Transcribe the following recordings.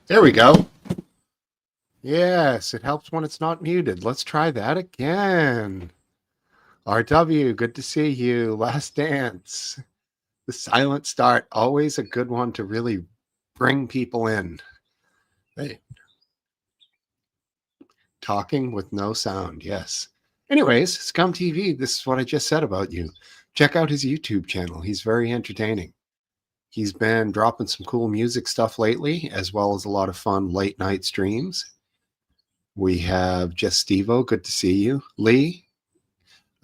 There we go. Yes, it helps when it's not muted. Let's try that again. RW, good to see you. Last Dance. The silent start, always a good one to really bring people in. Hey, talking with no sound, yes. Anyways, Scum TV, this is what I just said about you. Check out his YouTube channel. He's very entertaining. He's been dropping some cool music stuff lately, as well as a lot of fun late night streams. We have Just Stevo. Good to see you. Lee,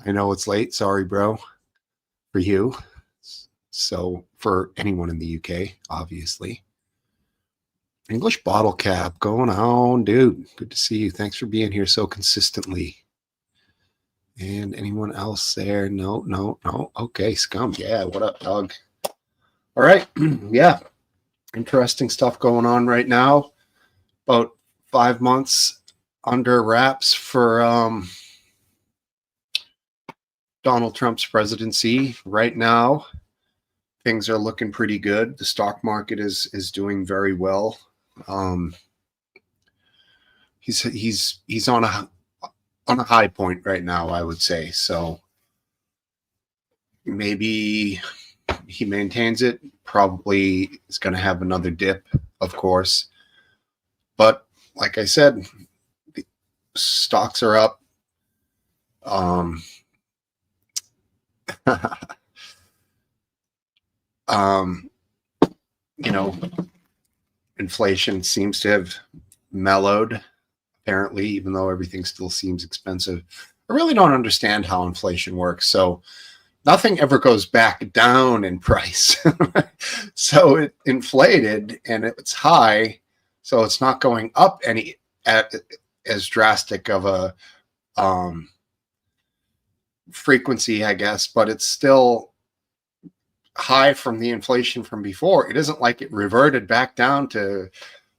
I know it's late. Sorry, bro, for you. So for anyone in the UK, obviously. English Bottle Cap going on, dude. Good to see you. Thanks for being here so consistently. And anyone else there? No. Okay, Scum. Yeah, what up, dog? All right. Yeah. Interesting stuff going on right now. About 5 months under wraps for Donald Trump's presidency. Right now, things are looking pretty good. The stock market is doing very well. He's on a high point right now, I would say. So maybe he maintains it. Probably is going to have another dip, of course. But like I said, the stocks are up. You know, inflation seems to have mellowed, apparently, even though everything still seems expensive. I really don't understand how inflation works. So nothing ever goes back down in price. So it inflated and it's high. So it's not going up any at as drastic of a frequency, I guess, but it's still high from the inflation from before. It isn't like it reverted back down to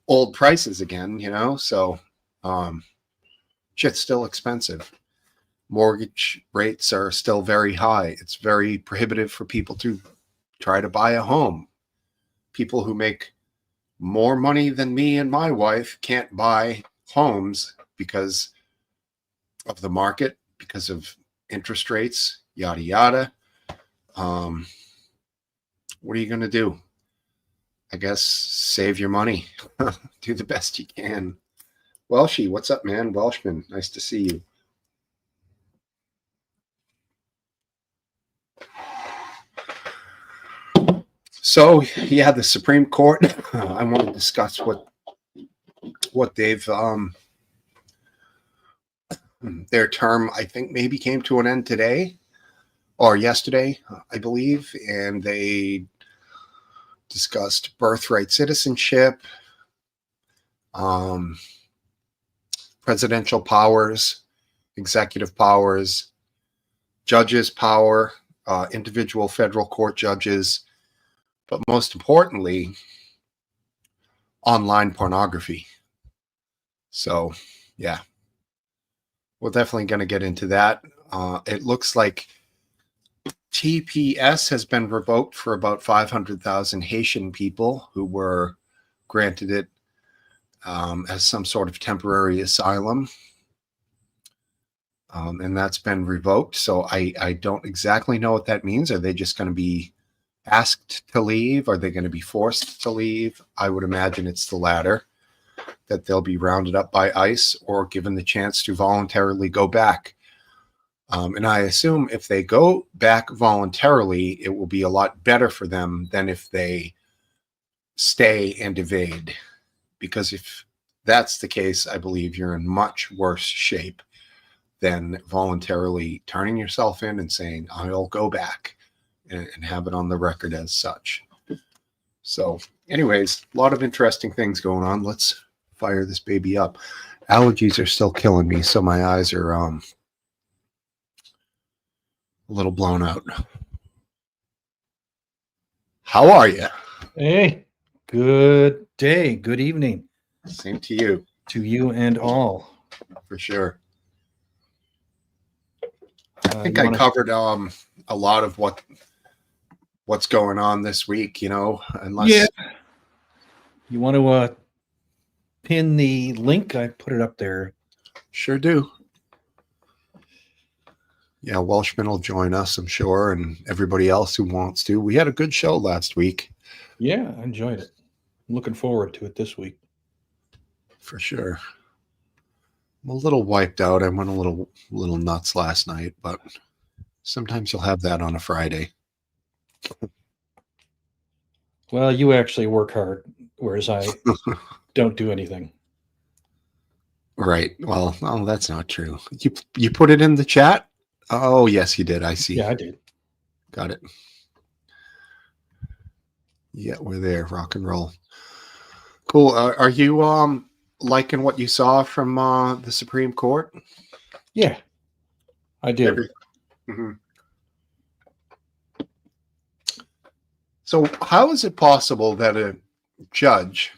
old prices again, you know? So shit's still expensive. Mortgage rates are still very high. It's very prohibitive for people to try to buy a home. People who make more money than me and my wife can't buy homes because of the market, because of interest rates, yada, yada. What are you going to do? I guess save your money. Do the best you can. Welshie, what's up, man? Welshman, nice to see you. So, yeah, the Supreme Court, I want to discuss what they've, their term, I think, maybe came to an end today or yesterday, I believe, and they discussed birthright citizenship, presidential powers, executive powers, judges' power, individual federal court judges, but most importantly, online pornography. So, yeah, we're definitely going to get into that. It looks like TPS has been revoked for about 500,000 Haitian people who were granted it as some sort of temporary asylum. And that's been revoked. So I don't exactly know what that means. Are they just going to be asked to leave? Are they going to be forced to leave? I would imagine it's the latter, that they'll be rounded up by ICE or given the chance to voluntarily go back. And I assume if they go back voluntarily, it will be a lot better for them than if they stay and evade. Because if that's the case, I believe you're in much worse shape than voluntarily turning yourself in and saying, I'll go back, and have it on the record as such. So anyways, a lot of interesting things going on. Let's fire this baby up. Allergies are still killing me, so my eyes are a little blown out. How are you? Hey, good day, good evening. Same to you. To you and all. For sure. I think I covered a lot of what's going on this week, you know, unless... Yeah. You want to pin the link? I put it up there. Sure do. Yeah, Welshman will join us, I'm sure, and everybody else who wants to. We had a good show last week. Yeah, I enjoyed it. I'm looking forward to it this week. For sure. I'm a little wiped out. I went a little nuts last night, but sometimes you'll have that on a Friday. Well, you actually work hard, whereas I don't do anything. Right. Well, that's not true. You put it in the chat? Oh, yes, you did. I see. Yeah, I did. Got it. Yeah, we're there. Rock and roll. Cool. Are you liking what you saw from the Supreme Court? Yeah, I do. Mm-hmm. So how is it possible that a judge,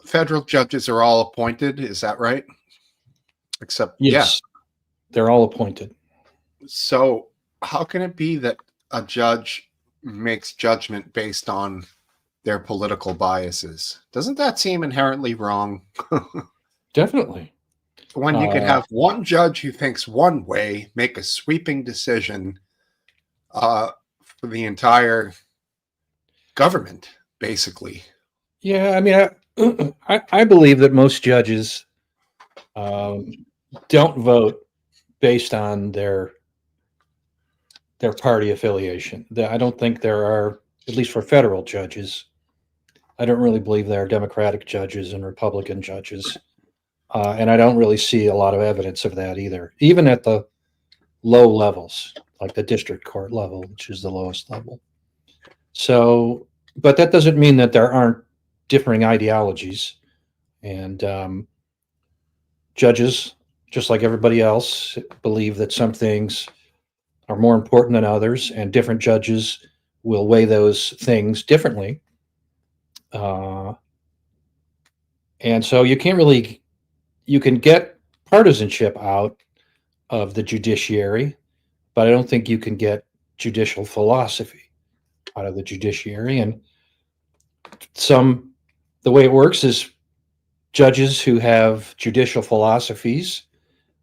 federal judges are all appointed? Is that right? Except, yes, they're all appointed. So how can it be that a judge makes judgment based on their political biases? Doesn't that seem inherently wrong? Definitely. When you can have one judge who thinks one way make a sweeping decision for the entire government, basically. Yeah, I mean, I believe that most judges don't vote based on their party affiliation. I don't think there are, at least for federal judges, I don't really believe there are Democratic judges and Republican judges. And I don't really see a lot of evidence of that either, even at the low levels, like the district court level, which is the lowest level. So, but that doesn't mean that there aren't differing ideologies. And judges, just like everybody else, believe that some things are more important than others, and different judges will weigh those things differently. And so you can get partisanship out of the judiciary, but I don't think you can get judicial philosophy out of the judiciary. And the way it works is judges who have judicial philosophies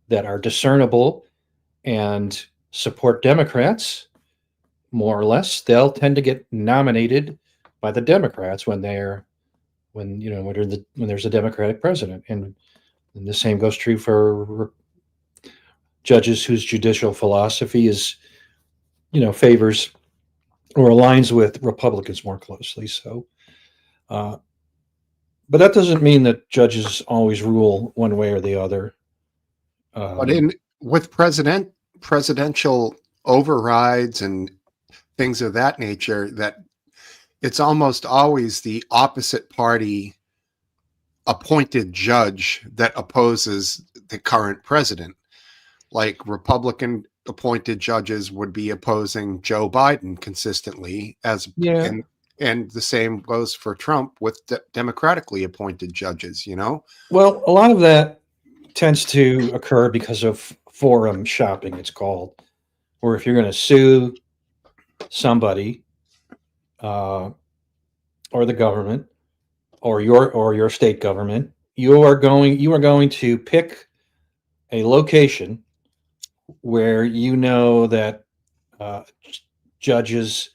that are discernible and support Democrats, more or less, they'll tend to get nominated by the Democrats when there's a Democratic president. And the same goes true for judges whose judicial philosophy is, favors or aligns with Republicans more closely. So, but that doesn't mean that judges always rule one way or the other. But with presidential overrides and things of that nature, that it's almost always the opposite party appointed judge that opposes the current president. Like Republican appointed judges would be opposing Joe Biden consistently, and the same goes for Trump with democratically appointed judges, Well, a lot of that tends to occur because of forum shopping, it's called, where if you're going to sue somebody or the government or your state government, you are going to pick a location where that judges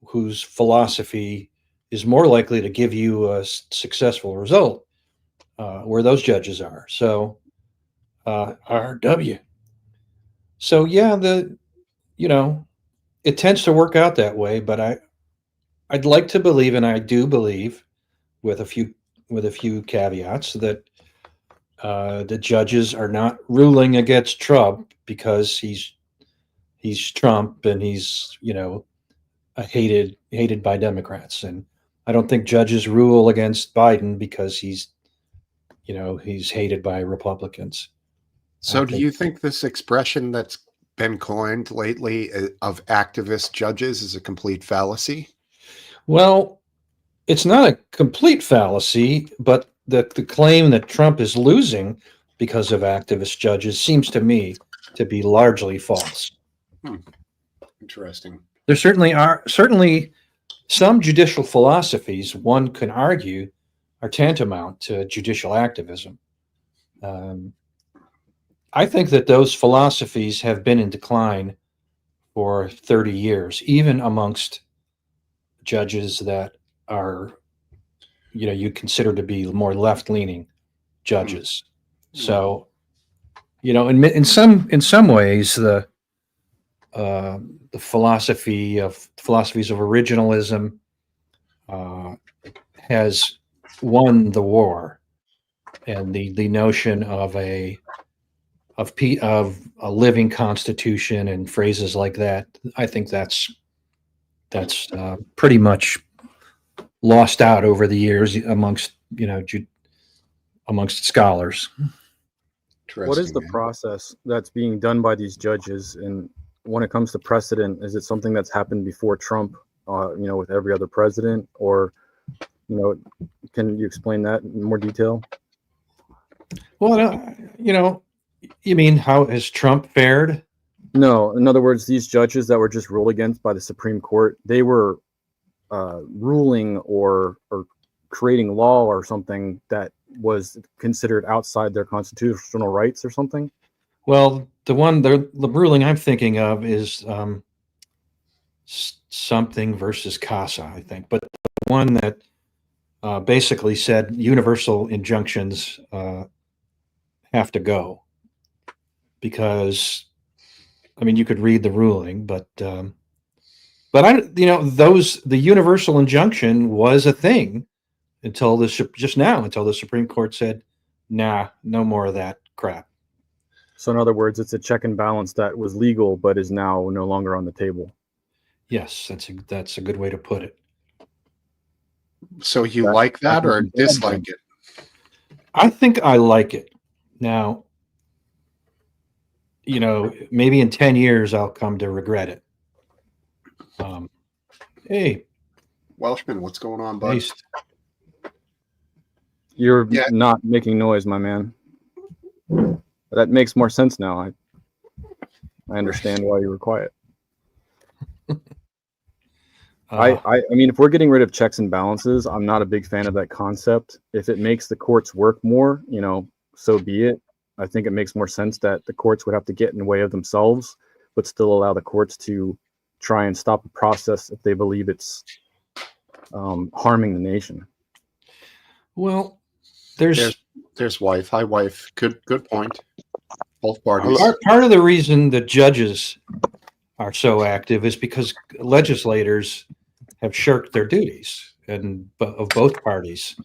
whose philosophy is more likely to give you a successful result, where those judges are. So RW. So yeah, it tends to work out that way, but I'd like to believe, and I do believe, with a few caveats, that the judges are not ruling against Trump because he's Trump and he's hated by Democrats, and I don't think judges rule against Biden because he's hated by Republicans. So do you think this expression that's been coined lately of activist judges is a complete fallacy? Well, it's not a complete fallacy, but the claim that Trump is losing because of activist judges seems to me to be largely false. Interesting. There certainly some judicial philosophies, one can argue, tantamount to judicial activism. I think that those philosophies have been in decline for 30 years, even amongst judges that are, you consider to be more left-leaning judges. So, in some ways, the philosophies of originalism has won the war, and the notion of a living constitution and phrases like that, I think that's pretty much lost out over the years amongst amongst scholars. What is the man. process that's being done by these judges? And when it comes to precedent, is it something that's happened before Trump, with every other president? Or, can you explain that in more detail? Well, you mean how has Trump fared? No, in other words, these judges that were just ruled against by the Supreme Court, they were ruling or creating law or something that was considered outside their constitutional rights or something. Well, the ruling I'm thinking of is something versus Casa, I think, but the one that basically said universal injunctions have to go, because you could read the ruling, but the universal injunction was a thing until the Supreme Court said, nah, no more of that crap. So in other words, it's a check and balance that was legal but is now no longer on the table. Yes, that's a good way to put it. So you like that or dislike it? I think I like it. Now, maybe in 10 years I'll come to regret it. Hey, Welshman, what's going on, bud? Based. You're not making noise, my man. That makes more sense now. I understand why you were quiet. I mean, if we're getting rid of checks and balances, I'm not a big fan of that concept. If it makes the courts work more, so be it. I think it makes more sense that the courts would have to get in the way of themselves, but still allow the courts to try and stop a process if they believe it's harming the nation. Well, there's wife. Hi, wife. Good point. Both parties. Part of the reason that judges are so active is because legislators have shirked their duties, and of both parties.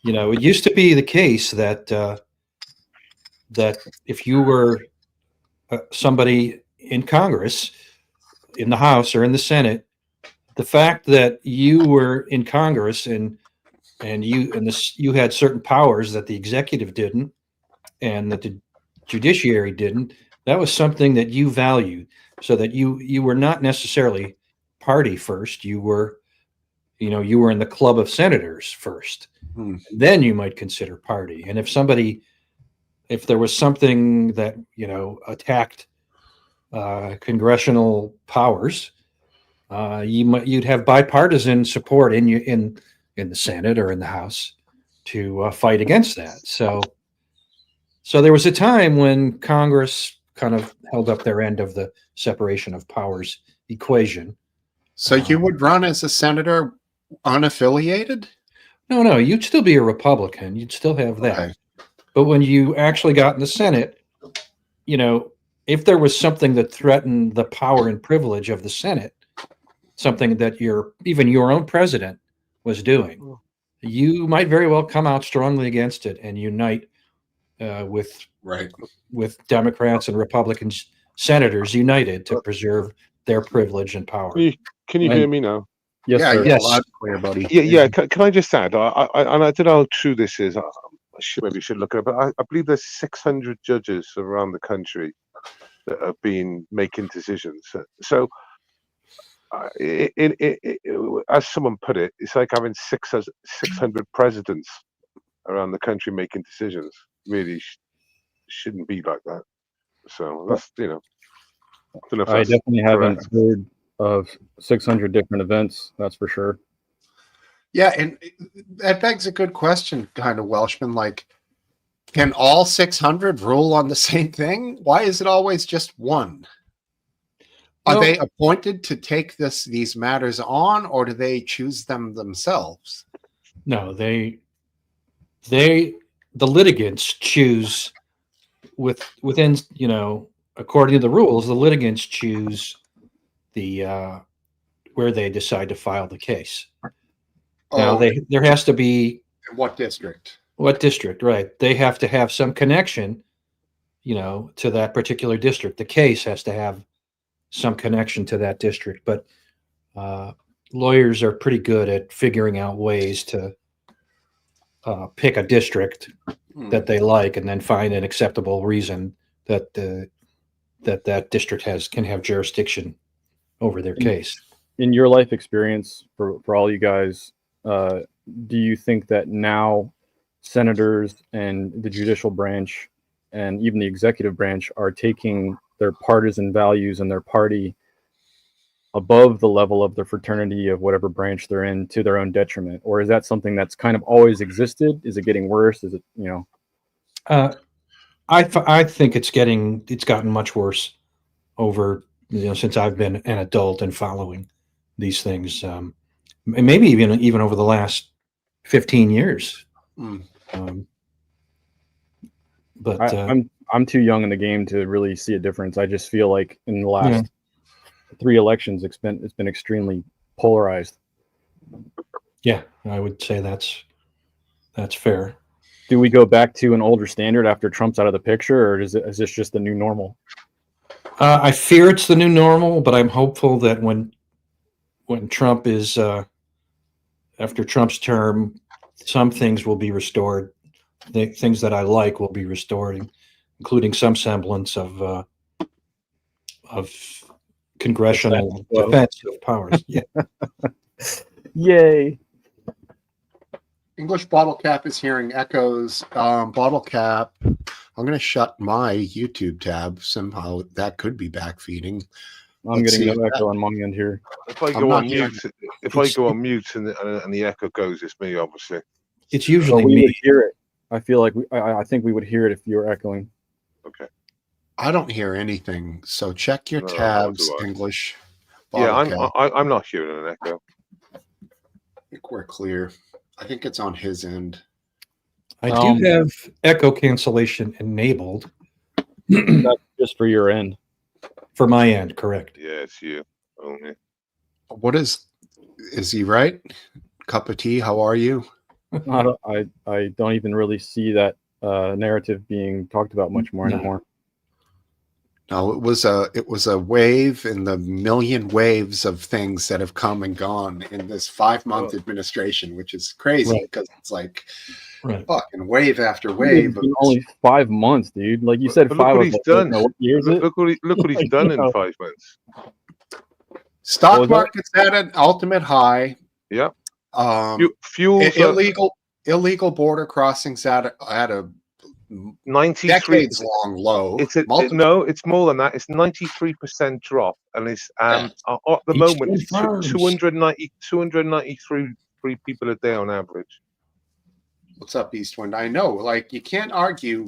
It used to be the case that that if you were somebody in Congress, in the House or in the Senate, the fact that you were in Congress and you had certain powers that the executive didn't and that the judiciary didn't, that was something that you valued, so that you were not necessarily party first. You were in the club of senators first. Then you might consider party. And if there was something that attacked congressional powers, you'd have bipartisan support in the Senate or in the House to fight against that. So there was a time when Congress kind of held up their end of the separation of powers equation. So you would run as a senator unaffiliated? No, you'd still be a Republican. You'd still have that. Okay. But when you actually got in the Senate, if there was something that threatened the power and privilege of the Senate, something that even your own president was doing, you might very well come out strongly against it and unite with Democrats and Republican senators united to preserve their privilege and power. Can you hear me now? Yes, sir. Yes. Loud and clear, buddy. Yeah. Can I just add? I don't know how true this is. Maybe should look it up. But I believe there's 600 judges around the country that have been making decisions. So, as someone put it, it's like having 600 presidents around the country making decisions. Really shouldn't be like that. So that's I definitely haven't heard of 600 different events. That's for sure. Yeah, and that begs a good question, kind of Welshman. Like, can all 600 rule on the same thing? Why is it always just one? Are Well, they appointed to take these matters on, or do they choose them themselves? no, the litigants choose within, according to the rules, the litigants choose the where they decide to file the case. Now, Oh, there has to be in what district? what district, right? They have to have some connection, to that particular district. The case has to have some connection to that district, but lawyers are pretty good at figuring out ways to pick a district Hmm. that they like, and then find an acceptable reason that that district can have jurisdiction over their case. In your life experience, for all you guys, do you think that now senators and the judicial branch and even the executive branch are taking their partisan values and their party above the level of the fraternity of whatever branch they're in to their own detriment? Or is that something that's kind of always existed? Is it getting worse? Is it, I think it's gotten much worse over, since I've been an adult and following these things, and maybe even over the last 15 years. Hmm. But I'm too young in the game to really see a difference. I just feel like in the last 3 elections, it's been extremely polarized. yeah, I would say that's fair. Do we go back to an older standard after Trump's out of the picture, or is this just the new normal? I fear it's the new normal, but I'm hopeful that when Trump is after Trump's term, some things will be restored. The things that I like will be restored, including some semblance of congressional defensive powers. Yeah. Yay! English Bottle Cap is hearing echoes. Bottle Cap, I'm going to shut my YouTube tab. Somehow that could be backfeeding. I'm Let's getting see no if echo on my end here. If I I'm go not on hearing mute, if I go on mute and the echo goes, it's me, obviously. It's But usually we would me. hear it. I feel like I think we would hear it if you were echoing. Okay. I don't hear anything. So check your No, tabs, nor do I. English Yeah, Bottle Cap. I'm not hearing an echo. I think we're clear. I think it's on his end. I do have echo cancellation enabled That's just for your end. for my end, correct? Yeah, it's you only. What is he right? Cup of tea, how are you? I don't even really see that narrative being talked about much more No. anymore. No, it was a wave in the million waves of things that have come and gone in this 5-month administration, which is crazy Right. because it's like Right. fucking wave after It's wave. been only 5 months, dude. Like you said, But 5 look what of he's it. done. No, what year is it? Look what he's done in 5 months. Stock was that? market's at an ultimate high. Yeah. Um, Fuels illegal border crossings at a 93. decades long low. It's more than that. It's 93% drop, and it's at the moment it's 293 people a day on average. What's up, East Wind? I know, like, you can't argue.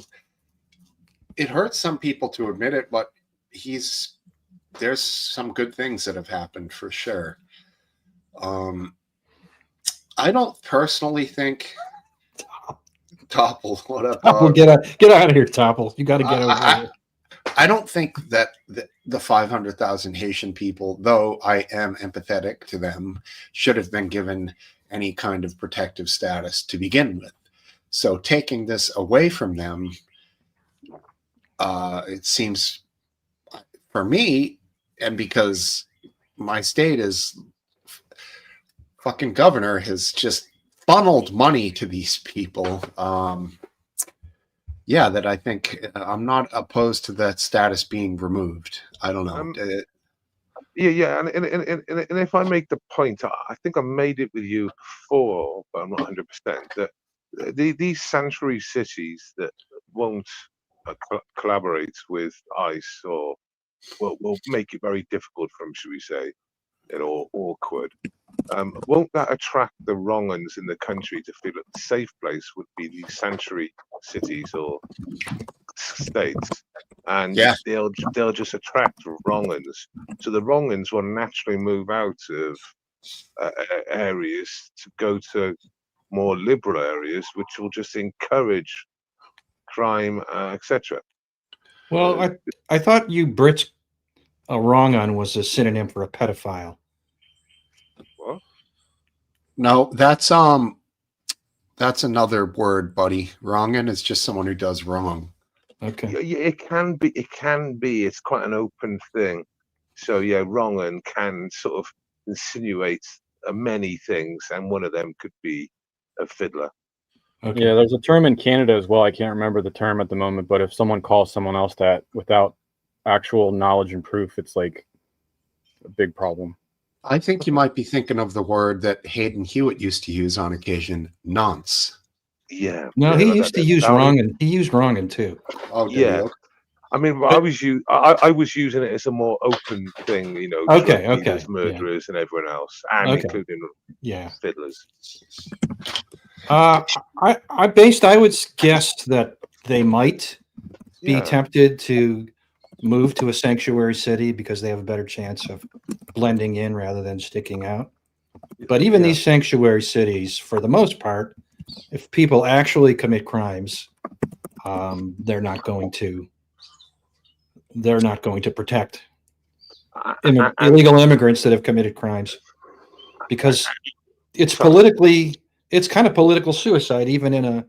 It hurts some people to admit it, but there's some good things that have happened for sure. I don't personally think Topple, what up? Topple, get out of here, Topple. You got to get over here. I don't think that the 500,000 Haitian people, though I am empathetic to them, should have been given any kind of protective status to begin with. So taking this away from them, it seems, for me, and because my state is fucking governor has just funneled money to these people. Yeah, that I think I'm not opposed to that status being removed. I don't know. Yeah, and if I make the point, I think I made it with you before, but I'm not 100%. That these sanctuary cities that won't collaborate with ICE or will make it very difficult for them, should we say, awkward. Won't that attract the wrong uns in the country to feel that the safe place would be these sanctuary cities or states, and Yeah. they'll just attract wrong uns. So the wrong uns will naturally move out of areas to go to more liberal areas, which will just encourage crime, etc. Well, I thought you Brits, a wrong on was a synonym for a pedophile. What? No, that's another word, buddy. Wrongin is just someone who does wrong. Okay. Yeah, it can be. It can be. It's quite an open thing. So yeah, wrong and can sort of insinuate many things, and one of them could be a fiddler. Okay. Yeah, there's a term in Canada as well. I can't remember the term at the moment, but if someone calls someone else that without actual knowledge and proof, it's like a big problem. I think you might be thinking of the word that Hayden Hewitt used to use on occasion, nonce. Yeah. No, yeah, he like used that- to use that was- wrong, and he used wrong and too. Oh, did Yeah. he? I mean, I was using it as a more open thing, you know. Okay, drug okay, dealers, yeah. murderers, and everyone else, and Okay. including Yeah. fiddlers. I would guess that they might be Yeah. tempted to move to a sanctuary city because they have a better chance of blending in rather than sticking out. But even Yeah. these sanctuary cities, for the most part, if people actually commit crimes, they're not going to protect illegal immigrants that have committed crimes, because it's kind of political suicide, even in a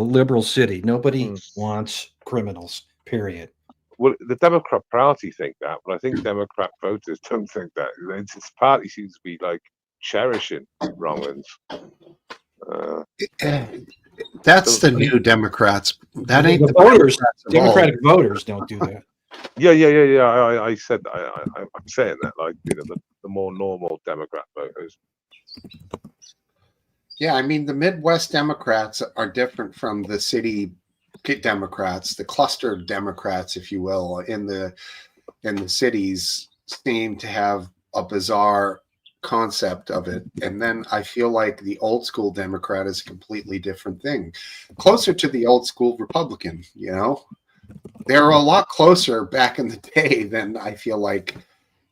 liberal city. Nobody wants criminals, period. Well, the Democrat Party think that, but I think Democrat voters don't think that. This party seems to be like cherishing wrong ones. That's the new Democrats. That ain't The the voters. Democrats of old. Democratic voters don't do that. Yeah. I said I'm saying that, like, you know, the more normal Democrat voters. Yeah, I mean, the Midwest Democrats are different from the city Democrats, the cluster of Democrats, if you will, in the cities seem to have a bizarre concept of it. And then I feel like the old school Democrat is a completely different thing, closer to the old school Republican. You know, they're a lot closer back in the day than I feel like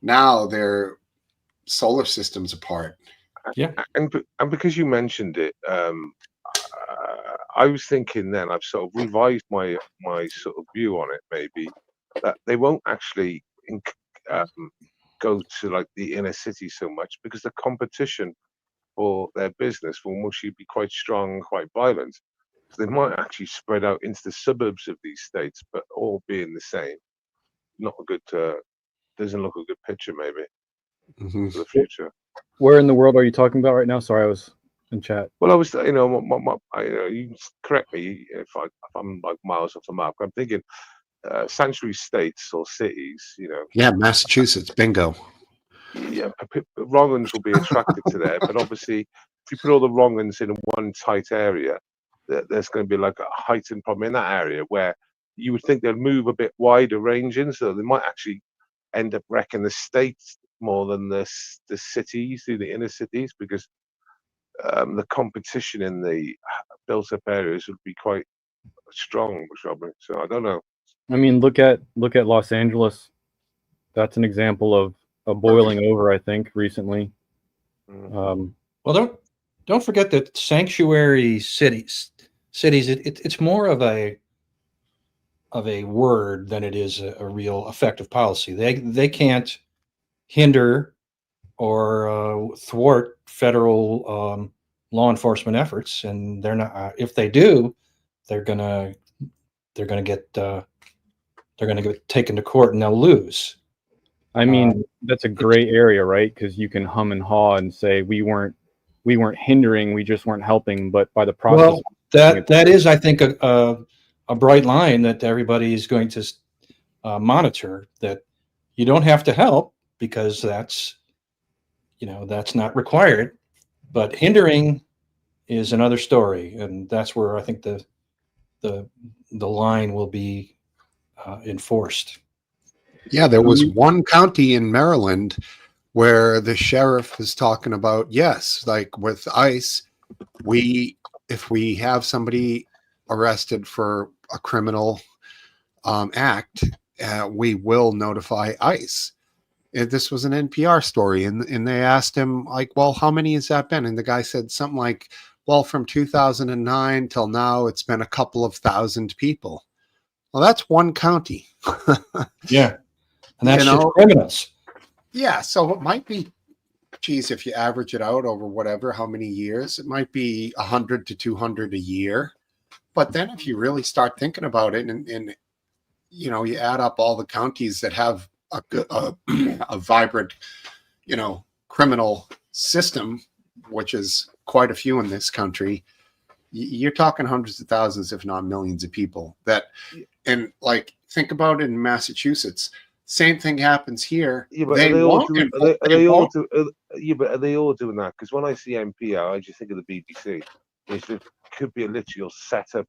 now. They're solar systems apart. Yeah. And because you mentioned it, I was thinking then I've sort of revised my sort of view on it, maybe that they won't actually go to like the inner city so much, because the competition for their business will mostly be quite strong, quite violent. So they might actually spread out into the suburbs of these states, but all being the same. Not a good, doesn't look a good picture maybe Mhm. for the future. Where in the world are you talking about right now? Sorry, I was in chat. Well, I was, you know, you correct me if I'm like miles off the mark. I'm thinking sanctuary states or cities, you know. Yeah, Massachusetts, bingo. Yeah, wrong uns will be attracted to there, but obviously, if you put all the wrong uns in one tight area, there's going to be like a heightened problem in that area where you would think they'll move a bit wider ranging, so they might actually end up wrecking the states more than the cities, the inner cities, because the competition in the built-up areas would be quite strong, probably. So I don't know. I mean, look at Los Angeles. That's an example of a boiling over, I think, recently. Well, don't forget that sanctuary cities. It's more of a word than it is a real effective policy. They can't hinder or thwart federal law enforcement efforts, and they're not. If they do, they're gonna get taken to court and they'll lose. I mean, that's a gray area, right? Because you can hum and haw and say we weren't hindering, we just weren't helping. But by the process, that is, I think, a bright line that everybody is going to monitor. That you don't have to help because that's not required, but hindering is another story, and that's where I think the line will be enforced. Yeah, there was one county in Maryland where the sheriff was talking about, yes, like with ICE, if we have somebody arrested for a criminal act, we will notify ICE. And this was an NPR story, and they asked him, like, well, how many has that been? And the guy said something like, well, from 2009 till now, it's been a couple of thousand people. Well, that's one county. Yeah. And that's You just know? criminals. Yeah, so it might be, geez, if you average it out over whatever, how many years, it might be 100 to 200 a year. But then if you really start thinking about it, and you know, you add up all the counties that have a vibrant, you know, criminal system, which is quite a few in this country, you're talking hundreds of thousands, if not millions of people that, and like, think about it in Massachusetts. Same thing happens here. Yeah, but They are they all won't doing? enforce- Are they they all won't- do? Yeah, but are they all doing that? Because when I see NPR, I just think of the BBC. It could be a literal setup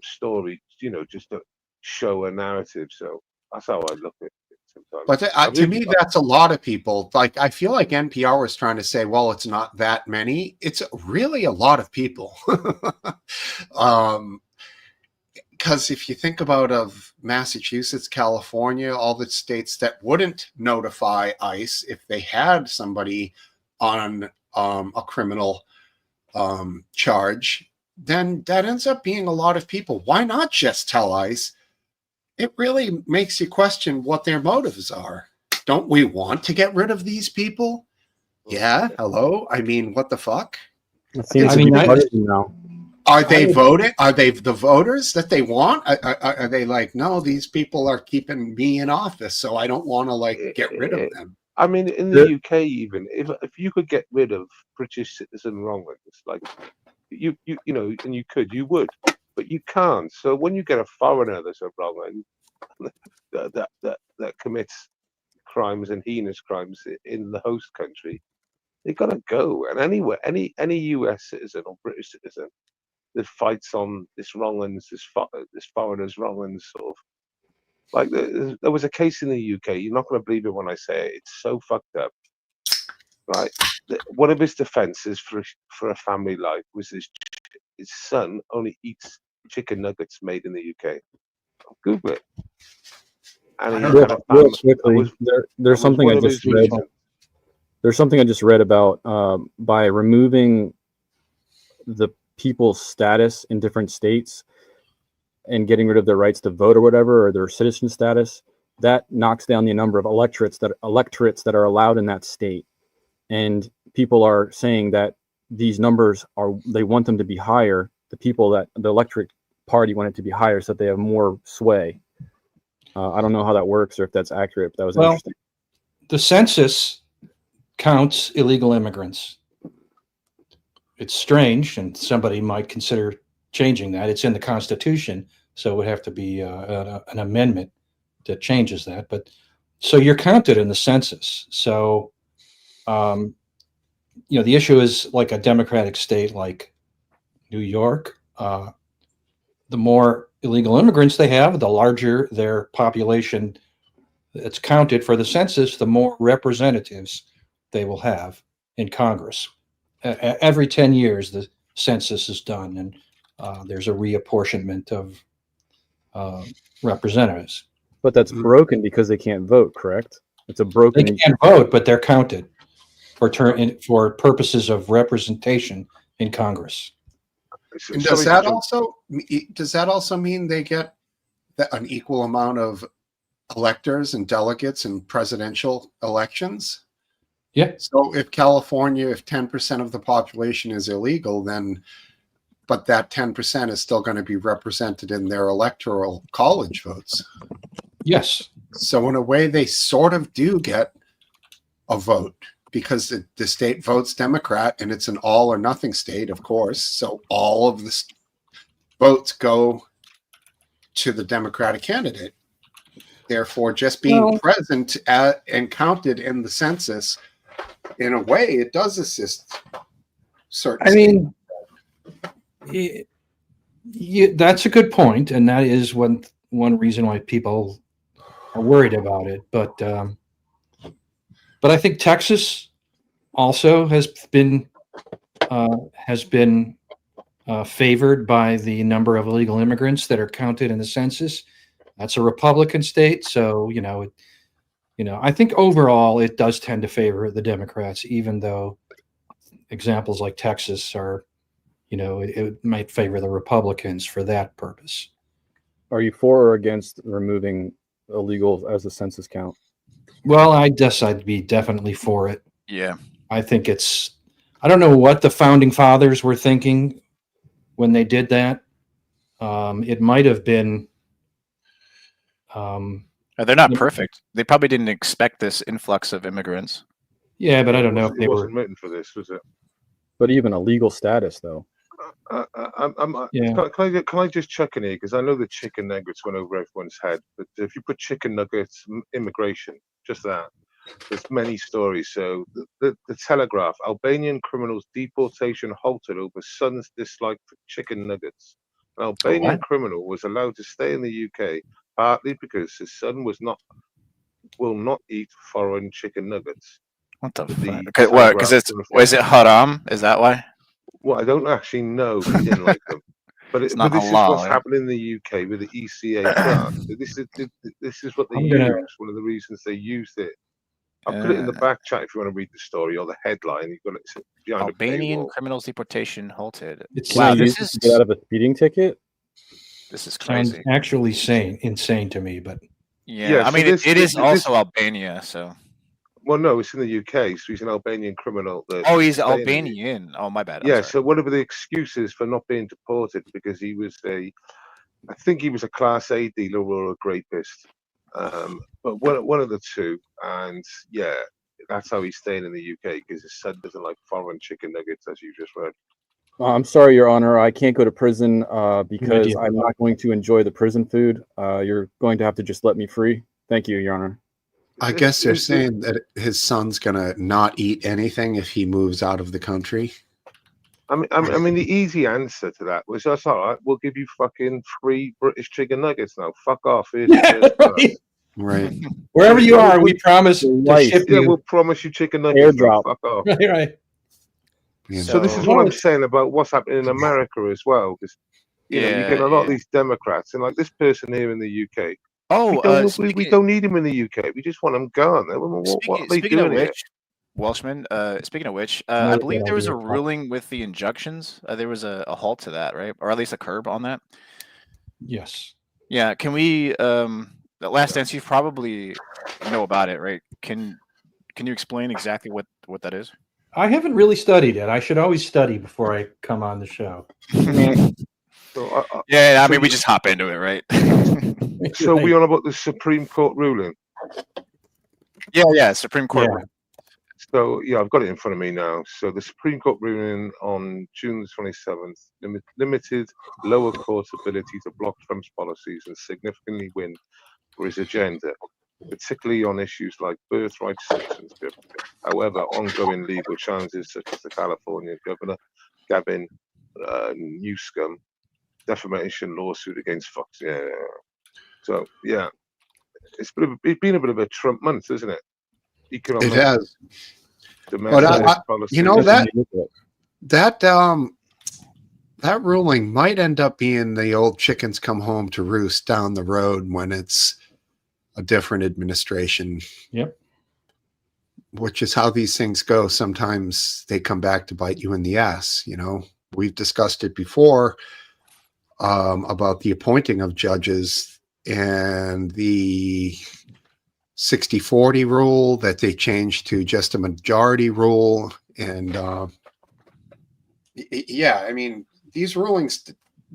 story, you know, just to show a narrative. So that's how I look at it sometimes. But I to really- me, that's a lot of people. Like, I feel like NPR was trying to say, well, it's not that many. It's really a lot of people. Because if you think about of Massachusetts, California, all the states that wouldn't notify ICE if they had somebody on a criminal charge, then that ends up being a lot of people. Why not just tell ICE? It really makes you question what their motives are. Don't we want to get rid of these people? Yeah, hello. I mean, what the fuck? It seems I to mean, be I- part of it now. Are they would- voting? Are they the voters that they want? Are they like, no, these people are keeping me in office, so I don't want to like get rid of them? I mean, in the UK, even if you could get rid of British citizen wrongers, like you know, and you would, but you can't. So when you get a foreigner that's a wronger that commits crimes and heinous crimes in the host country, they gotta go. And anywhere, any US citizen or British citizen that fights on this wrong'uns, this foreigner's wrong'uns, sort of like there was a case in the UK. You're not gonna believe it when I say it. It's so fucked up, right? One of his defenses for a family life was his son only eats chicken nuggets made in the UK. Google it. And he I had don't a know. Real family. quickly, was- there's was something one I of just his read. reasons. There's something I just read about by removing the people's status in different states and getting rid of their rights to vote or whatever, or their citizen status, that knocks down the number of electorates that are allowed in that state. And people are saying that these numbers they want them to be higher. The people that the electorate party want it to be higher so that they have more sway. I don't know how that works or if that's accurate, but that was Well, interesting. The census counts illegal immigrants. It's strange, and somebody might consider changing that. It's in the Constitution, so it would have to be an amendment that changes that. But so you're counted in the census. So, you know, the issue is like a democratic state like New York. The more illegal immigrants they have, the larger their population that's counted for the census, the more representatives they will have in Congress. Every 10 years, the census is done, and there's a reapportionment of representatives. But that's broken because they can't vote, correct? It's a They broken. can't vote, but they're counted for purposes of representation in Congress. And Sorry to does that also mean they get an equal amount of electors and delegates in presidential elections? Yeah. So if California, if 10% of the population is illegal, but that 10% is still going to be represented in their electoral college votes. Yes. So in a way, they sort of do get a vote because the state votes Democrat, and it's an all or nothing state, of course. So all of the votes go to the Democratic candidate. Therefore, just being present and counted in the census, in a way, it does assist certain. I mean, that's a good point, and that is one reason why people are worried about it. But But I think Texas also has been favored by the number of illegal immigrants that are counted in the census. That's a Republican state, so I think overall it does tend to favor the Democrats, even though examples like Texas are, it might favor the Republicans for that purpose. Are you for or against removing illegals as a census count? Well, I guess I'd be definitely for it. Yeah. I think I don't know what the founding fathers were thinking when they did that. It might have been. They're not perfect. They probably didn't expect this influx of immigrants. Yeah, but I don't know if they It were. wasn't written for this, was it? But even a legal status, though. Yeah. Can I just check in here, because I know the chicken nuggets went over everyone's head, but if you put chicken nuggets immigration, just that, there's many stories. So the Telegraph: Albanian criminals deportation halted over son's dislike for chicken nuggets. An Albanian criminal was allowed to stay in the UK partly because his son will not eat foreign chicken nuggets. What the fuck? What? Because is it haram? Is that why? Well, I don't actually know. He didn't like them. But this is what's happening in the UK with the ECA grant. This is what they use. One of the reasons they used it. I'll put it in the back chat if you want to read the story or the headline. You've got it behind Albanian criminals deportation halted. Wow, this is to get out of a speeding ticket. This is crazy. Sounds actually insane to me, but yeah, I mean, it is also Albania, so. Well, no, it's in the UK, so he's an Albanian criminal. He's Albanian. Oh, my bad. Yeah, so whatever the excuses for not being deported, because he was I think he was a Class A dealer or a rapist, but one of the two. And yeah, that's how he's staying in the UK, because his son doesn't like foreign chicken nuggets, as you just read. I'm sorry, Your Honor, I can't go to prison because I'm not going to enjoy the prison food. You're going to have to just let me free. Thank you, Your Honor. I guess they're saying that his son's gonna not eat anything if he moves out of the country. I mean, the easy answer to that was, that's all right. We'll give you fucking free British chicken nuggets now. Fuck off. Right. Wherever you are, we promise to ship you. Yeah, we'll promise you chicken nuggets. Airdrop. Fuck off. Right. So this is what I'm saying about what's happening in America as well, because you get a lot of these Democrats, and like this person here in the UK. We don't need him in the UK. We just want him gone. What are they doing here? Welshman, speaking of which, I believe there was a ruling with the injunctions. There was a halt to that, right? Or at least a curb on that. Yes. Yeah. Can we, the last dance, you probably know about it, right? Can you explain exactly what that is? I haven't really studied it. I should always study before I come on the show. Yeah, I mean, we just hop into it, right? So we on about the Supreme Court ruling? Yeah, Supreme Court. Yeah. So yeah, I've got it in front of me now. So the Supreme Court ruling on June the 27th limited lower court's ability to block Trump's policies and significantly win for his agenda, particularly on issues like birthright citizenship. However, ongoing legal challenges such as the California Governor Gavin Newsom defamation lawsuit against Fox. Yeah. So yeah, it's been a bit of a Trump month, isn't it? Economic, it has. But policy. You know that ruling might end up being the old chickens come home to roost down the road when it's a different administration. Yep. Which is how these things go. Sometimes they come back to bite you in the ass. We've discussed it before about the appointing of judges and the 60-40 rule that they changed to just a majority rule. And yeah, I mean, these rulings,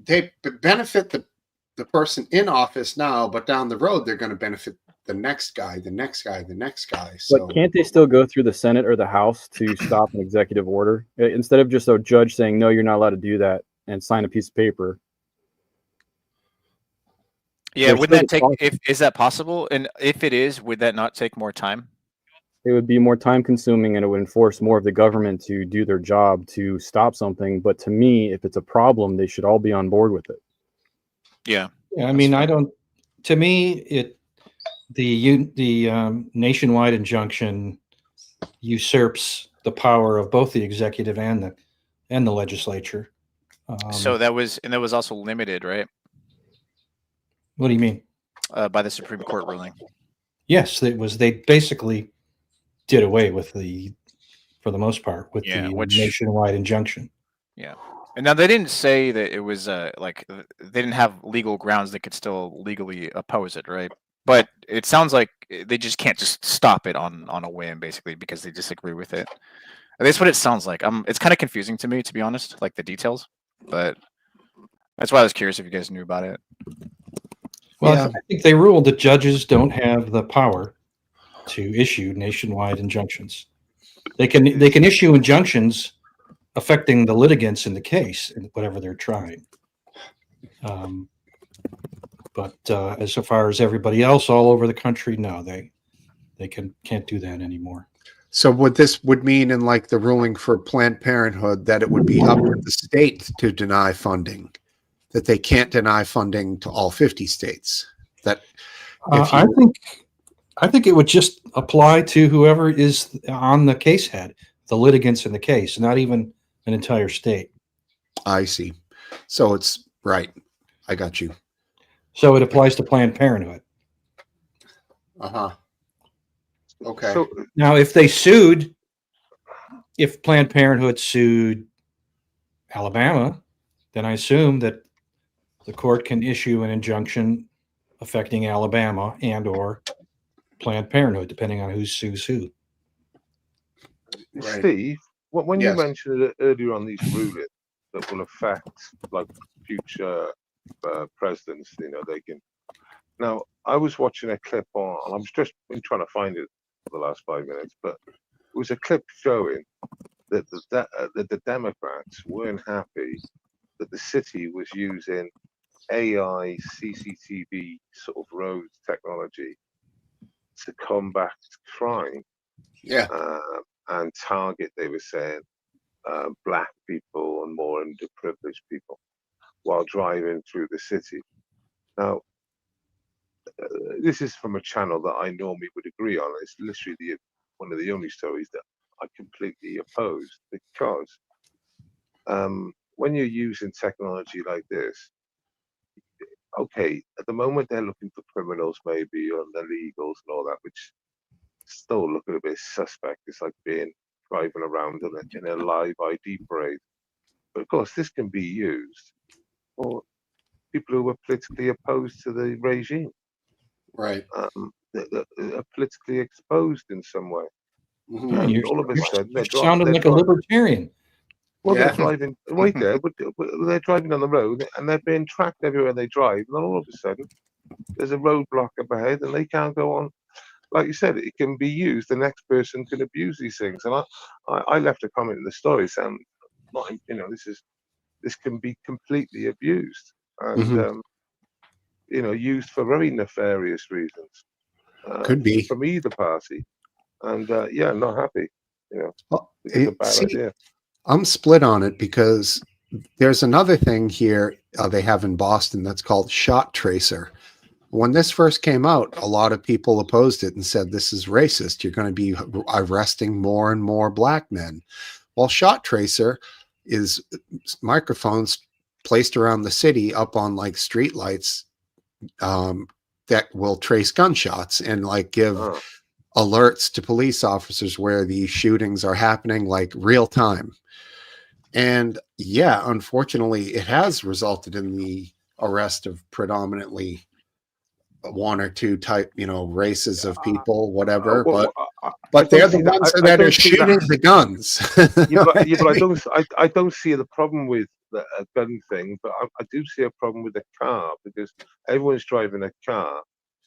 they benefit the person in office now, but down the road, they're going to benefit the next guy, the next guy, the next guy. So, but can't they still go through the Senate or the House to stop an executive order instead of just a judge saying, no, you're not allowed to do that and sign a piece of paper? Yeah, wouldn't that take, is that possible? And if it is, would that not take more time? It would be more time consuming and it would enforce more of the government to do their job to stop something. But to me, if it's a problem, they should all be on board with it. Yeah. Yeah, I mean, to me, the nationwide injunction usurps the power of both the executive and the legislature. So that was also limited, right? What do you mean? By the Supreme Court ruling. Yes, it was. They basically did away with for the most part, with Yeah, the which- nationwide injunction. Yeah. And now they didn't say that it was like they didn't have legal grounds that could still legally oppose it, right? But it sounds like they just can't just stop it on a whim, basically, because they disagree with it. That's what it sounds like. It's kind of confusing to me, to be honest, like the details. But that's why I was curious if you guys knew about it. Well, Yeah. I think they ruled that judges don't have the power to issue nationwide injunctions. They can issue injunctions affecting the litigants in the case, whatever they're trying. But as far as everybody else all over the country, no, they can't do that anymore. So would mean in like the ruling for Planned Parenthood that it would be up to the state to deny funding, that they can't deny funding to all 50 states. That if I think it would just apply to whoever is on the case head, the litigants in the case, not even an entire state. I see. So it's right. I got you. So it applies to Planned Parenthood. Uh-huh. Okay. So Now, if Planned Parenthood sued Alabama, then I assume that the court can issue an injunction affecting Alabama and/or Planned Parenthood, depending on who sues who. Right. Steve, when Yes. you mentioned it earlier on these rulings that will affect like future presidents, they can. Now, I was watching a clip on. I'm just been trying to find it for the last 5 minutes, but it was a clip showing that the Democrats weren't happy that the city was using AI CCTV sort of road technology to combat crime. Yeah. And target, they were saying, black people and more underprivileged people while driving through the city. Now, this is from a channel that I normally would agree on. It's literally one of the only stories that I completely oppose, because when you're using technology like this, okay, at the moment they're looking for criminals maybe, or the legals and all that, which still look a bit suspect. It's like driving around in a live ID parade. But of course, this can be used for people who are politically opposed to the regime, Right. that are politically exposed in some way. Mhm. And all of a sudden, You're sounding like a libertarian. Well, Yeah. they're driving right there, but they're driving on the road and they're being tracked everywhere they drive. And then all of a sudden, there's a roadblock up ahead and they can't go on. Like you said, it can be used. The next person can abuse these things. And I left a comment in the story saying, this can be completely abused and used for very nefarious reasons. Could be. From either party. And not happy. Well, It's a bad idea. I'm split on it because there's another thing here they have in Boston that's called Shot Tracer. When this first came out, a lot of people opposed it and said, this is racist. You're going to be arresting more and more black men. Well, Shot Tracer is microphones placed around the city up on like street lights that will trace gunshots and like give alerts to police officers where these shootings are happening, like real time. And yeah, unfortunately, it has resulted in the arrest of predominantly one or two type, races of people, whatever. But they're the ones that are shooting the guns. But I don't see the problem with the gun thing, but I do see a problem with the car, because everyone's driving a car.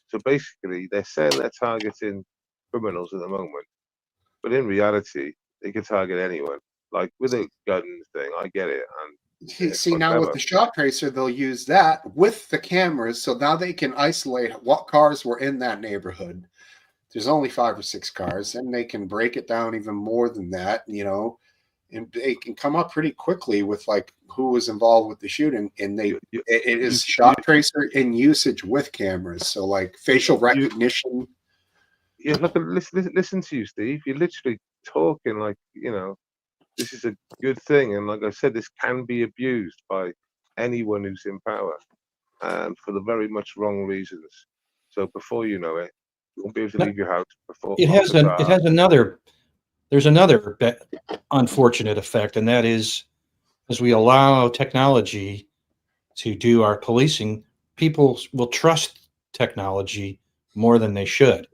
So basically, they're saying they're targeting criminals at the moment, but in reality, they can target anyone. Like with a gun thing, I get it. And See, now with the Shot Tracer, they'll use that with the cameras, so now they can isolate what cars were in that neighborhood. There's only 5 or 6 cars, and they can break it down even more than that, and they can come up pretty quickly with like who was involved with the shooting. And it is Shot Tracer in usage with cameras, so like facial recognition. Yeah, look, listen to you, Steve. You're literally talking like, this is a good thing, and like I said, this can be abused by anyone who's in power, and for the very much wrong reasons. So before you know it, you won't be able to No, leave your house before It has another. There's another unfortunate effect, and that is, as we allow technology to do our policing, people will trust technology more than they should,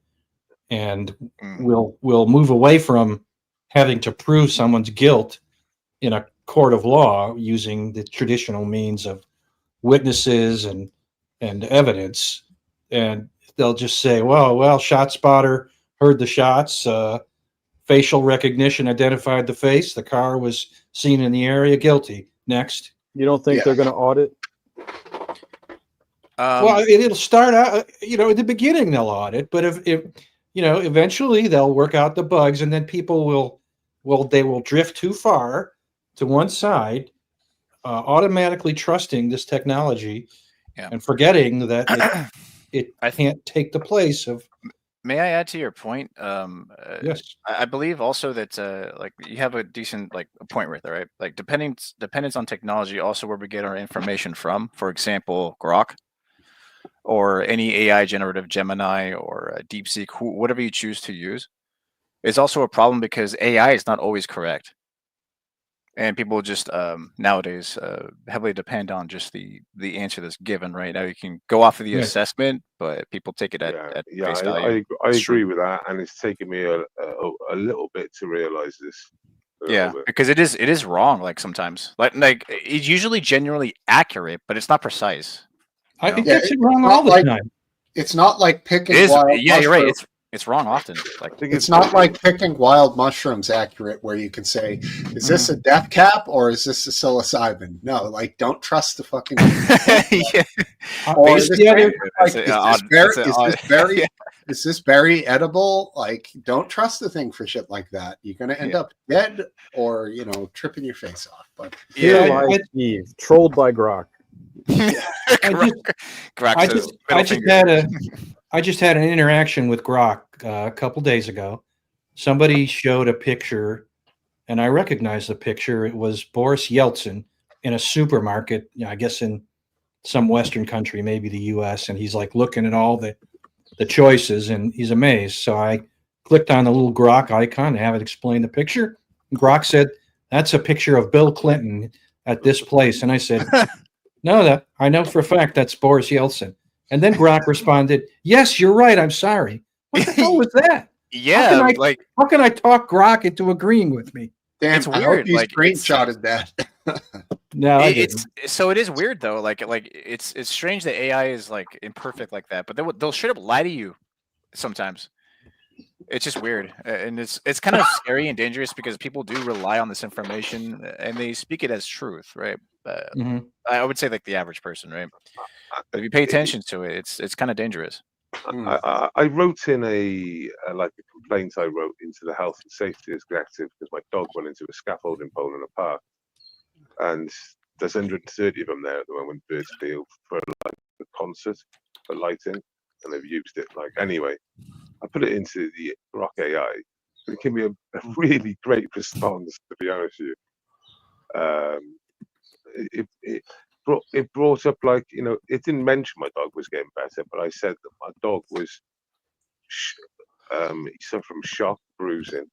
and Mm. will move away from having to prove someone's guilt in a court of law using the traditional means of witnesses and evidence, and they'll just say, well, shot spotter heard the shots, facial recognition identified the face, the car was seen in the area, guilty. Next. You don't think Yeah. they're going to audit? Well, it'll start out, at the beginning they'll audit, but if eventually they'll work out the bugs, and then people will drift too far to one side, automatically trusting this technology, Yeah. and forgetting that it can't take the place of. May I add to your point? Yes. I believe also that like you have a decent a point right there, right? Like dependence on technology, also where we get our information from. For example, Grok, or any AI generative Gemini or DeepSeek, whatever you choose to use, is also a problem because AI is not always correct, and people just nowadays heavily depend on just the answer that's given. Right now, you can go off of the Yes. assessment, but people take it at face value. I It's true. agree with that, and it's taken me a little bit to realize this. Yeah, because it is wrong. Like sometimes, like it's usually genuinely accurate, but it's not precise. I No. think Yeah, that's it's wrong not all the like- time. It's not like picking It is. wild Yeah, you're right. mushrooms. It's wrong often. Like I think It's not like picking wild mushrooms accurate, where you can say, is this a death cap or is this a psilocybin? No, like, don't trust the fucking. yeah. Or It's this the other- like, Yeah. is this berry edible? Like, don't trust the thing for shit like that. You're gonna end up dead or tripping your face off. But Here Yeah. lies Steve, trolled by Grok. I just had an interaction with Grok a couple days ago. Somebody showed a picture, and I recognized the picture. It was Boris Yeltsin in a supermarket, I guess in some Western country, maybe the U.S., and he's like looking at all the choices, and he's amazed. So I clicked on the little Grok icon to have it explain the picture. And Grok said, "That's a picture of Bill Clinton at this place." And I said, "No, that I know for a fact that's Boris Yeltsin." And then Grok responded, "Yes, you're right. I'm sorry." What the hell was that? Yeah, How can I talk Grok into agreeing with me? damn, It's I hope weird, you like, screenshotted that. No, I it's didn't. so it is weird though. Like it's strange that AI is like imperfect like that, but they'll straight up lie to you sometimes. It's just weird, and it's kind of scary and dangerous because people do rely on this information and they speak it as truth, right? Mhm. I would say like the average person, right? But if you pay attention to it, it's kind of dangerous. I wrote in a complaint I wrote into the health and safety executive because my dog went into a scaffolding pole in a park, and there's 130 of them there at the moment, Birdsfield, for like a concert for lighting, and they've used it anyway. I put it into the Grok AI, and it gave me a really great response, to be honest with you. It brought up it didn't mention my dog was getting better, but I said that my dog was he suffered from shock bruising,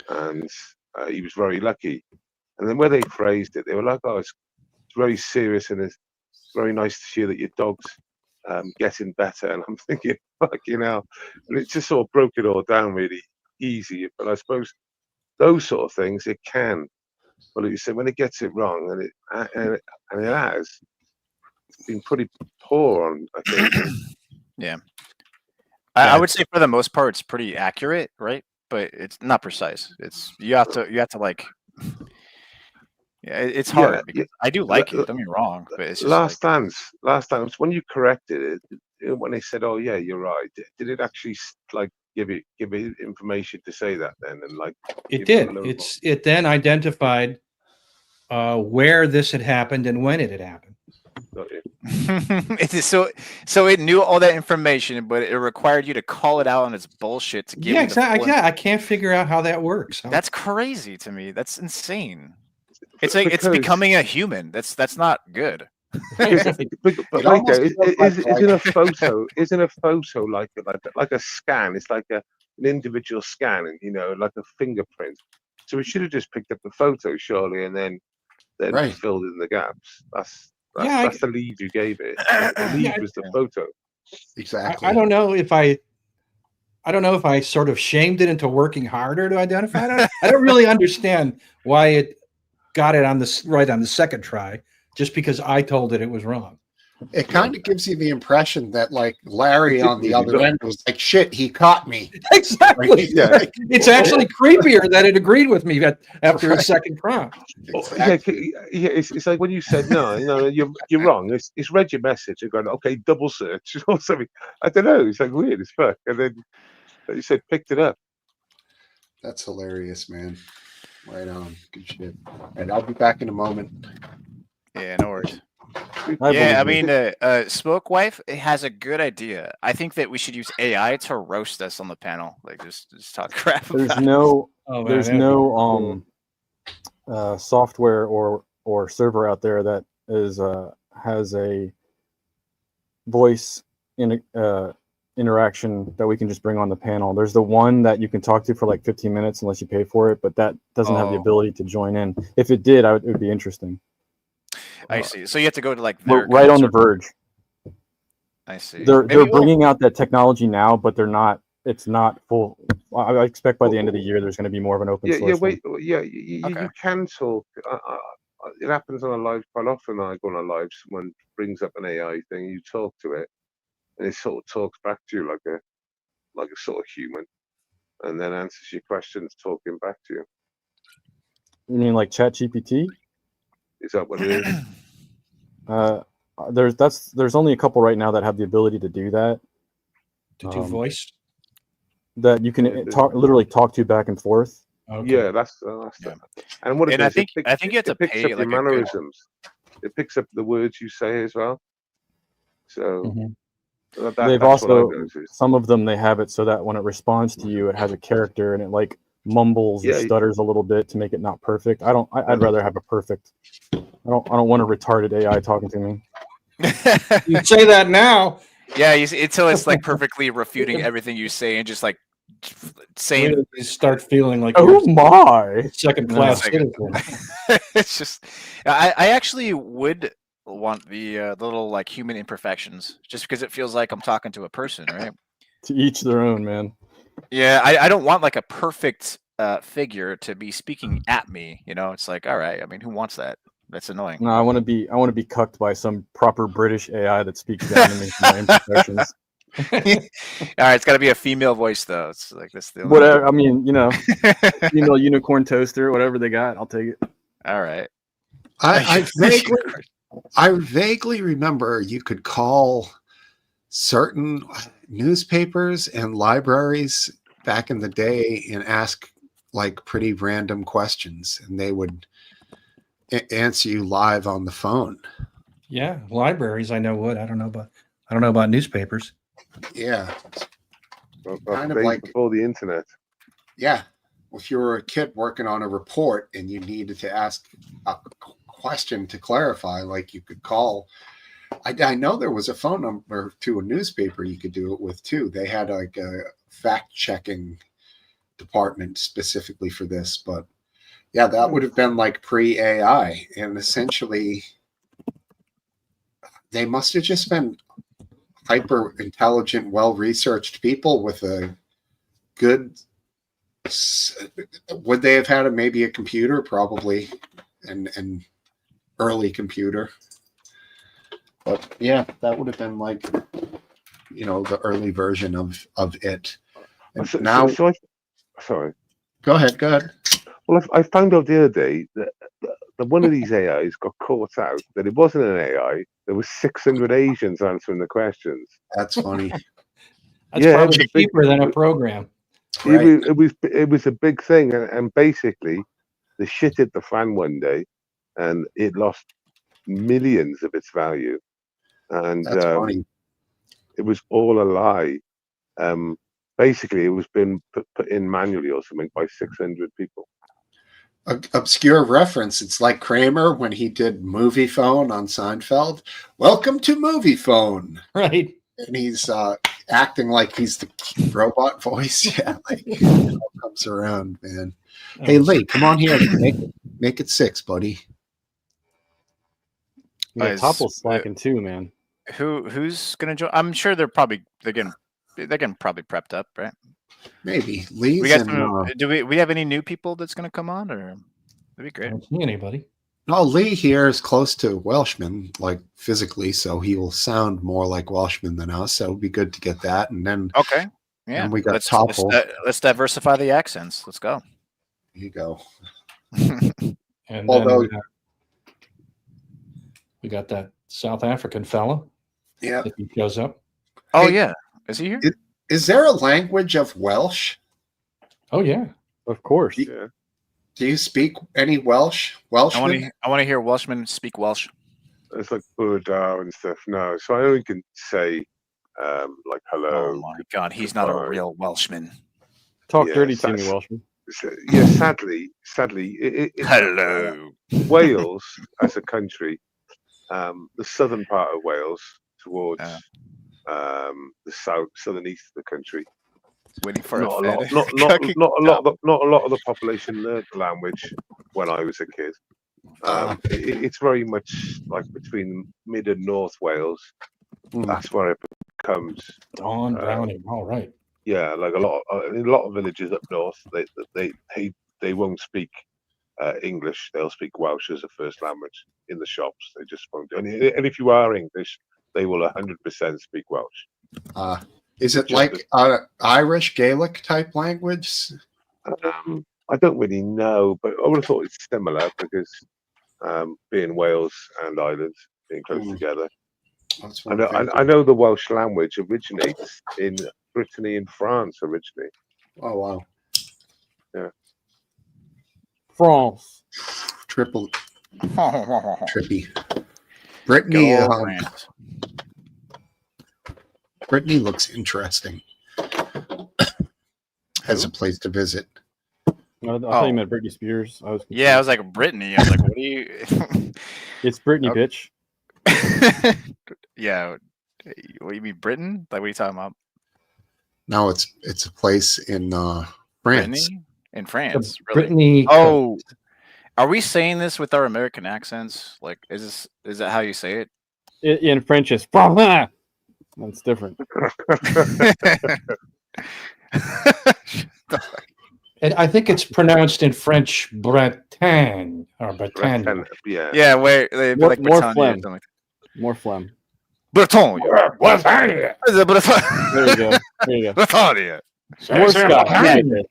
and he was very lucky. And then where they phrased it, they were like, "Oh, it's very serious, and it's very nice to hear that your dog's getting better." And I'm thinking, fucking hell, and it just sort of broke it all down really easy. But I suppose those sort of things, it can. Well, you said when it gets it wrong, and it has, it's been pretty poor on, I think. Yeah. I would say for the most part it's pretty accurate, right? But it's not precise. You have to like. Yeah, it's hard because I do like it. Don't get me wrong, but it's just last dance. When you corrected it, when they said, "Oh yeah, you're right," did it actually give it information to say that then? And it did. It then identified where this had happened and when it had happened. Got you. It is so it knew all that information, but it required you to call it out on its bullshit to give Yeah, you the full exactly. Yeah, I can't figure out how that works. That's crazy to me. That's insane. It's like it's Because- becoming a human. That's not good. But It like almost feels like isn't a photo? Isn't a photo like a scan? It's like an individual scan, and like a fingerprint. So it should have just picked up the photo, surely, and then Right. filled in the gaps. That's Yeah, the lead you gave it. The lead Yeah, was the photo. Exactly. I don't know if I sort of shamed it into working harder to identify it. I don't really understand why it got it on right on the second try, just because I told it was wrong. It kind of gives you the impression that like Larry on the other Look. end was like, "Shit, he caught me." Exactly. Yeah. It's actually creepier that it agreed with me after a second prompt. Exactly. Yeah. It's like when you said no, you're wrong. It's read your message and gone, okay, double search or something. I don't know. It's like weird as fuck. And then you said picked it up. That's hilarious, man. Right on. Good shit. And I'll be back in a moment. Yeah, no worries. I Yeah, I believe mean, Smoke Wife has a good idea. I think that we should use AI to roast us on the panel, like just talk crap. there's about it. no Oh, man, there's that'd be no cool. software or server out there that is has a voice interaction that we can just bring on the panel. There's the one that you can talk to for like 15 minutes unless you pay for it, but that doesn't have the Oh. ability to join in. If it did, it would be interesting. I see. So you have to go to like We're their right on the verge. I see. They're Maybe we'll- bringing out that technology now, but they're not. It's not full. I expect by the end of the year there's going to be more of an open source. Wait, you Okay. can talk. It happens on a live quite often. I go on a live, someone brings up an AI thing, you talk to it, and it sort of talks back to you like a sort of human, and then answers your questions, talking back to you. You mean like ChatGPT? Is that what it is? There's only a couple right now that have the ability to do that. To do voice. That you can literally talk to back and forth. Okay. Yeah, that's Yeah. and what it And I does, it think you have to it picks pay up like your a good. mannerisms. It picks up the words you say as well. So Mhm. that, They've that's what also I've noticed. some of them they have it so that when it responds to you, it has a character and it like mumbles and Yeah. stutters a little bit to make it not perfect. I'd rather have a perfect. I don't want a retarded AI talking to me. You say that now. Yeah, until it's like perfectly refuting everything you say and just like saying Really start feeling like Oh you're my! second class No. citizen. it's just I actually would want the little like human imperfections just because it feels like I'm talking to a person, right? To each their own, man. Yeah, I don't want like a perfect figure to be speaking at me, it's like, all right, I mean, who wants that? That's annoying. No, I want to be cucked by some proper British AI that speaks down to me for my imperfections. All right, it's got to be a female voice though. It's like that's the only Whatever. I mean, female unicorn toaster, whatever they got, I'll take it. All right. I vaguely remember you could call certain newspapers and libraries back in the day and ask like pretty random questions, and they would answer you live on the phone. Yeah, libraries. I know would. I don't know about newspapers. Yeah, Kind of like- before the internet. yeah. If you were a kid working on a report and you needed to ask a question to clarify, like you could call. I know there was a phone number to a newspaper you could do it with too. They had like a fact checking department specifically for this, but yeah, that would have been like pre-AI, and essentially they must have just been hyper intelligent, well-researched people with a good. Would they have had maybe a computer? Probably, an early computer. But yeah, that would have been like, the early version of it. And now, Sorry. go ahead. Well, I found out the other day that one of these AIs got caught out that it wasn't an AI. There was 600 Asians answering the questions. That's funny. That's Yeah, it probably was a big- cheaper than a program. Right. It was a big thing, and basically, the shit hit the fan one day, and it lost millions of its value. and That's funny. it was all a lie. Basically, it was been put in manually or something by 600 people. Obscure reference. It's like Kramer when he did Movie Phone on Seinfeld. Welcome to Movie Phone. Right. And he's acting like he's the robot voice. Yeah, like it all comes around, man. Hey, Lee, come on here. Make it 6, buddy. Yeah, Is- Topple's slacking too, man. Who's gonna join? I'm sure they're getting probably prepped up, right? Maybe Lee's We got and some, do we have any new people that's gonna come on, or that'd be I great. don't see anybody. no, Lee here is close to Welshman, like physically, so he will sound more like Welshman than us. So it'd be good to get that. And then Okay, yeah. And we got let's, Topple. let's diversify the accents. Let's go. here you go. And Although- then we got that South African fella, Yeah. if he shows up. Oh Hey, yeah, is he here? Is there a language of Welsh? Oh yeah. Of course. Yeah. Do you speak any Welsh? I want Welshman? to hear Welshman speak Welsh. It's like Buddha and stuff. No, so I only can say like hello. Oh my God, he's not a goodbye. real Welshman. Talk Yeah, dirty to me, that's- Welshman. Yeah, sadly, Hello. Wales as a country, the southern part of Wales towards the southern east of the country. Waiting for Not a a lot, Fed. not a lot of the population learned the language when I was a kid. It's very much like between mid and north Wales. That's where it becomes. Dawn Browning. All right. Yeah, like a lot of villages up north, they won't speak English. They'll speak Welsh as a first language in the shops. They just won't. And if you are English, they will 100% speak Welsh. Is it Just like Irish Gaelic type language? I don't really know, but I would have thought it's similar because being Wales and Ireland being close together. That's I one know, thing. I know the Welsh language originates in Brittany and France originally. Oh wow, France. triple Go trippy. Brittany, France. Brittany looks interesting as a place to visit. I thought you meant Britney Spears. I was Yeah, I was like Brittany. I was like, what do you? It's Britney, Okay. bitch. Yeah. What you mean, Britain? Like, what are you talking about? No, it's a place in France. Brittany? In France, really? Brittany. Oh, are we saying this with our American accents? Like, is that how you say it? In French, it's France. That's different. And I think it's pronounced in French Bretagne or Bretagne. Yeah. Yeah, where they'd be More- like more Britannia or phlegm. something like More phlegm. Breton. Britannia. There you go. There you go. Britannia. More Scott.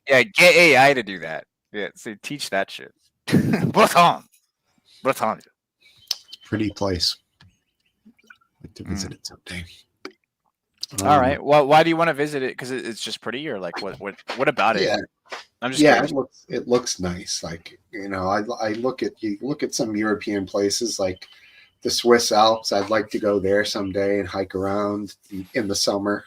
Yeah, get AI to do that. Yeah, so teach that shit. Breton. Britannia. Pretty place. Like to Mm. visit it someday. All right. Well, why do you want to visit it? Because it's just pretty, or like what about it? Yeah, I'm just yeah. curious. It looks nice. Like I look at some European places like the Swiss Alps. I'd like to go there someday and hike around in the summer.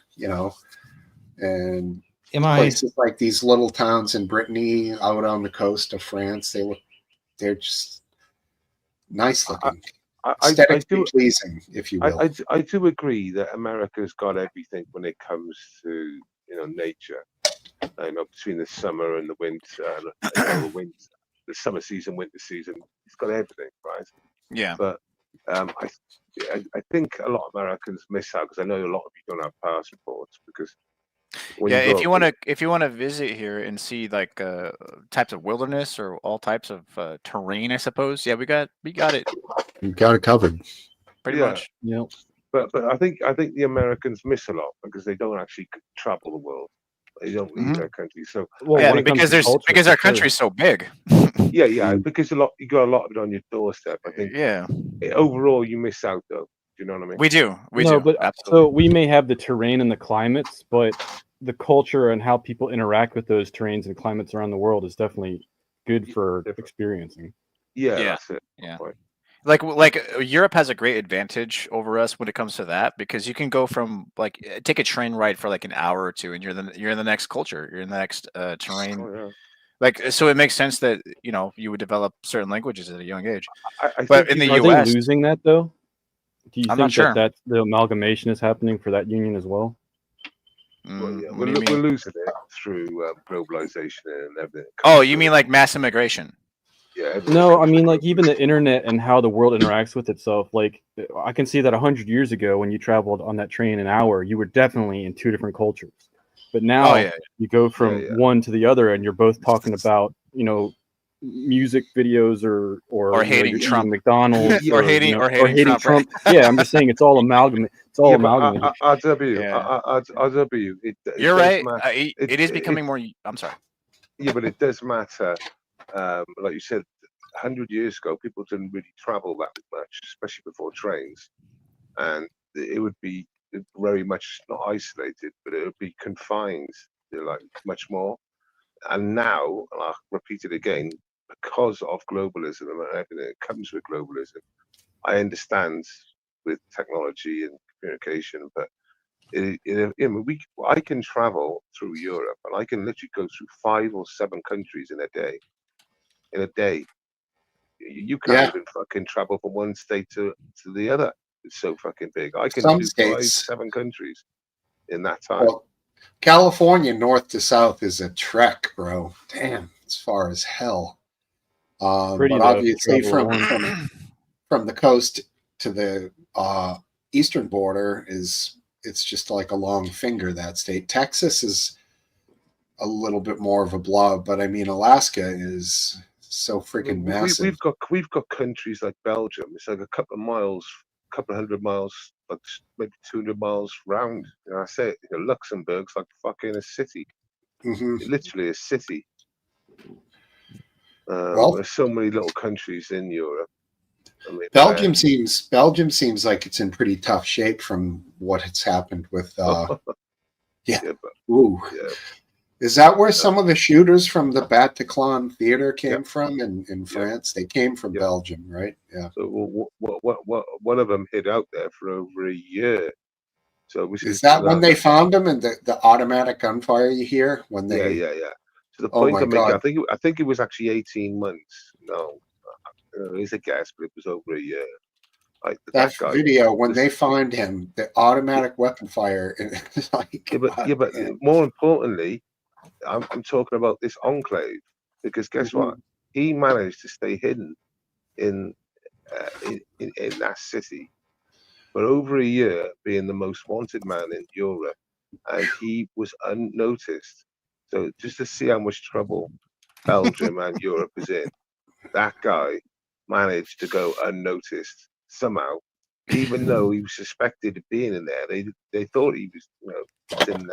And Am I? places like these little towns in Brittany out on the coast of France. They're just nice looking, I aesthetically do. pleasing, if you will. I do agree that America's got everything when it comes to nature. Between the summer and the winter, the summer season, winter season, it's got everything, right? Yeah. But I think a lot of Americans miss out because I know a lot of you don't have passports because when Yeah, go if you up want to visit here and see like types of wilderness or all types of terrain, I suppose. Yeah, we got it You've got it covered. pretty Yeah. much. Yep. But I think the Americans miss a lot because they don't actually travel the world. They don't leave their country. So Well, Yeah, when it comes because to culture, because for our sure. country's so big. yeah, because you got a lot of it on your doorstep. I think Yeah, overall you miss out though. Do you know what I mean? we do. We No, do. but Absolutely. so we may have the terrain and the climates, but the culture and how people interact with those terrains and climates around the world is definitely good for Different. experiencing. Yeah, Yeah. that's it. Yeah. Point. Europe has a great advantage over us when it comes to that, because you can go from take a train ride for like an hour or two, and you're in the next culture, you're in the next terrain. Oh, yeah. So it makes sense that you would develop certain languages at a young age. I But think in the Are they U.S., losing that though? Do you I'm think not sure. that the amalgamation is happening for that union as well? well, yeah, What do you we're mean? losing it through globalization and everything. that Oh, comes you with mean it. like mass immigration? Yeah, everything No, I comes mean with like even the internet and how the world interacts with itself. Like I can see that 100 years ago when you traveled on that train an hour, you were definitely in two different cultures. But now Oh yeah. you go from yeah. one to the other, and you're both talking about music videos or Or hating you're Trump. eating McDonald's Or or hating- you know, or hating Trump, right? Yeah, I'm just saying it's all amalgamate. It's all Yeah, but amalgamated. RW, Yeah. RW, it You're does right. matter. It is becoming more. I'm sorry. Yeah, but it does matter. Like you said, 100 years ago, people didn't really travel that much, especially before trains, and it would be very much not isolated, but it would be confined, like much more. And now, and I'll repeat it again, because of globalism and everything that comes with globalism, I understand with technology and communication, but I can travel through Europe, and I can literally go through 5 or 7 countries in a day. In a day, you can't Yeah. even fucking travel from one state to the other. It's so fucking big. I can Some do 5, states. 7 countries in that time. Well, California, north to south, is a trek, bro. Damn, it's far as hell. Pretty But though, to obviously, travel from alone. from the coast to the eastern border it's just like a long finger. That state, Texas, is a little bit more of a blob, but I mean, Alaska is so freaking massive. We've got countries like Belgium. It's like a couple of miles, couple of hundred miles, like maybe 200 miles round. I say it, Luxembourg's like fucking a city. Hmm. Literally a city. Well, There's so many little countries in Europe. I mean, Belgium seems like it's in pretty tough shape from what has happened with. Yeah. Ooh. Yeah. Is that where some of the shooters from the Bataclan theater came from in France? They came from Belgium, right? Yeah. So one of them hid out there for over a year. So Is that when they found him and the automatic gunfire you hear when they? Yeah. So the Oh point my I'm making, God. I think it was actually 18 months. No, it's a guess, but it was over a year. Like That guy, video when they find him, the automatic weapon fire. It's like, but more importantly, I'm talking about this enclave, because guess what? He managed to stay hidden in that city for over a year, being the most wanted man in Europe, and he was unnoticed. So just to see how much trouble Belgium and Europe is in, that guy managed to go unnoticed somehow, even though he was suspected of being in there. They thought he was in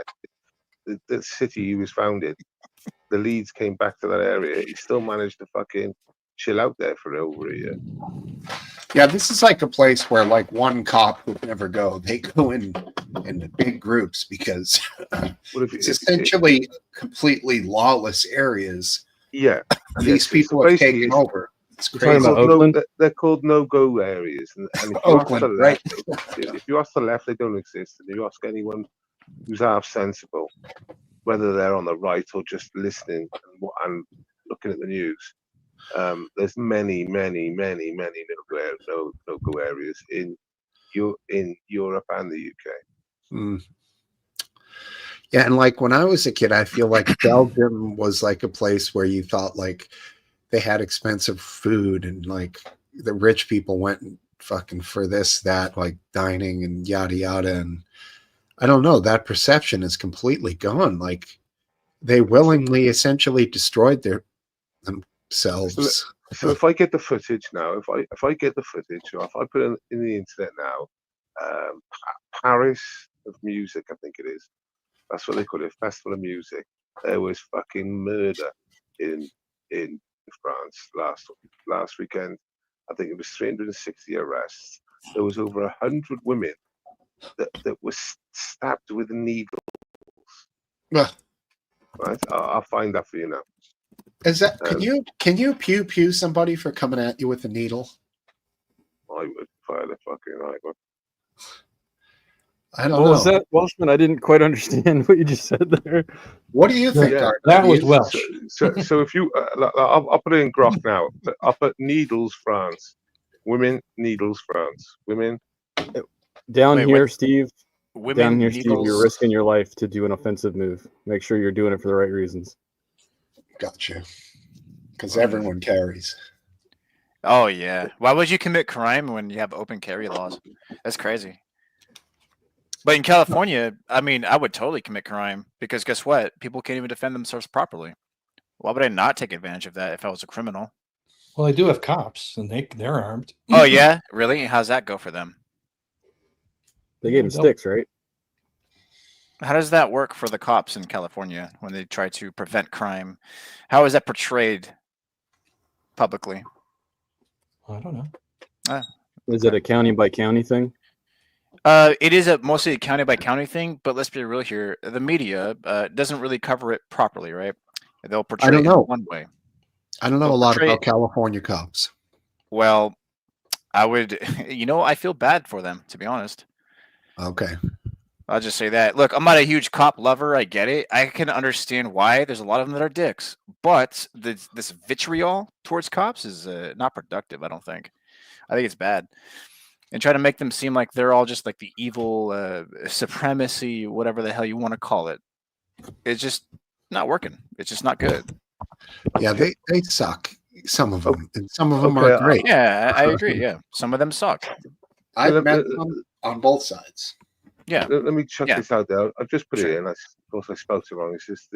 the city he was found in. The leads came back to that area. He still managed to fucking chill out there for over a year. Yeah, this is like a place where like one cop would never go. They go in the big groups because it's essentially completely lawless areas. Yeah, these people have taken over. It's crazy. They're called no-go areas, and if you ask the left, if you ask the left, they don't exist. And if you ask anyone who's half sensible, whether they're on the right or just listening and looking at the news, there's many no-go areas in Europe and the UK. Yeah, and like when I was a kid, I feel like Belgium was like a place where you thought like they had expensive food and like the rich people went fucking for this, that, like dining and yada yada. And I don't know, that perception is completely gone. Like they willingly essentially destroyed themselves. So if I get the footage now, if I get the footage, or if I put it in the internet now, Paris of Music, I think it is. That's what they call it, Festival of Music. There was fucking murder in France last weekend. I think it was 360 arrests. There was over 100 women that were stabbed with needles. Right, I'll find that for you now. Is that can you pew somebody for coming at you with a needle? I would fire the fucking right. I don't What know. was that, Welshman? I didn't quite understand what you just said there. What do you think, Yeah, Art? That Do was you- Welsh. So if you, I'll put it in Grok now. Up at Needles, France, women Needles, France, women. Down Wait, here, what? Steve. Women Down here, Steve. You're needles. risking your life to do an offensive move. Make sure you're doing it for the right reasons. Gotcha. Because everyone carries. Oh yeah. Why would you commit crime when you have open carry laws? That's crazy. But in California, I mean, I would totally commit crime because guess what? People can't even defend themselves properly. Why would I not take advantage of that if I was a criminal? Well, they do have cops, and they're armed. Oh yeah, really? How's that go for them? They gave him They'll- sticks, right? How does that work for the cops in California when they try to prevent crime? How is that portrayed publicly? I don't know. Is it a county by county thing? It is mostly a county by county thing, but let's be real here. The media doesn't really cover it properly, right? They'll portray don't it know. one way. I don't know They'll a lot portray about it- California cops. Well, I would, I feel bad for them, to be honest. Okay. I'll just say that. Look, I'm not a huge cop lover. I get it. I can understand why there's a lot of them that are dicks, but this vitriol towards cops is not productive. I don't think. I think it's bad, and try to make them seem like they're all just like the evil supremacy, whatever the hell you want to call it. It's just not working. It's just not good. Yeah, they suck. Some of them, and some of them are Okay, great. Yeah, I agree. Yeah, some of them suck. I've met them on both sides. Yeah, Let me check Yeah. this out there. I've just put it Sure. in. Of course, I spelled it wrong. It's just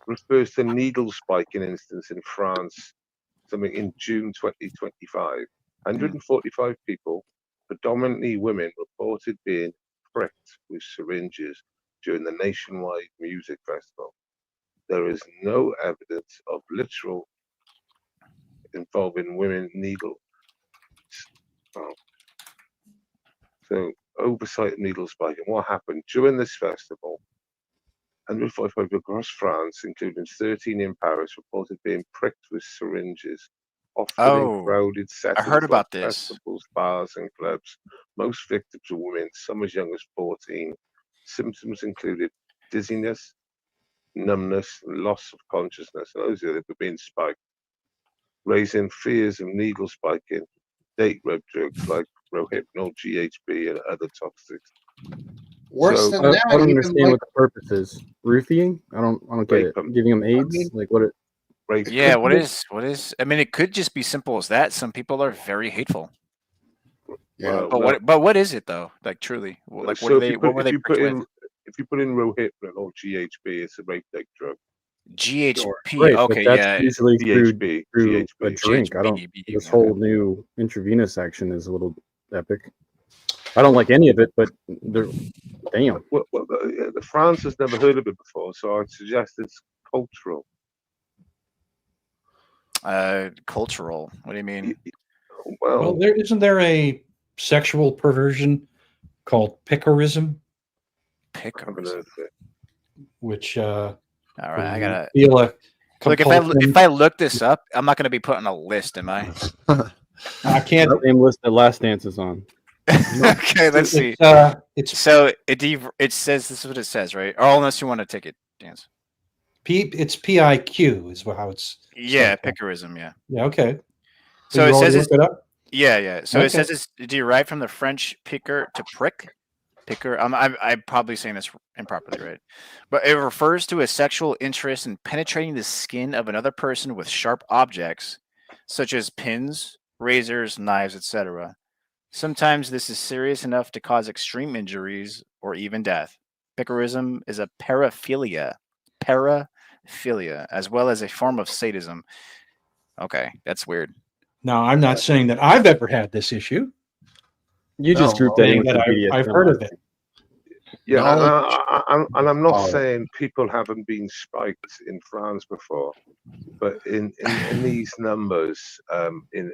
refers to needle spiking instance in France, something in June 2025. 145 people, predominantly women, reported being pricked with syringes during the nationwide music festival. There is no evidence of literal involving women needle. Oh. So oversight of needle spiking. What happened during this festival? 145 across France, including 13 in Paris, reported being pricked with syringes, often Oh, in crowded settings heard about like this. festivals, bars, and clubs. Most victims were women, some as young as 14. Symptoms included dizziness, numbness, loss of consciousness, and those are being spiked, raising fears of needle spiking, date rape drugs like Rohypnol, GHB, and other toxics. Worse So- than I that, don't even understand like, what the purpose is. Roofing? I don't get Rape it. 'em. Giving them AIDS? mean- Like what? Rape Yeah, drugs. what is? I mean, it could just be simple as that. Some people are very hateful. yeah, But what is it though? Like truly, like what So do if they? you What put, were if they you put pricked in with? if you put in Rohypnol or GHB, it's a rape drug. GHP. Right, Okay, but that's yeah. usually through DHB, a GHB. drink. I don't. GHB, This yeah. whole new intravenous action is a little epic. I don't like any of it, but they're damn. France has never heard of it before, so I'd suggest it's cultural. Cultural. What do you mean? Well, Well, isn't there a sexual perversion called picarism, I Pick. haven't heard of it. which All right, I you gotta feel a look. compulsion. If I look this up, I'm not gonna be put on a list, am I? I can't. That same list that Last Dance is on. Okay, let's see. It's So it says this is what it says, right? Or unless you want to take it, dance. it's PIQ is how it's. Yeah, spelled. picarism. Yeah. Yeah. Okay. So you it says already it's looked it up? yeah. So it Okay. says it's derived from the French piquer to prick. Picker. I'm probably saying this improperly, right? But it refers to a sexual interest in penetrating the skin of another person with sharp objects, such as pins, razors, knives, etc. Sometimes this is serious enough to cause extreme injuries or even death. Picarism is a paraphilia, as well as a form of sadism. Okay, that's weird. Now, I'm not saying that I've ever had this issue. You just No, grouped that in saying with that the BDSM. I've heard of it. Yeah, Knowledge. and I'm not Oh. saying people haven't been spiked in France before, but in these numbers, in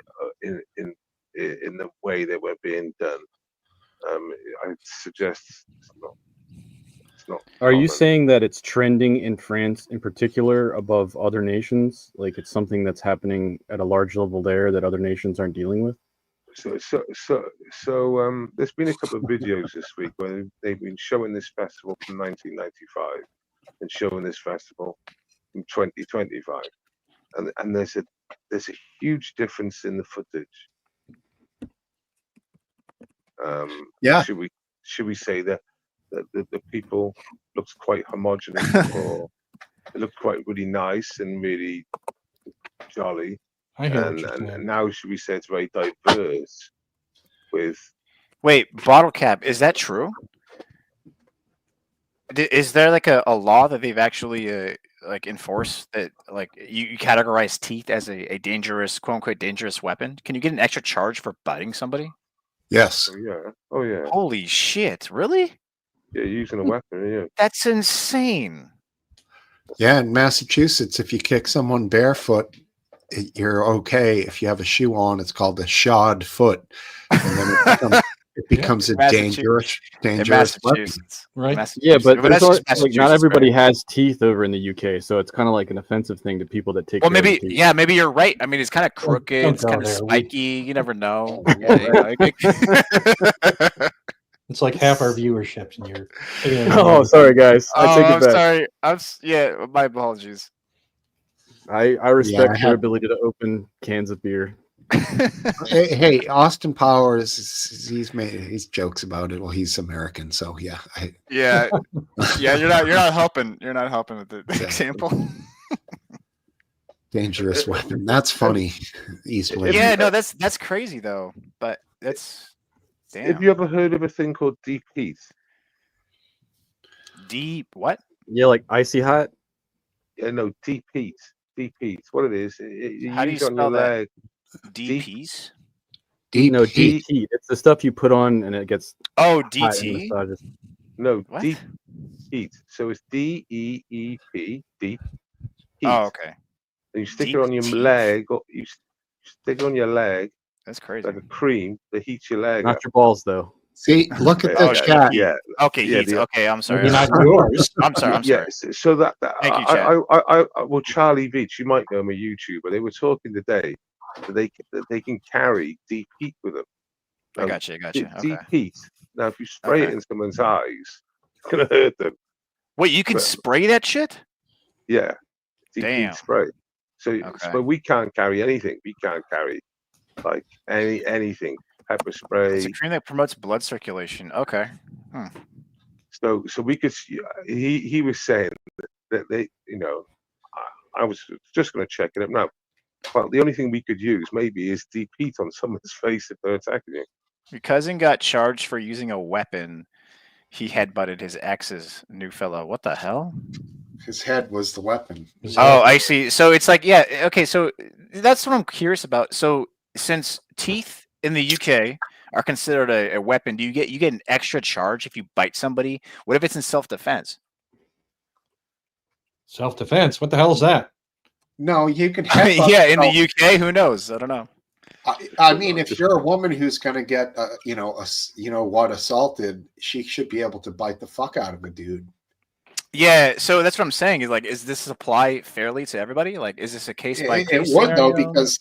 the way they were being done, I suggest it's not. Are you common. saying that it's trending in France in particular above other nations? Like it's something that's happening at a large level there that other nations aren't dealing with? There's been a couple of videos this week where they've been showing this festival from 1995 and showing this festival from 2025, and there's a huge difference in the footage. Yeah. Should we say that the people looks quite homogenous, or it looked quite really nice and really jolly, I hear what and, you're and saying. now should we say it's very diverse with Wait, bottle cap, is that true? Is there like a law that they've actually like enforced that like you categorize teeth as a dangerous, quote unquote, dangerous weapon? Can you get an extra charge for biting somebody? Yes. oh yeah, Holy shit! Really? yeah, using a weapon, yeah. That's insane. Yeah, in Massachusetts, if you kick someone barefoot, you're okay. If you have a shoe on, it's called a shod foot, and then it becomes a dangerous In weapon. Massachusetts, Right? Yeah, but that's there's just like, not Massachusetts, everybody right? has teeth over in the UK, so it's kind of like an offensive thing to people that take. Well, care of maybe their teeth. yeah, maybe you're right. I mean, it's kind of crooked, don't it's go kind of there. spiky. You never know. Yeah, you know, It's like half our viewership's in your. Oh, sorry guys, I Oh, take I'm it back. sorry. Yeah, my apologies. I respect I your have- ability to open cans of beer. Hey, Austin Powers, he's jokes about it. Well, he's American, so yeah. Yeah, yeah. You're not helping. You're not helping with the Yeah. example. Dangerous weapon. That's funny. Eastwood. Yeah, no, that's crazy though. But that's damn. Have you ever heard of a thing called deep heat? Deep what? Yeah, like icy hot. Yeah, no, deep heat. Deep heat. What it is? You How do you use on spell your that? leg. DPs? Deep No, heat. deep heat. It's the stuff you put on and it gets Oh, hot and DT. massages. No, What? deep heat. So it's DEEP. Deep heat. Oh, okay. And you stick Deep it on your teeth. leg, or you stick it on your leg That's crazy. like a cream that heats your leg up. Not your balls though. See, look at Oh, the yeah, chat. Yeah, Okay, yeah, Heath. the- Okay, I'm sorry. Maybe not yours. I'm sorry. I'm sorry. Yes. So that Thank you, Chad. well, Charlie Veach, you might know him, a YouTuber. They were talking today that they can carry deep heat with them. I got you. I got you. Okay. Deep heat. Now, if you spray it Okay. in someone's eyes, it's gonna hurt them. Wait, you can But- spray that shit? Yeah. Deep Damn. heat spray. So, Okay. but we can't carry anything. We can't carry like anything. Pepper It's spray. a cream that promotes blood circulation. Okay. So we could. He was saying that they, I was just going to check it up now. Well, the only thing we could use maybe is deep heat on someone's face if they're attacking you. Your cousin got charged for using a weapon. He headbutted his ex's new fellow. What the hell? His head was the weapon. Oh, I see. So it's like, yeah, okay. So that's what I'm curious about. So since teeth in the UK are considered a weapon, do you get an extra charge if you bite somebody? What if it's in self-defense? Self-defense. What the hell is that? No, you can headbutt Yeah, in the yourself. UK, who knows? I don't know. I mean, if you're a woman who's going to get, assaulted, she should be able to bite the fuck out of a dude. Yeah, so that's what I'm saying. Is like, is this apply fairly to everybody? Like, is this a case by It case? would though, because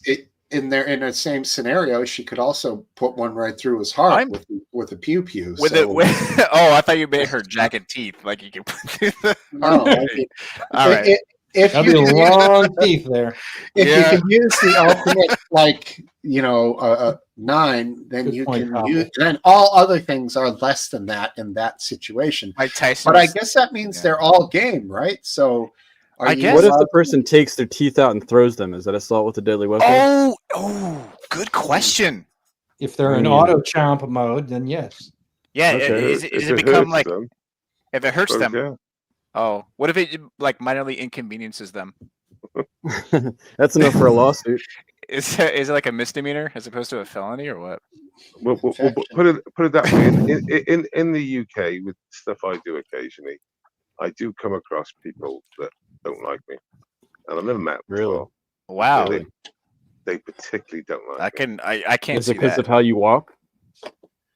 in the same scenario, she could also put one right through his heart with a pew pew. With it, oh, I thought you made her jacket teeth, like you could put through the. No, I mean, All right. if That'd be you long teeth there. if Yeah. you can use the ultimate, 9, then Good you point, can Pablo. use. Then all other things are less than that in that situation. Mike Tyson. But I guess that means Yeah. they're all game, right? So, are I you guess. What if the allowed- person takes their teeth out and throws them? Is that assault with a deadly weapon? Oh, good question. If they're in auto chomp mode, then yes. Yeah, Okay. does If it become hurts like them, if it hurts well, them? yeah. Oh, what if it like minorly inconveniences them? That's enough for a lawsuit. Is it like a misdemeanor as opposed to a felony or what? We'll put it that way. In the UK, with stuff I do occasionally, I do come across people that don't like me, and I've never met them Really? before. Wow, Yeah, they particularly don't like me. I can't Is see it because that. of how you walk?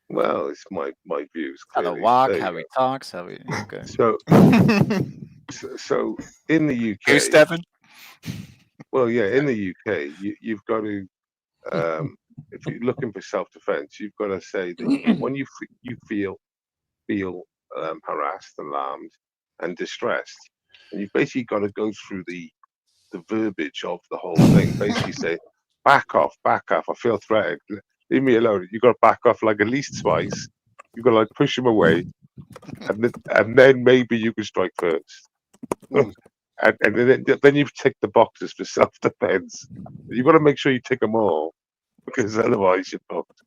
Well, it's my views. How to Clearly. walk, There you how go. he talks, how he. Okay. So in the UK, Who's Stefan? well, yeah, in the UK, you've got to if you're looking for self-defense, you've got to say that when you feel harassed, alarmed, and distressed, and you've basically got to go through the verbiage of the whole thing. Basically, say, back off, I feel threatened. Leave me alone. You've got to back off like at least twice. You've got to like push him away, and then maybe you can strike first. Mm. And then you've ticked the boxes for self-defense. You've got to make sure you tick them all, because otherwise you're fucked.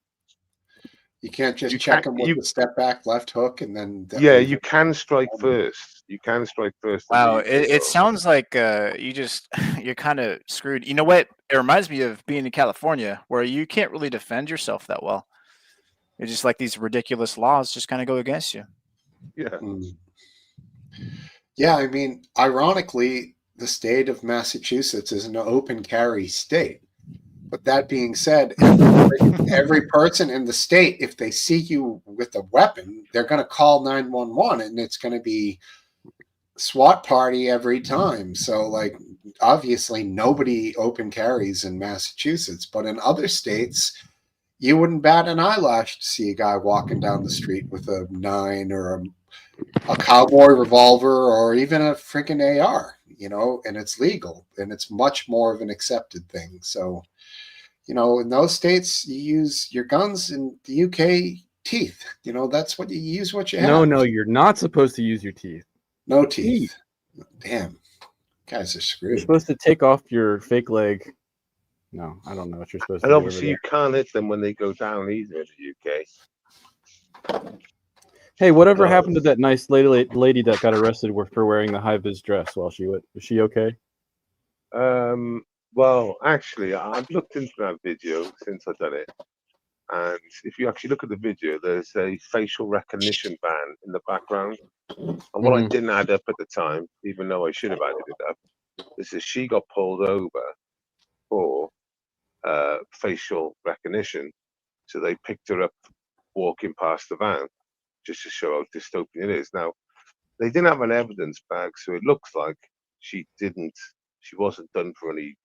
You can't just You check can't- him with you- the step back left hook and then. Yeah, you can strike first. You can strike first. Wow, immediately, it though. sounds like you're kind of screwed. You know what? It reminds me of being in California, where you can't really defend yourself that well. It's just like these ridiculous laws just kind of go against you. Yeah. Mm. Yeah, I mean, ironically, the state of Massachusetts is an open carry state. But that being said, every person in the state, if they see you with a weapon, they're going to call 911, and it's going to be SWAT party every time. So, like, obviously, nobody open carries in Massachusetts, but in other states, you wouldn't bat an eyelash to see a guy walking down the street with a 9 or a cowboy revolver or even a freaking AR, and it's legal and it's much more of an accepted thing. So, in those states, you use your guns. In the UK, teeth. That's what you use. What you have. No, you're not supposed to use your teeth. No teeth. Damn, guys are You're screwed. supposed to take off your fake leg. No, I don't know what you're supposed to And do. obviously, over you can't hit them when they go down either in the UK. there. Hey, whatever Oh. happened to that nice lady that got arrested for wearing the high vis dress while she was she okay? Well, actually, I've looked into that video since I've done it. And if you actually look at the video, there's a facial recognition ban in the background. And what I didn't add up at the time, even though I should have added it up, is that she got pulled over for facial recognition. So they picked her up walking past the van just to show how dystopian it is. Now, they didn't have an evidence bag, so it looks like she wasn't done for any.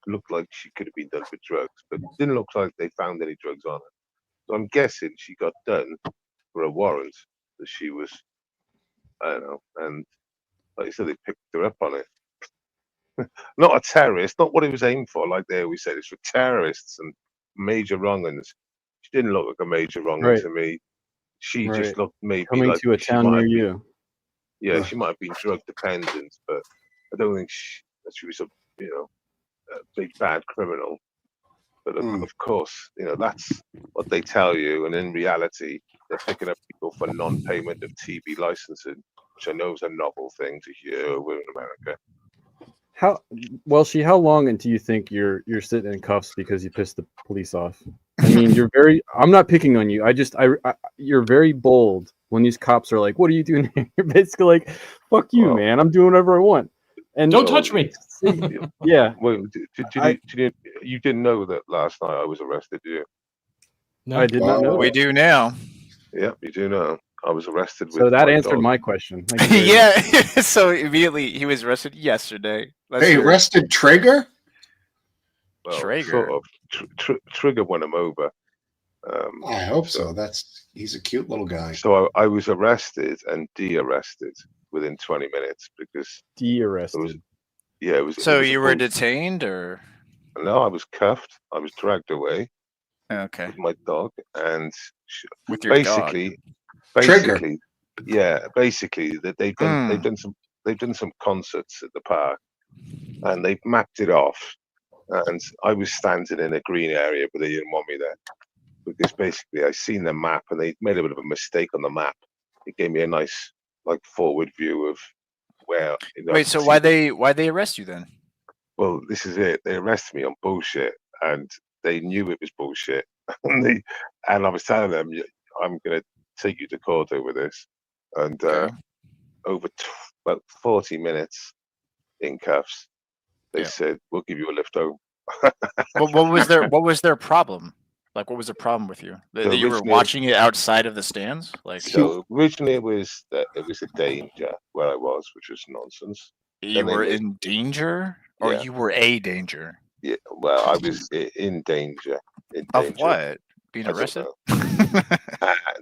Looked like she could have been done for drugs, but it didn't look like they found any drugs on her. So I'm guessing she got done for a warrant that she was, I don't know, and like I said, they picked her up on it. Not a terrorist, not what it was aimed for, like they always said, it's for terrorists and major wrong-uns. She didn't look like a major wrong-un Right. to me. She Right. just looked maybe Coming like to a she town might near have been- you. Yeah, Ugh. she might have been drug dependent, but I don't think she was a big bad criminal. But of course, that's what they tell you, and in reality, they're picking up people for non-payment of TV licensing, which I know is a novel thing to hear over in America. How long until you think you're sitting in cuffs because you pissed the police off? I mean, I'm not picking on you. You're very bold when these cops are like, "What are you doing here?" You're basically like, "Fuck you, Well, man. I'm doing whatever I want." And Don't touch me. Yeah. Wait, you didn't know that last night I was arrested, did you? No. I did not know. We that. do now. Yeah, you do know. I was arrested with So that my answered dog. my question. Thank you very much. Yeah. So immediately he was arrested yesterday. Let's They hear it. arrested Trigger. Well, Traeger. sort of. Trigger won him over. I hope so. He's a cute little guy. So I was arrested and de-arrested within 20 minutes because De-arrested. it was. So it was you a were bull- detained, or No, I was cuffed. I was dragged away okay, with my dog, and with your dog. Trigger. basically that they've done some concerts at the park, and they've mapped it off, and I was standing in a green area, but they didn't want me there because basically I seen the map and they made a bit of a mistake on the map. It gave me a nice forward view of where. Wait, so why they arrest you then? Well, this is it. They arrested me on bullshit, and they knew it was bullshit. and I was telling them, I'm going to take you to court over this. And Okay. over about 40 minutes in cuffs, they Yeah. said, we'll give you a lift home. What was their problem? Like, what was the problem with you? That you were originally- watching it outside of the stands? Like, So originally it was a danger where I was, which was nonsense. you then they were made- in danger, or Yeah. you were a danger? Yeah, well, I was in danger. in Of danger. what? Being I don't arrested? know.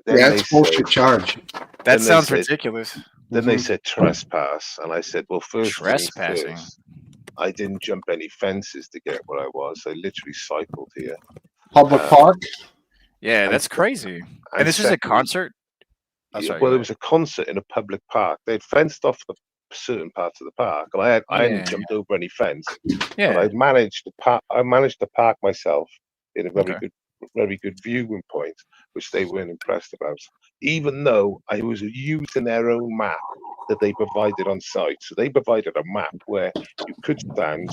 Then Yeah, they it's bullshit said, charge. That Then they sounds said- ridiculous. then they Mhm. said trespass, and I said, well, first things Trespassing. first. I didn't jump any fences to get where I was. I literally cycled here. Public Uh, park. Yeah, And- that's crazy. And And this was a secondly, concert? Oh, yeah, sorry, well, go it was a concert in a public park. They'd fenced off the certain parts of the park, and I hadn't Yeah. jumped over any fence. Yeah. But I managed to park myself in a very Okay. good viewing point, which they weren't impressed about. Even though I was using their own map that they provided on site, so they provided a map where you could stand,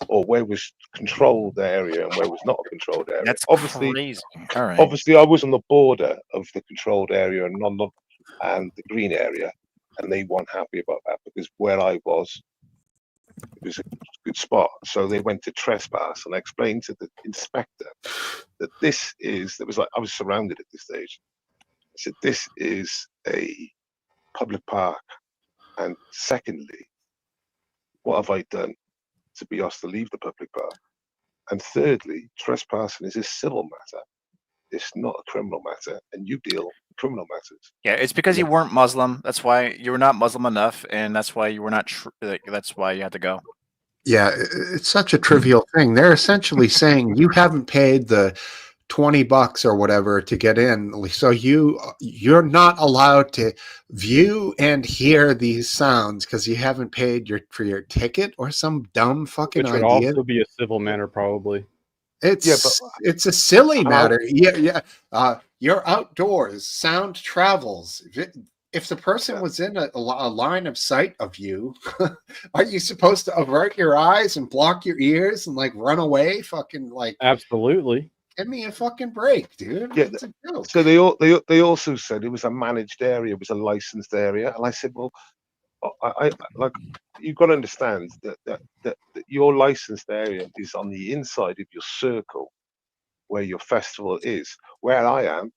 or where was controlled area and where was not a controlled area. That's Obviously, crazy. All right. obviously, I was on the border of the controlled area and the green area, and they weren't happy about that because where I was, it was a good spot. So they went to trespass, and I explained to the inspector that I was surrounded at this stage. I said, this is a public park, and secondly, what have I done to be asked to leave the public park? And thirdly, trespassing is a civil matter. It's not a criminal matter, and you deal with criminal matters. Yeah, it's because you weren't Muslim. That's why you were not Muslim enough, and that's why you were not. That's why you had to go. Yeah, it's such a trivial thing. They're essentially saying you haven't paid the $20 or whatever to get in, so you're not allowed to view and hear these sounds because you haven't paid for your ticket or some dumb fucking Which would idea. also be a civil matter, probably. It's a silly how- matter. Yeah. You're outdoors. Sound travels. If the person was in a line of sight of you, are you supposed to avert your eyes and block your ears and like run away? Fucking like, Absolutely. give me a fucking break, dude. Yeah, It's a joke. So they also said it was a managed area, it was a licensed area, and I said, well, I like, you've got to understand that your licensed area is on the inside of your circle where your festival is. Where I am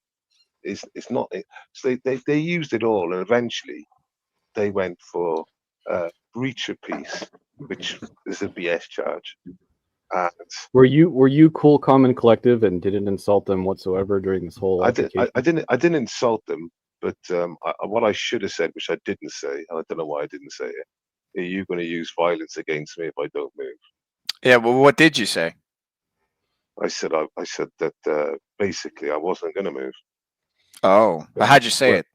is not. So they used it all, and eventually they went for breach of peace, which is a BS charge. And Were you cool, calm, and collective, and didn't insult them whatsoever during this whole? I didn't insult them, but what I should have said, which I didn't say, and I don't know why I didn't say it. Are you going to use violence against me if I don't move? Yeah. Well, what did you say? I said that basically I wasn't going to move. Oh, but how'd you say it?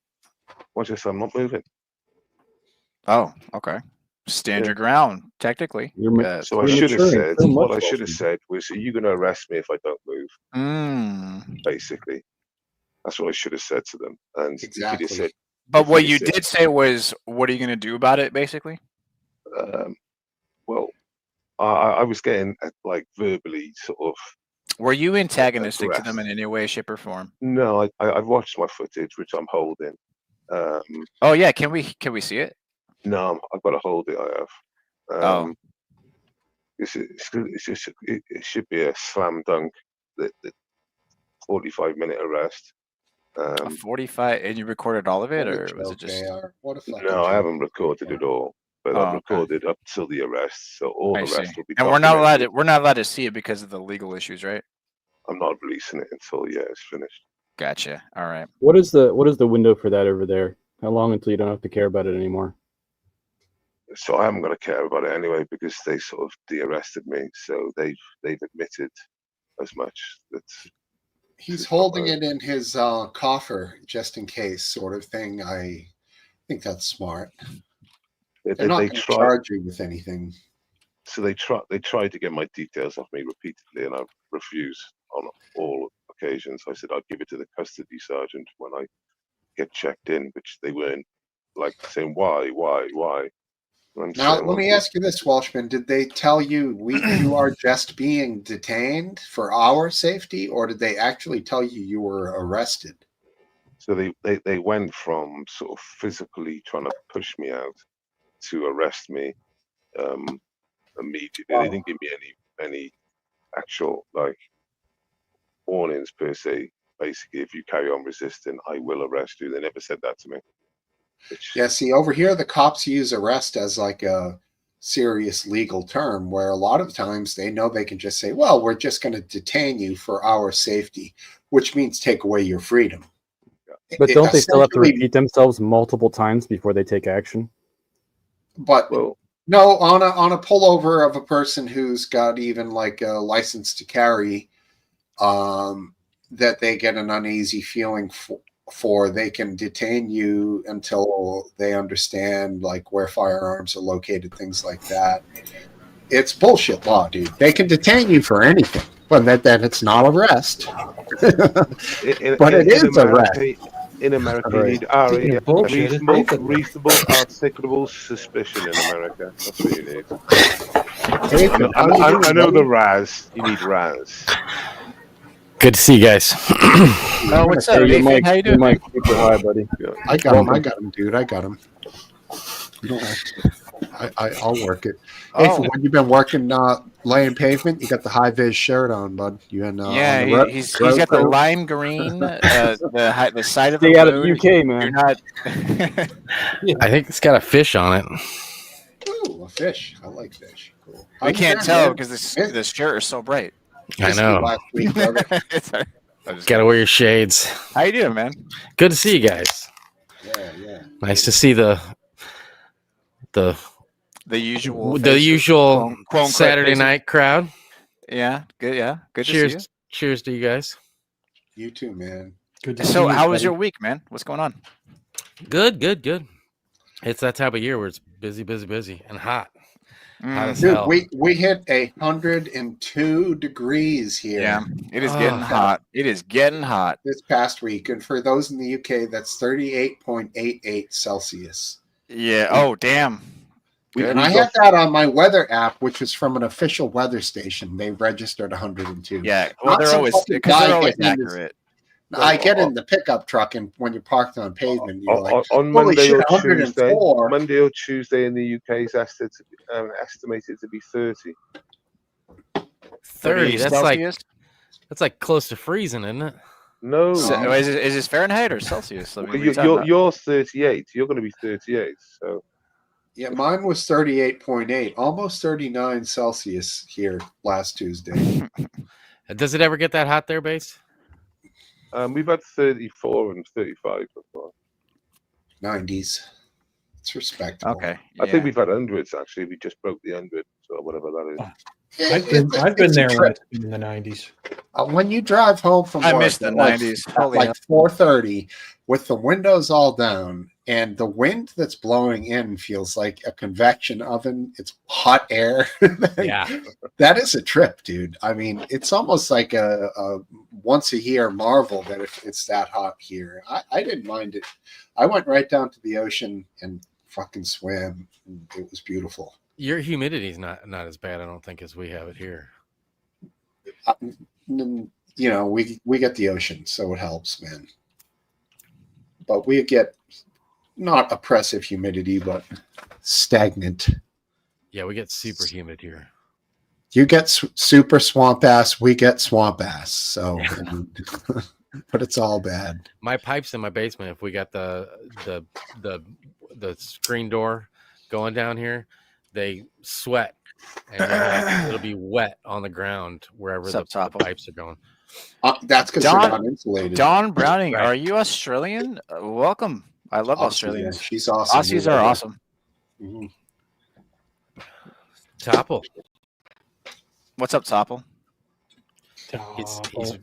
Watch this, I'm not moving. Oh, okay. Stand Yeah. your ground, technically. So I You're should have maturing said, so what much, I should have Wilson. said was, are you going to arrest me if I don't move? Mm. Basically, that's what I should have said to them. And if Exactly. you'd have said, But If what you you said- did say was, "What are you going to do about it?" Basically. well, I was getting like verbally sort of. Were you antagonistic to them Aggressive. in any way, shape, or form? No, I've watched my footage, which I'm holding. Oh yeah, can we see it? No, I've got to hold it. I have. Oh. It should be a slam dunk. The 45-minute arrest. A 45, and you recorded all of it, What a or was it joke, just? AR. What a fucking No, I joke. haven't recorded it all, but Oh, I've okay. recorded up till the arrest. So all I the see. rest will be. And we're not documented. allowed to see it because of the legal issues, right? I'm not releasing it until it's finished. Gotcha. All right. What is the window for that over there? How long until you don't have to care about it anymore? So I haven't got to care about it anyway because they sort of de-arrested me. So they've admitted as much that He's It's holding not it in his coffer just in case, sort of thing. I think that's smart. they They're not they going to tried. charge you with anything. So they tried to get my details off me repeatedly, and I refused on all occasions. I said I'd give it to the custody sergeant when I get checked in, which they weren't like saying why. And I'm Now, saying, let me well, ask you this, Welshman. Did they tell you you are just being detained for our safety, or did they actually tell you were arrested? So they went from sort of physically trying to push me out to arrest me immediately. Wow. They didn't give me any actual like warnings per se. Basically, if you carry on resisting, I will arrest you. They never said that to me. Which, Yeah, see, over here, the cops use arrest as like a serious legal term, where a lot of times they know they can just say, well, we're just going to detain you for our safety, which means take away your freedom. But don't they still have to Essentially- repeat themselves multiple times before they take action? But Well, no, on a pullover of a person who's got even like a license to carry, that they get an uneasy feeling for, they can detain you until they understand like where firearms are located, things like that. It's bullshit law, dude. They can detain you for anything, but that it's not arrest. But it is arrest. In America, you Right. need Speaking of bullshit, it's reasonable, articulable suspicion in America. That's what you need. Nathan, how you I doing, know buddy? the Raz. You need Raz. Good to see you guys. Oh, what's up, Hey, your Nathan? mic, How you doing? your mic super high, buddy. I got him, dude. I got him. You don't have to. I'll work it. Hey, Oh. for when you've been working laying pavement, you got the high vis shirt on, bud. You in? Yeah, on the road- he's road got the crew? lime green, the side of the Stay out of moon. the UK, You're man. not. I think it's got a fish on it. Ooh, a fish. I like fish. Cool. We How's can't it tell going, because man? the shirt is so bright. I Missed you know. last week, brother. It's all right. I'm just Got to wear your shades. kidding. How you doing, man? Good to see you guys. Yeah. Nice to see the The usual. the faces, usual quote, unquote, Saturday faces. night crowd. Yeah, good. Yeah, good to see you. Cheers to you guys. You too, man. Good to So, see you, how was buddy. your week, man? What's going on? Good. It's that time of year where it's busy, and hot. Hot as Dude, hell. we hit 102 degrees here Yeah, it is getting Ah. hot. It is getting hot. this past week, and for those in the UK, that's 38.88 Celsius. Yeah. Oh, damn. Good. And I had that on my weather app, which was from an official weather station. They registered 102. Yeah. Well, Not they're some always fucking because guy they're always getting in his- accurate. I get in the pickup truck, and when you're parked on pavement, you're like, on holy Monday shit, or Tuesday. 104. Monday or Tuesday in the UK is estimated to be 30. 30. That's Celsius? like close to freezing, isn't it? No, So, is this Fahrenheit or Celsius? I mean, what are you you're, talking about? you're 38. You're going to be 38. So Yeah, mine was 38.8, almost 39 Celsius here last Tuesday. Does it ever get that hot there, Base? we've had 34 and 35 before. 90s. It's respectable. Okay. I think yeah. we've had hundreds actually. We just broke the 100, so whatever that is. I've been It's a there when trip. it's been in the 90s. When you drive home from I work missed the at like- 90s. at Holy like hell. 4:30 with the windows all down and the wind that's blowing in feels like a convection oven. It's hot air. Yeah. That is a trip, dude. I mean, it's almost like a once a year marvel that it's that hot here. I didn't mind it. I went right down to the ocean and fucking swam. And it was beautiful. Your humidity's not as bad, I don't think, as we have it here. You know, we get the ocean, so it helps, man. But we get not oppressive humidity, but stagnant. Yeah, we get super humid here. You get super swamp ass, we get swamp ass. So, but it's all bad. My pipes in my basement, if we got the screen door going down here, they sweat, and it'll be wet on the ground wherever What's the up, Topo? pipes are going. That's because they're Don- not insulated. Don Browning, Right. are you Australian? Welcome. I love Aussie, Australians. yeah, she's awesome. Aussies are awesome. Mhm. Topple. What's up, Topple?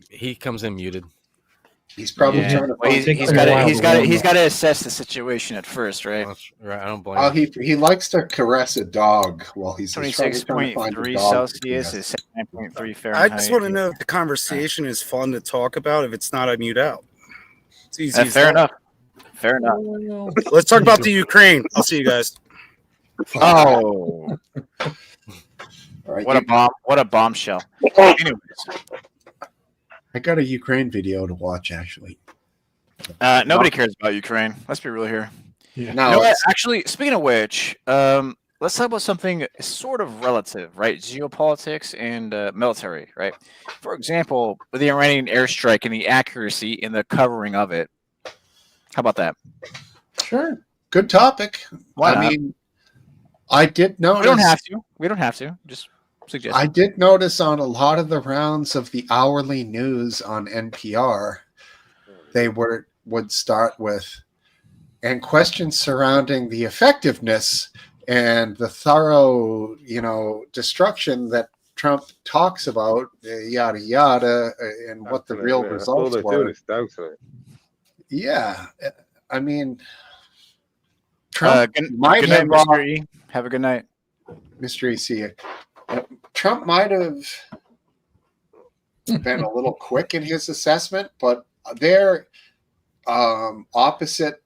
He comes in muted. He's probably Yeah. trying to Well, find. He's got to assess the situation at first, right? Right, I don't blame Oh, him. he likes to caress a dog while he's probably trying to find a 26.3 dog. Celsius is 79.3 I Fahrenheit. just want to know if the conversation is fun to talk about. If it's not, I mute out. It's easy. as Fair that. enough. Fair enough. Let's talk about the Ukraine. I'll see you guys. Oh, All right, what a bomb! What a bombshell. Anyways, I got a Ukraine video to watch actually. nobody cares about Ukraine. Let's be real here. No, You know what? it's- Actually, speaking of which, let's talk about something sort of relative, right? Geopolitics and military, right? For example, the Iranian airstrike and the accuracy in the covering of it. How about that? sure, good topic. Why I not? mean, I did notice. We don't have to. We don't have to. Just suggest. I did notice on a lot of the rounds of the hourly news on NPR, they would start with, and questions surrounding the effectiveness and the thorough, destruction that Trump talks about, yada yada, and what the real That's all results they're were. doing is doubting it. Yeah, I mean, Trump Good might night, have Mr. E. Have a good night. Mr. EC. Trump might have been a little quick in his assessment, but their opposite,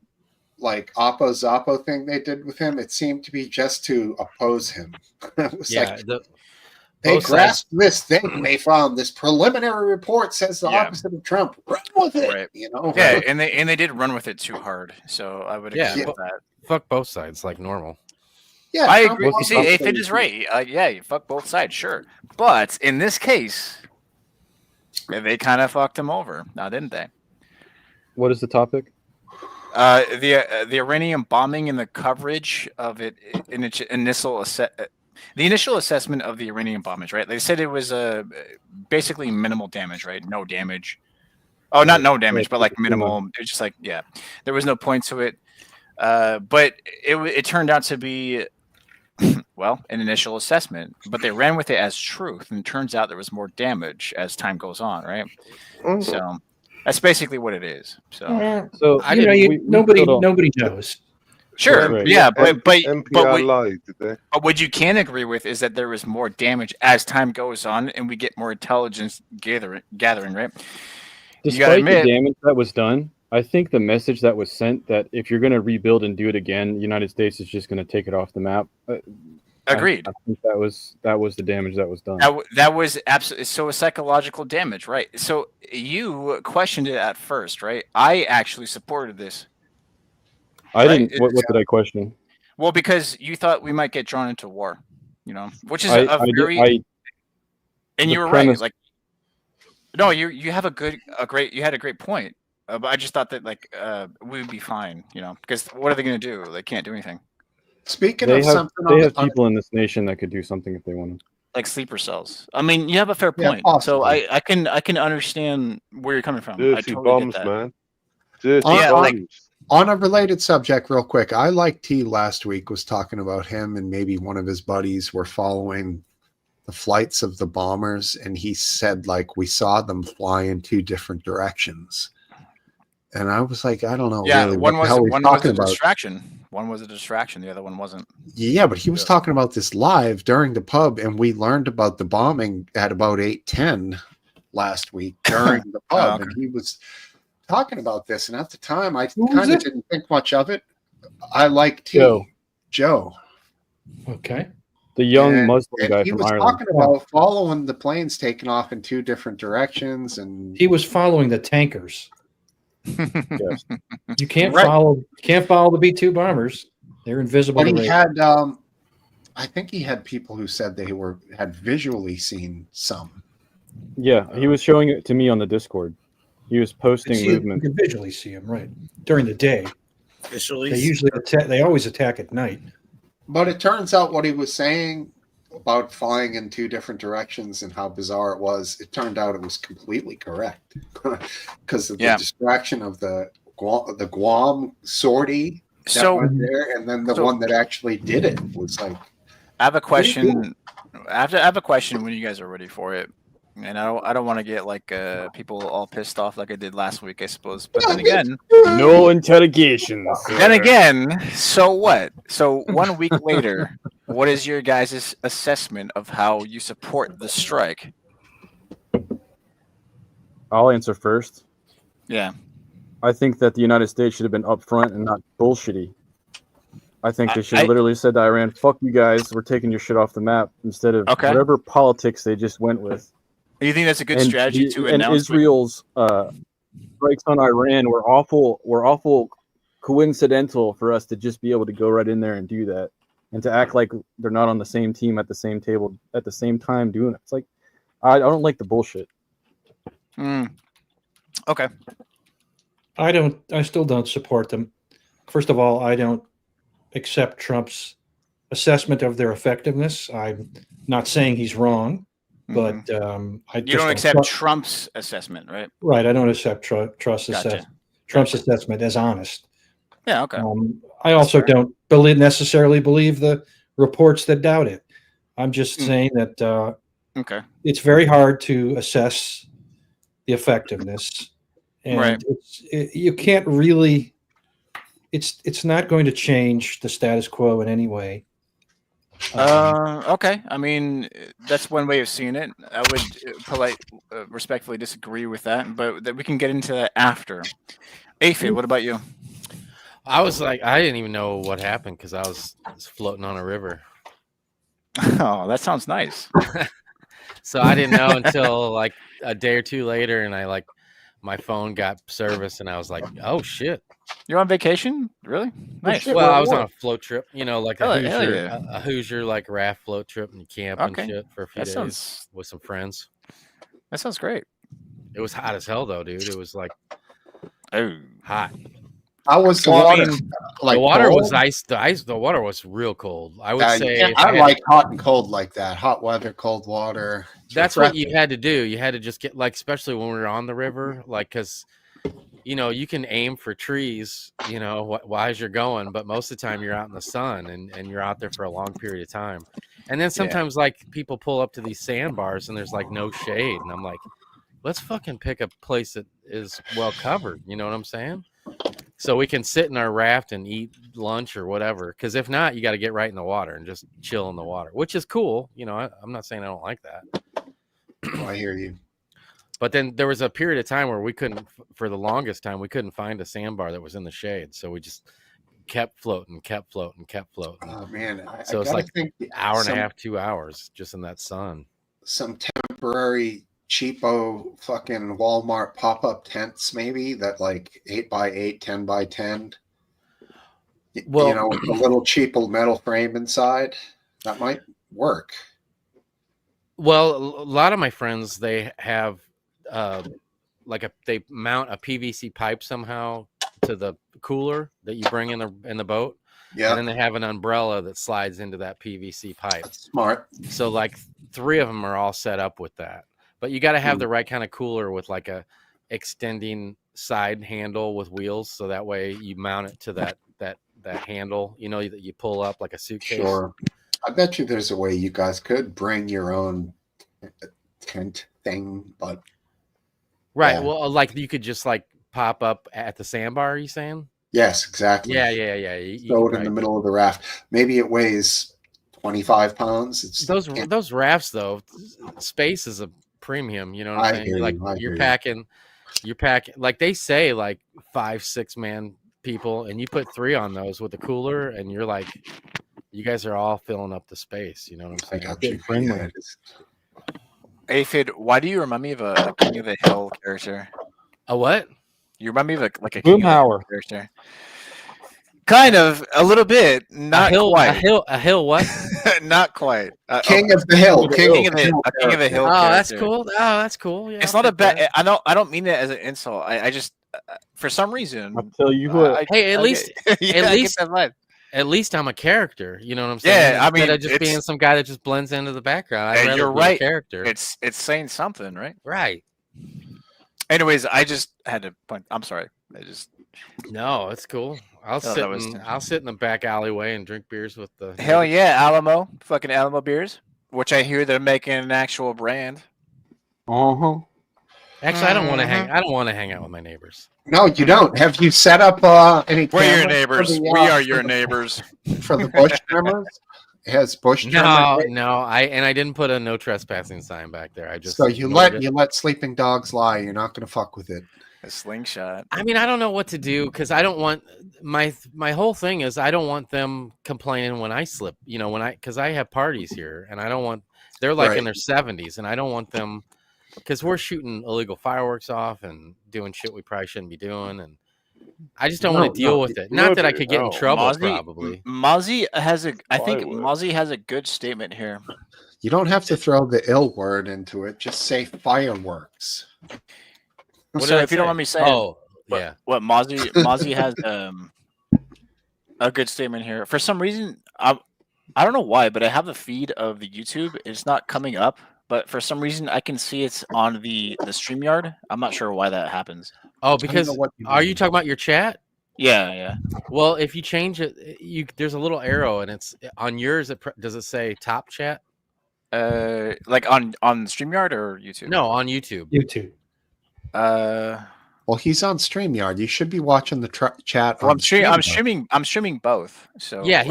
like Oppo Zoppo thing they did with him, it seemed to be just to oppose him. It was Yeah, like the, they both grasped this thing they found. This preliminary report says the Yeah. opposite of Trump. Run with it, Right. Yeah, Yeah, and they did run with it too hard. So I would Yeah, agree with that. fuck both sides like normal. yeah. I Trump agree. You wants see, to if say- it is right, yeah, you fuck both sides, sure. But in this case, they kind of fucked him over, now didn't they? What is the topic? The Iranian bombing and the coverage of it in its the initial assessment of the Iranian bombage, right? They said it was basically minimal damage, right? No damage. Oh, not no damage, but like minimal. It's just like, yeah, there was no point to it. But it turned out to be, well, an initial assessment, but they ran with it as truth, and it turns out there was more damage as time goes on, right? So that's basically what it is. So So I You know, didn't- we nobody still don't- knows. sure, Right. yeah, but NPR lied, did they? but what you can agree with is that there was more damage as time goes on, and we get more intelligence gathering, right? You gotta Despite admit- the damage that was done, I think the message that was sent that if you're going to rebuild and do it again, the United States is just going to take it off the map. Agreed. I think that was the damage that was done. That was absolutely so a psychological damage, right? So you questioned it at first, right? I actually supported this. I right, didn't. What did I question? Well, because you thought we might get drawn into war, which is I and the you were premise- right. Like, no, you have a great point. But I just thought that we would be fine, because what are they going to do? They can't do anything. Speaking They of have something, they on, have on- people in this nation that could do something if they wanted. Like sleeper cells. I mean, you have a fair Yeah, point. So possibly. I can understand where you're coming from. I Dirty totally bombs, get that. man. Dirty Yeah, bombs. on a related subject, real quick, I like T last week was talking about him and maybe one of his buddies were following the flights of the bombers, and he said we saw them fly in two different directions. And I was like, I don't know. Yeah, really one what was the hell he's one was talking a about. distraction. One was a distraction. The other one wasn't. Yeah, but he was Yeah. talking about this live during the pub, and we learned about the bombing at about 8:10 last week during the pub, okay. and he was talking about this. And at the time, I Who was kind of it? didn't think much of it. I like T. Joe. Okay. The young And- Muslim and guy he from was Ireland. talking about following the planes taking off in two different directions, and He was following the tankers. Yes. You can't Right. follow the B-2 bombers. They're invisible. but to he radar. had I think he had people who said they had visually seen some. Yeah, he was showing it to me on the Discord. He was You posting see- you movement. can visually see them right during the day. Officially, They usually attack. They always attack at night. But it turns out what he was saying about flying in two different directions and how bizarre it was, it turned out it was completely correct because of the Yeah. distraction of the Guam sortie that So went there, and then the so- one that actually did it was like, I have a Pretty cool. question. I have a question when you guys are ready for it. And I don't want to get people all pissed off like I did last week, I suppose. But then again, No interrogations. so what? So 1 week later, what is your guys' assessment of how you support the strike? I'll answer first. Yeah. I think that the United States should have been upfront and not bullshitty. I think they should have I- literally said to Iran, "Fuck you guys, we're taking your shit off the map," instead of Okay. whatever politics they just went with. You think that's a good And strategy the- to and announce? Israel's strikes on Iran were awful coincidental for us to just be able to go right in there and do that, and to act like they're not on the same team at the same table at the same time doing it. It's like I don't like the bullshit. Okay. I still don't support them. First of all, I don't accept Trump's assessment of their effectiveness. I'm not saying he's wrong, but I You just don't accept trust- Trump's assessment, right? right. I don't accept Trump's Gotcha. assessment as honest. Yeah. Okay. I also fair. don't necessarily believe the reports that doubt it. I'm just saying that Okay. it's very hard to assess the effectiveness, and Right. you can't really. It's not going to change the status quo in any way. Okay. I mean, that's one way of seeing it. I would respectfully disagree with that, but that we can get into that after. Aphid, what about you? I was like, I didn't even know what happened because I was floating on a river. Oh, that sounds nice. So I didn't know until like a day or two later, and my phone got service, and I was like, oh shit. You're on vacation? Really? Nice. shit. Well, I was what? on a float trip, like Hell a yeah. Hoosier, a Hoosier like raft float trip, and you camp Okay. and shit for a few That days sounds with some friends. great. It was hot as hell though, dude. It was like Oh. hot. How was the Well, I water? mean, The water was cold? the water was real cold. I would You say can't- if I I had- like hot and cold like that. Hot weather, cold water. It's that's what you refreshing. had to do. You had to just get especially when we were on the river, because you can aim for trees, while you're going, but most of the time you're out in the sun and you're out there for a long period of time. And then sometimes people pull up to these sandbars and there's like no shade, and I'm like, let's fucking pick a place that is well covered. You know what I'm saying? So we can sit in our raft and eat lunch or whatever. Because if not, you got to get right in the water and just chill in the water, which is cool. I'm not saying I don't like that. Oh, I hear you. But then there was a period of time where we couldn't, for the longest time, we couldn't find a sandbar that was in the shade. So we just kept floating. Oh man, So I it's gotta like think hour and some- a half, 2 hours just in that sun. Some temporary cheapo fucking Walmart pop-up tents, maybe that like 8x8, 10x10. Well- with a little cheap metal frame inside. That might work. Well, a lot of my friends, they have they mount a PVC pipe somehow to the cooler that you bring in the boat, Yeah, and then they have an umbrella that slides into that PVC pipe. that's smart. So like 3 of them are all set up with that. But you got to have the right kind of cooler with like a extending side handle with wheels, so that way you mount it to that handle, that you pull up like a suitcase. Sure. I bet you there's a way you guys could bring your own tent thing, but Right. Yeah. Well, like you could just like pop up at the sandbar, are you saying? yes, exactly. Yeah. You Throw it in could the middle of the raft. Maybe it weighs 25 pounds. It's those rafts though, space is a premium, you know what I I'm saying? hear Like you, I you're hear you. packing like they say like 5-6 man people, and you put 3 on those with a cooler, and you're like, you guys are all filling up the space, you know what I I'm saying? got you. friendly. Yeah, it is. Aphid, why do you remind me of a King of the Hill character? A what? You remind me of a King of the Hill Boomhauer. character. Kind of, a little bit, not quite. A hill what? Not quite. King of the Hill. King of the Hill. Oh, that's character. cool. Oh, that's cool. Yeah, It's I'll not a take that. bad. I don't mean it as an insult. I just, for some reason, I'll tell you what. Hey, at I least get- yeah, I get least- that vibe. at least I'm a character. You know what I'm saying? Yeah, I mean, Instead of just it's- being some guy that just blends into the background. I'd Hey, rather you're be a right. character. It's saying something, right? Right. Anyways, I just had to point. I'm sorry. I just No, it's cool. I'll thought sit. that was- I'll sit in the back alleyway and drink beers with the. hell yeah, Alamo, fucking Alamo beers, which I hear they're making an actual brand. Uh-huh. Actually, I don't want to hang. I don't want to hang out with my neighbors. No, you don't. Have you set up any We're your cameras neighbors. for the, We are for your the- neighbors. for the bush trimmers? It has bush No, trimmers. no. I didn't put a no trespassing sign back there. I just So you ignored it. let sleeping dogs lie. You're not going to fuck with it. A slingshot. I mean, I don't know what to do because I don't want my whole thing is I don't want them complaining when I slip. Because I have parties here and I don't want they're like in Right. their 70s and I don't want them because we're shooting illegal fireworks off and doing shit we probably shouldn't be doing, and I just don't want to deal with it. Not that I could get in trouble, probably. Mozzie has a. I think Plywood. Mozzie has a good statement here. You don't have to throw the ill word into it. Just say fireworks. What So did I if you don't say? mind me saying, Oh, what, yeah. what Mozzie has a good statement here. For some reason, I don't know why, but I have the feed of the YouTube. It's not coming up, but for some reason I can see it's on the StreamYard. I'm not sure why that happens. Oh, I don't because know what are you talking about your chat? Yeah. Well, if you change it, there's a little arrow, and it's on yours. Does it say top chat? Like on StreamYard or YouTube? No, on YouTube. YouTube. Well, he's on StreamYard. You should be watching the chat. Well, on I'm streaming both. So Yeah, like-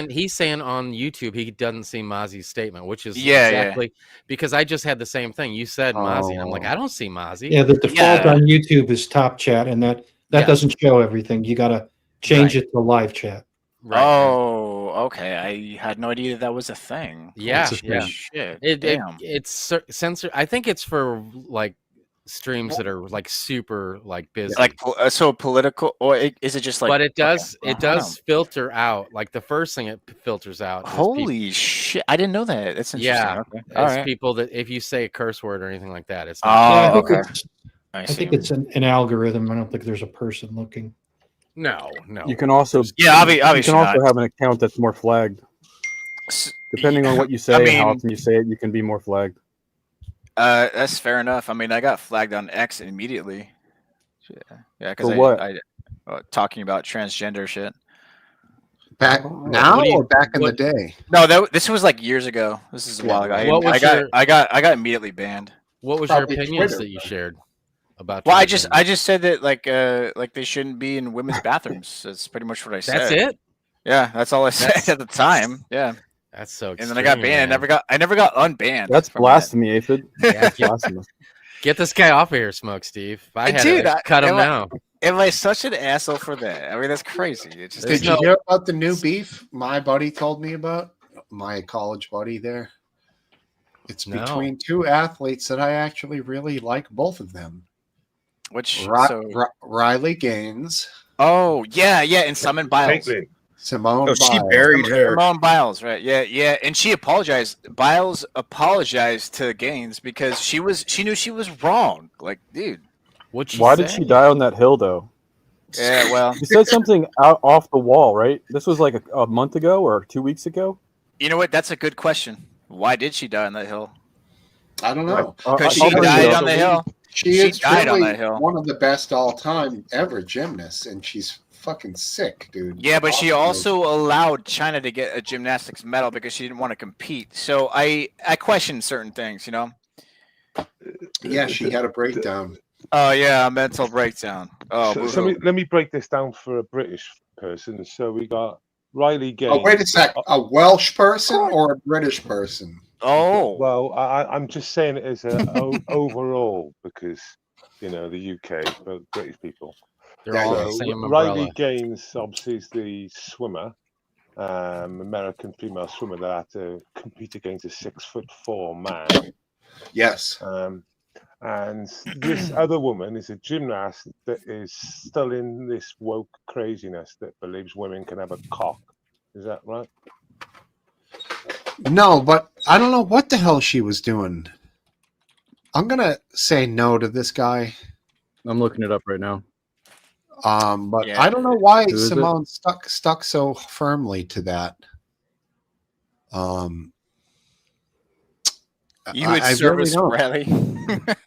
he's saying on YouTube he doesn't see Mozzie's statement, which is Yeah. exactly because I just had the same thing. You said Mozzie, and I'm like, Oh. I don't see Mozzie. Yeah, the default Yeah. on YouTube is top chat, and that Yeah. doesn't show everything. You got to change Right. it to live chat. Right. Oh, okay. I had no idea that was a thing. Yeah, It's a yeah. Shit. It Damn. it's censor. I think it's for like streams that are like super like busy. Like so political, or is it just like? but it okay. does filter out. Like the first thing it filters out. is Holy shit! I didn't know that. That's interesting. Yeah, Okay. it's All right. people that if you say a curse word or anything like that, it's Oh, Yeah, I think okay. it's, I I see. think it's an algorithm. I don't think there's a person looking. no. You can also Yeah, you obviously can also not. have an account that's more flagged. Depending on what you say I and how mean- often you say it, you can be more flagged. That's fair enough. I mean, I got flagged on X immediately. Yeah, because For what? I talking about transgender shit. Back now What do you- or back in the what- day? No, this was like years ago. This is a while ago. What was I got immediately banned. What was your Probably opinions Twitter, that you shared about? Well, I transgender? just said that like they shouldn't be in women's bathrooms. That's pretty much what I said. That's it. Yeah, that's all I said That's- at the time. Yeah, That's so. and then I got extreme, banned. man. I never got unbanned. That's from that. blasphemy, Aphid. Yeah, That's blasphemous. Get this guy off of here, Smoke Steve. If I had Dude, to cut him am I- now. Am I such an asshole for that? I mean, that's crazy. It's just There's Did no- you hear about the new beef my buddy told me about? My college buddy there. It's No. between two athletes that I actually really like, both of them. which. Riley Gaines, Oh yeah, and Simon Biles. Caitlin. Simone Oh, she Biles. buried her. Simone Biles, right? Yeah, and she apologized. Biles apologized to Gaines because she knew she was wrong. Like, dude. What'd she Why did say? she die on that hill, though? Yeah, well, She said something out off the wall, right? This was like a month ago or 2 weeks ago. you know what? That's a good question. Why did she die on that hill? I don't know. Because I'll she bring it died up. on the hill. She She is died on truly that hill. one of the best all time ever gymnasts, and she's fucking sick, dude. Yeah, but she Awesome. also allowed China to get a gymnastics medal because she didn't want to compete. So I question certain things, you know. Yeah, she had a breakdown. Oh yeah, a mental breakdown. Oh, So let me break this down for a British person. So we got Riley Gaines. Oh, wait a sec. A Welsh person or a British person? oh. Well, I'm just saying it as a overall because you know the UK, but British people. They're all Yeah, the So same Riley umbrella. Gaines obviously is the swimmer, American female swimmer that had to compete against a 6'4" man. Yes. And this other woman is a gymnast that is still in this woke craziness that believes women can have a cock. Is that right? No, but I don't know what the hell she was doing. I'm gonna say no to this guy. I'm looking it up right now. But Yeah. I don't know why Who is it? Simone stuck so firmly to that. You would I really service don't. rally.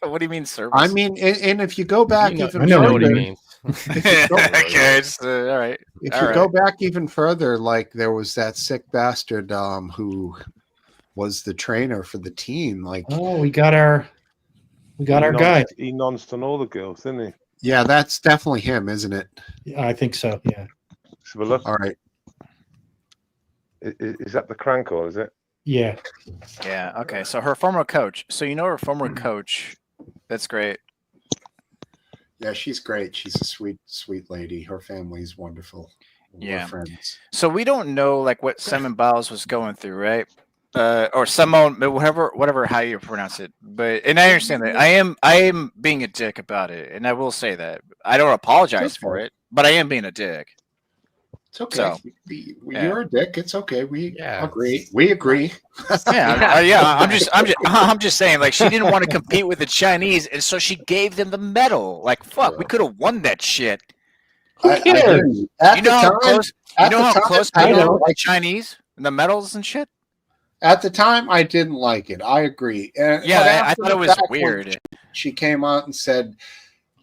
What do you mean service? I mean, and if you go back You know- even I know further, what he means. okay, it's, all right. if All you right. go back even further, like there was that sick bastard who was the trainer for the team. Like, Oh, we got our guy. He nonced on all the girls, didn't he? yeah, that's definitely him, isn't it? Yeah, I think so. Yeah. So look, All right. is that the crank or is it? Yeah. Yeah. Okay. So her former coach. So you know her former Mm-hmm. coach. That's great. Yeah, she's great. She's a sweet, sweet lady. Her family's wonderful. We're Yeah. friends. So we don't know like what Simon Biles was going through, right? Or Simone, whatever how you pronounce it. But and I understand that. I am being a dick about it, and I will say that I don't apologize for it, but I am being a dick. It's okay. So, yeah. You're a dick. It's okay. We Yeah. agree. We agree. Yeah. I'm just saying, like she didn't want to compete with the Chinese, and so she gave them the medal. Like fuck, we could have won that shit. I cares? agree. At You know the how time, close? You at know the how time, close I they know, are with the like, Chinese? the medals and shit. At the time, I didn't like it. I agree. And Yeah, but I after thought the it was fact, when weird. she came out and said,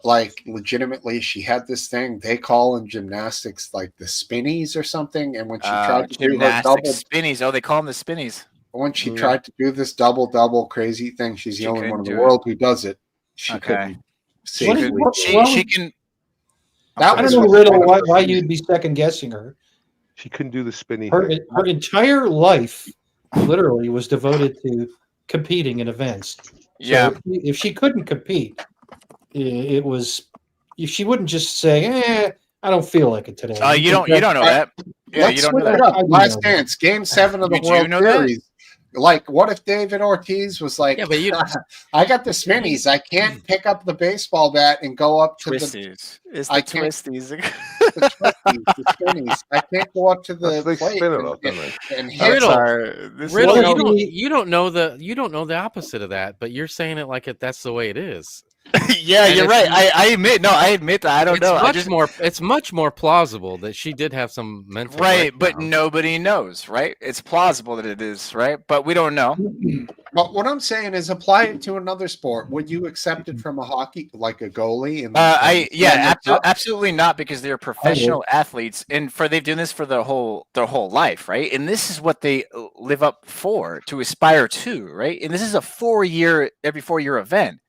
like, legitimately, she had this thing they call in gymnastics like the spinnies or something. And when she tried to do her Gymnastics, double, spinnies. Oh, they call them the spinnies. when she Mm. tried to do this double crazy thing, she's the She only couldn't one in the do it. world who does it. She Okay. couldn't She safely. could. what- She, well, she can. That I was don't know, what- Riddle, why you'd be second guessing her. She couldn't do the spinny Her, thing. her entire life, literally, was devoted to competing in events. So Yeah. if she couldn't compete, it was. If she wouldn't just say, I don't feel like it today. You don't know that. Yeah, Let's you don't know switch it that. up. I do Last know that. Dance, Game 7 of the You do World know that? Series. Like, what if David Ortiz was like, Yeah, but you I got the spinnies. I can't pick up the baseball bat and go up to the Twisties. It's I the can't- twisties. the spinnies. I can't go up to the That's, they plate spin a and, lot, don't they? and hit. I'm Riddle. sorry. This is- Riddle, What if you don't know the opposite of that, but you're saying it like that's the way it is. yeah, And you're it's- right. I admit. No, I admit that. I don't know. It's much more plausible that she did have some mental Right, but breakdown. nobody knows, right? It's plausible that it is, right? But we don't know. But what I'm saying is, apply it to another sport. Would you accept it from a hockey, like a goalie? And Absolutely not, because they're professional athletes, and they've done this for their whole life, right? And this is what they live up for, to aspire to, right? And this is every 4 year event.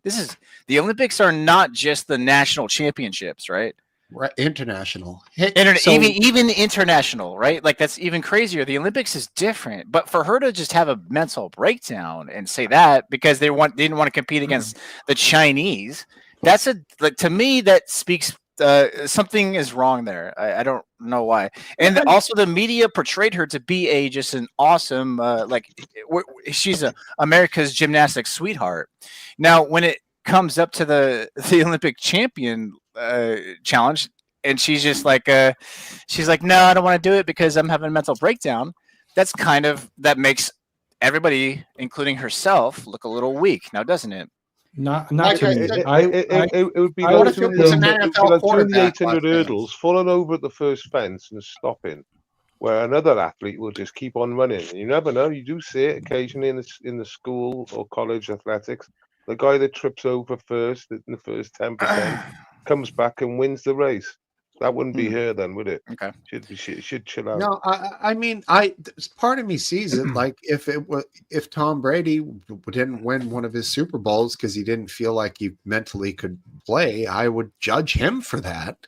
The Olympics are not just the national championships, right? Right, international. Hey, Even international, right? Like, that's even crazier. The Olympics is different, but for her to just have a mental breakdown and say that because they didn't want to compete against the Chinese, to me that speaks something is wrong there. I don't know why. And also the media portrayed her to be just an awesome she's America's gymnastics sweetheart. Now when it comes up to the Olympic champion challenge, and she's just like no, I don't want to do it because I'm having a mental breakdown. That makes everybody, including herself, look a little weak now, doesn't it? Not Like to I me. said, It would be I like would doing feel- an the NFL quarterback 800 like that. hurdles, falling over at the first fence and stopping, where another athlete will just keep on running. And you never know. You do see it occasionally in the school or college athletics. The guy that trips over first in the first 10% comes back and wins the race. That wouldn't be her then, would it? Okay. She should chill out. No, I mean, part of me sees it like if Tom Brady didn't win one of his Super Bowls because he didn't feel like he mentally could play, I would judge him for that.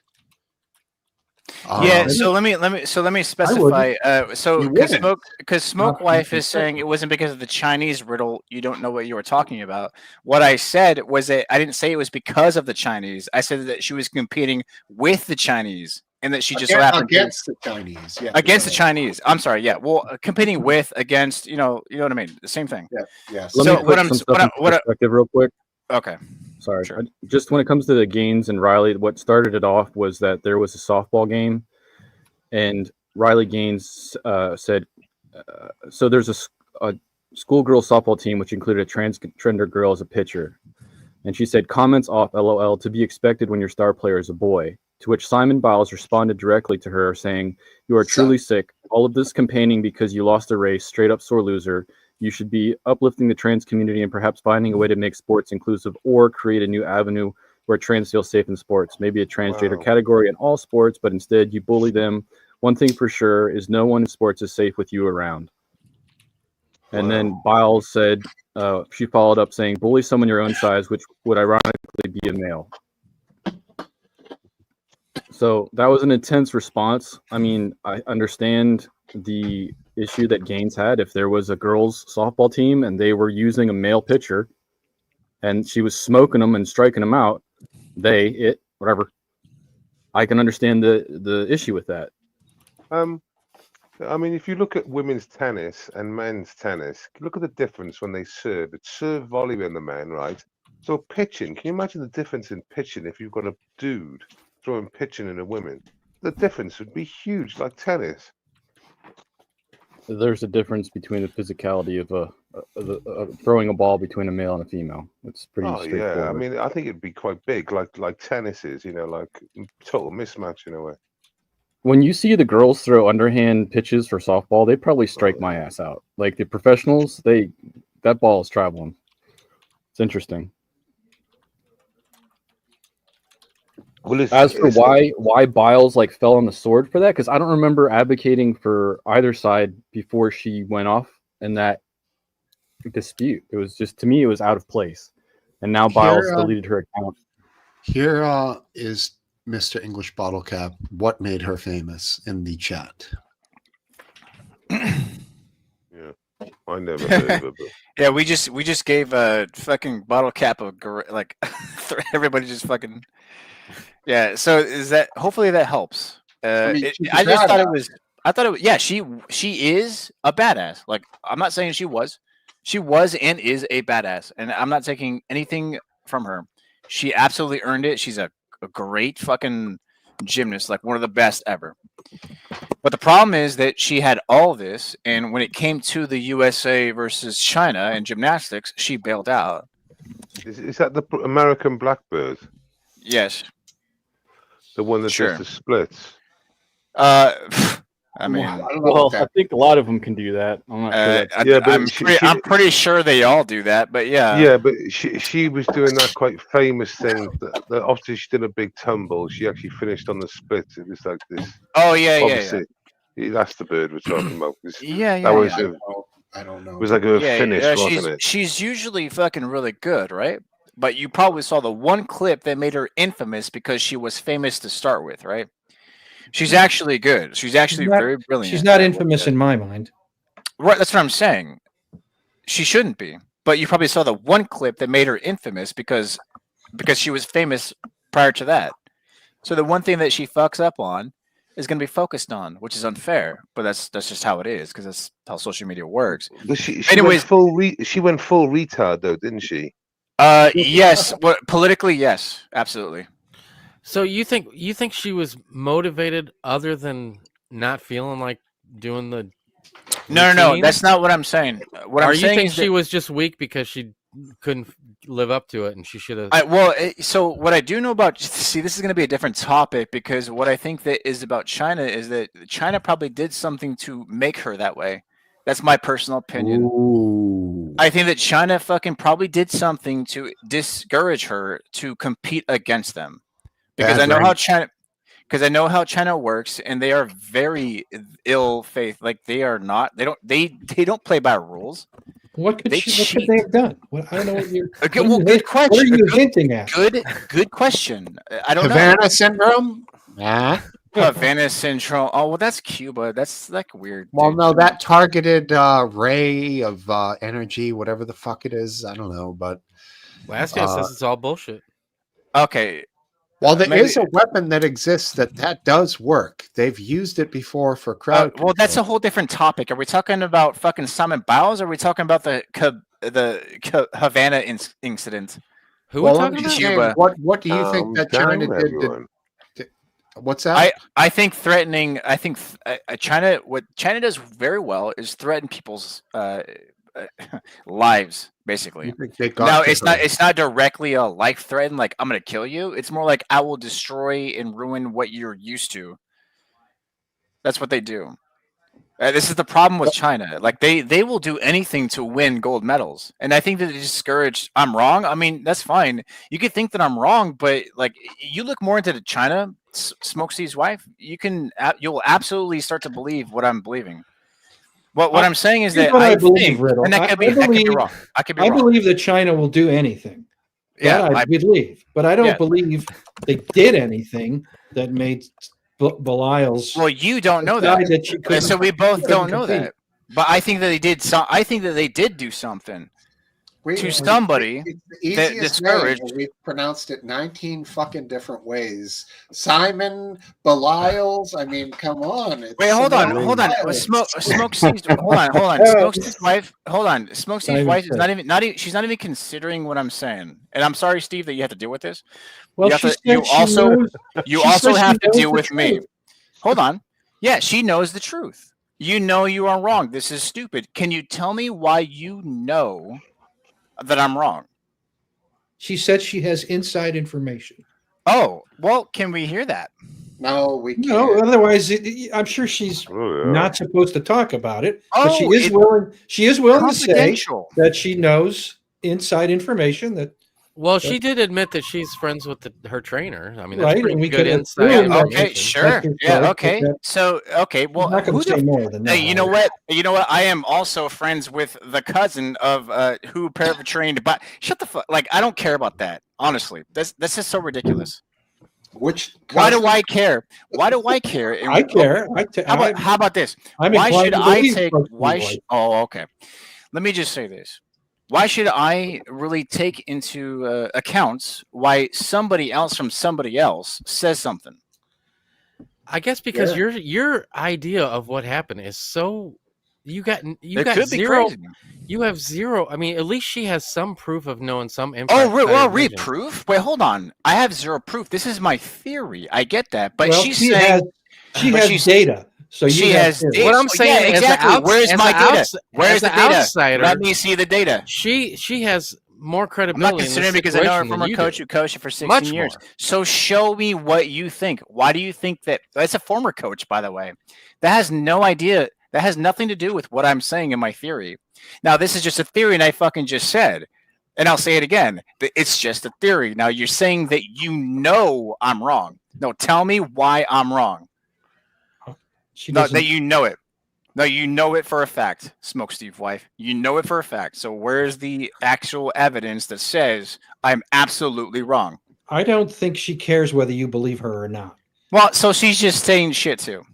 Yeah, so let me specify. You wouldn't. Because Smoke Wife is saying it wasn't because of the Chinese. Riddle, you don't know what you were talking about. What I said was that I didn't say it was because of the Chinese. I said that she was competing with the Chinese, and that she just happened against the Chinese. Yeah, against the Chinese. I'm sorry. Yeah, well, competing with against. You know what I mean. The same thing. Yeah, yes. Let So me put what I'm- some stuff in what I- perspective real quick. Okay. Sorry. Sure. Just when it comes to the Gaines and Riley, what started it off was that there was a softball game, and Riley Gaines said, so there's a schoolgirl softball team, which included a transgender girl as a pitcher. And she said, comments off, LOL, to be expected when your star player is a boy. To which Simon Biles responded directly to her saying, you are truly sick. All of this campaigning because you lost a race, straight up sore loser. You should be uplifting the trans community and perhaps finding a way to make sports inclusive or create a new avenue where trans feel safe in sports, maybe a transgender Wow. category in all sports, but instead you bully them. One thing for sure is no one in sports is safe with you around. And then Biles said, she followed up saying, bully someone your own size, which would ironically be a male. So that was an intense response. I mean, I understand the issue that Gaines had. If there was a girls softball team and they were using a male pitcher and she was smoking them and striking them out, whatever. I can understand the issue with that. I mean, if you look at women's tennis and men's tennis, look at the difference when they serve. It's serve volley in the men, right? So pitching, can you imagine the difference in pitching if you've got a dude throwing pitching in a women? The difference would be huge, like tennis. There's a difference between the physicality of throwing a ball between a male and a female. It's pretty Oh straightforward. yeah, I mean, I think it'd be quite big, like tennis is, like total mismatch in a way. when you see the girls throw underhand pitches for softball, they probably strike my ass out. Like the professionals, that ball is traveling. It's interesting. Well, As for why Biles like fell on the sword for that, because I don't remember advocating for either side before she went off in that dispute. It was just, to me, it was out of place. And now Biles deleted her account. Here is Mr. English Bottle Cap. What made her famous in the chat? Yeah, I never heard of it. But Yeah, we just gave a fucking bottle cap of like everybody just fucking. Yeah, so is that hopefully that helps. I mean, she's a I just thought it badass. was. I thought it was. Yeah, she is a badass. Like I'm not saying she was and is a badass, and I'm not taking anything from her. She absolutely earned it. She's a great fucking gymnast, like one of the best ever. But the problem is that she had all this, and when it came to the USA versus China in gymnastics, she bailed out. is that the American Blackbird, Yes. the one that Sure. does the splits? I mean, I don't know Well, what I that. think a lot of them can do that. I'm not sure that's Yeah, but I'm pretty sure they all do that, but yeah. Yeah, but she was doing that quite famous thing. That obviously she did a big tumble. She actually finished on the split. It was like this. Oh yeah, yeah, Obviously, that's the bird we're talking about. yeah. That was I a, don't know. I don't know. it was like a Yeah, finish, she's wasn't it? she's usually fucking really good, right? But you probably saw the one clip that made her infamous because she was famous to start with, right? She's actually good. She's actually not- very brilliant. She's not at what infamous she in my mind. does. Right, that's what I'm saying. She shouldn't be. But you probably saw the one clip that made her infamous because she was famous prior to that. So the one thing that she fucks up on is going to be focused on, which is unfair. But that's just how it is because that's how social media works. But she Anyways- she went full retard though, didn't she? Yes, politically, yes, absolutely. So you think she was motivated other than not feeling like doing the No, routine? that's not what I'm saying. What or I'm you saying think is she that, was just weak because she couldn't live up to it and she should have so what I do know about, see, this is going to be a different topic because what I think that is about China is that China probably did something to make her that way. That's my personal opinion. Ooh. I think that China fucking probably did something to discourage her to compete against them because Bad I know brain. how China. Because I know how China works, and they are very ill faith. Like they are not. They don't play by rules. What could They what could cheat. they have done? What, I don't know what you're. Okay, what are well, you good hint- question. What are you Good- hinting at? Good question. I don't Havana syndrome? Nah. know. Havana Central. Oh well, that's Cuba. That's like weird. Well, dude. no, that targeted ray of energy, whatever the fuck it is, I don't know. But Last year says it's all bullshit. Okay. well, there Maybe- is a weapon that exists that does work. They've used it before for crowd. Well, that's a control. whole different topic. Are we talking about fucking Simon Biles? Or are we talking about the Havana incident? Who Well, we I'm talking just about? saying, Cuba. what do you think that China Down, did? everyone. What's that? I think threatening. I think China. What China does very well is threaten people's lives, basically. You think they got No, to it's her? not. It's not directly a life threat. Like I'm gonna kill you. It's more like I will destroy and ruin what you're used to. That's what they do. This is the problem with China. Like they will do anything to win gold medals, and I think that they discourage. I'm wrong. I mean, that's fine. You could think that I'm wrong, but like you look more into the China, Smoke Steve's wife, you'll absolutely start to believe what I'm believing. What I'm saying is Here's that what I I believe, think, Riddle. and that I could be believe- wrong. I could be I wrong. believe that China will do anything. Yeah, That I believe, but I don't Yeah. believe they did anything that made Belial's. Well, you don't know decide that. she And couldn't- so we both she couldn't don't know compete. that. But I think that they did. I think that they did do something to somebody It's the that easiest discouraged- name, and we've pronounced it 19 fucking different ways. Simon Belials. I mean, come on. It's Wait, hold on, Simone hold on. Biles. Smoke Steve's. Hold on. Smoke Steve's wife. Hold on. Smoke Steve's Simon wife is said. not even. She's not even considering what I'm saying. And I'm sorry, Steve, that you have to deal with this. Well, you have she to- said you she also- knows- You she also said she have to knows deal the with me. truth. Hold on. Yeah, she knows the truth. You know you are wrong. This is stupid. Can you tell me why you know that I'm wrong? She said she has inside information. Oh, well, can we hear that? No, we can't. No, otherwise, I'm sure she's Oh, yeah. not supposed to talk about it. But she Oh, is it's willing. She is willing to say confidential. that she knows inside information that Well, she did admit that she's friends with her trainer. I mean, that's Right, pretty and we good could inside assume that- Okay, information. sure. That's her Yeah, choice, okay. but So, okay, well, I'm not going who to the say more than that. Hey, you know what? You know what? I am also friends with the cousin of who trained. But shut the fuck. Like, I don't care about that. Honestly, that's just so ridiculous. Which Why do cousin? I care? Why do I care? And- I care. How about this? I'm Why inclined should to I believe take? Brooke Why? Leroy. Oh, okay. Let me just say this. Why should I really take into accounts why somebody else from somebody else says something? I guess because your idea of what happened is so you got It got could be zero. crazy. You have zero. I mean, at least she has some proof of knowing some Oh, impact. well, proof? Wait, hold on. I have zero proof. This is my theory. I get that, but Well, she's she saying has data. So you she have has theory. data. What I'm Oh, saying, yeah, as a exactly. Where's as my a data? outs- Where's as the an data? outsider, Let me see the data. she has more I'm credibility. not in this considering because I know her situation than former you coach do. who coached it for 16 Much years. more. So show me what you think. Why do you think that? That's a former coach, by the way. That has no idea. That has nothing to do with what I'm saying in my theory. Now, this is just a theory, and I fucking just said, and I'll say it again. It's just a theory. Now, you're saying that you know I'm wrong. No, tell me why I'm wrong. She No, doesn't. that you know it. No, you know it for a fact, Smoke Steve wife. You know it for a fact. So where's the actual evidence that says I'm absolutely wrong? I don't think she cares whether you believe her or not. Well, so she's just saying shit too,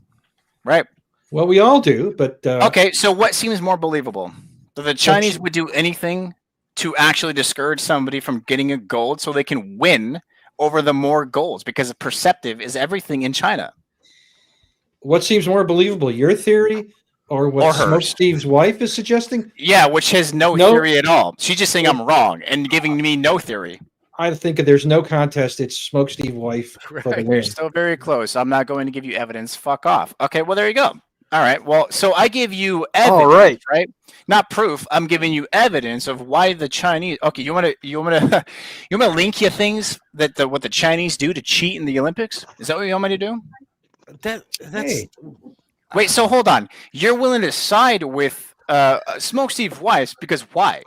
right? Well, we all do, but Okay, so what seems more believable? That the Chinese would do anything to actually discourage somebody from getting a gold so they can win over the more golds because perceptive is everything in China. what seems more believable, your theory or what Or Smoke hers. Steve's wife is suggesting? Yeah, which has no No. theory at all. She's just saying I'm wrong and giving me no theory. I think that there's no contest. It's Smoke Steve wife for the Right. win. You're still very close. I'm not going to give you evidence. Fuck off. Okay, well there you go. All right. Well, so I give you evidence, right? Not proof. I'm giving you evidence of why the Chinese. Okay, you want to link your things that what the Chinese do to cheat in the Olympics? Is that what you want me to do? That's Hey. Wait. So hold on. You're willing to side with Smoke Steve Weiss because why?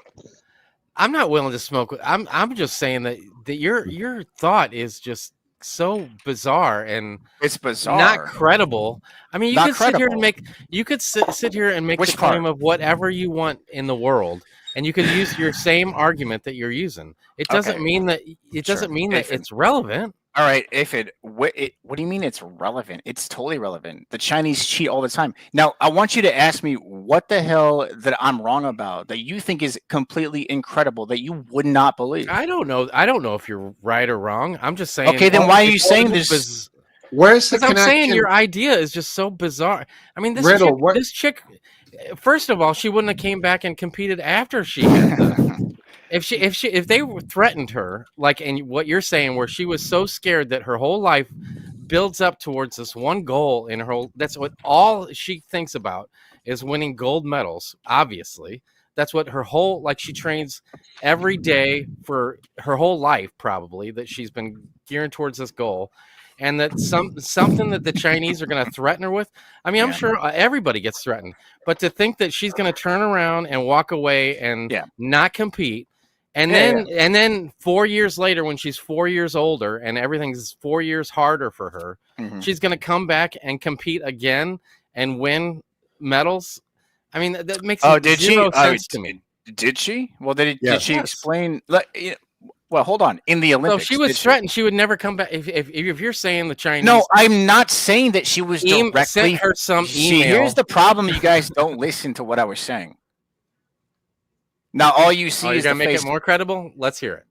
I'm not willing to smoke. I'm just saying that your thought is just so bizarre and It's bizarre. not credible. I mean, you Not could sit here credible. and sit here and make Which the claim part? of whatever you want in the world, and you could use your same argument that you're using. It doesn't Okay. mean that Sure. If it- it's relevant. All right, what do you mean it's relevant? It's totally relevant. The Chinese cheat all the time. Now, I want you to ask me what the hell that I'm wrong about that you think is completely incredible that you would not believe. I don't know. I don't know if you're right or wrong. I'm just saying. Okay, then why are you it's saying all this? biz- Where's the Because I'm connection? saying your idea is just so bizarre. I mean, Riddle, what- this chick. First of all, she wouldn't have came back and competed after she had the, if they threatened her, like, and what you're saying, where she was so scared that her whole life builds up towards this one goal in her whole. That's what all she thinks about is winning gold medals. Obviously, that's what her whole she trains every day for her whole life, probably that she's been gearing towards this goal. And that something that the Chinese are going to threaten her with. I mean, I'm sure everybody gets threatened, but to think that she's going to turn around and walk away and not compete, and then 4 years later, when she's 4 years older and everything's 4 years harder for her, she's going to come back and compete again and win medals. I mean, that makes zero sense to me. Did she? Well, did Yes. she explain? Well, hold on. In the So Olympics, if she was did threatened, she would never come back. If you're saying the Chinese, No, I'm not saying that she was directly. sent her some See, email. here's the problem: you guys don't listen to what I was saying. Now, all you see Oh, you're is the gonna make face. it more credible. Let's hear it.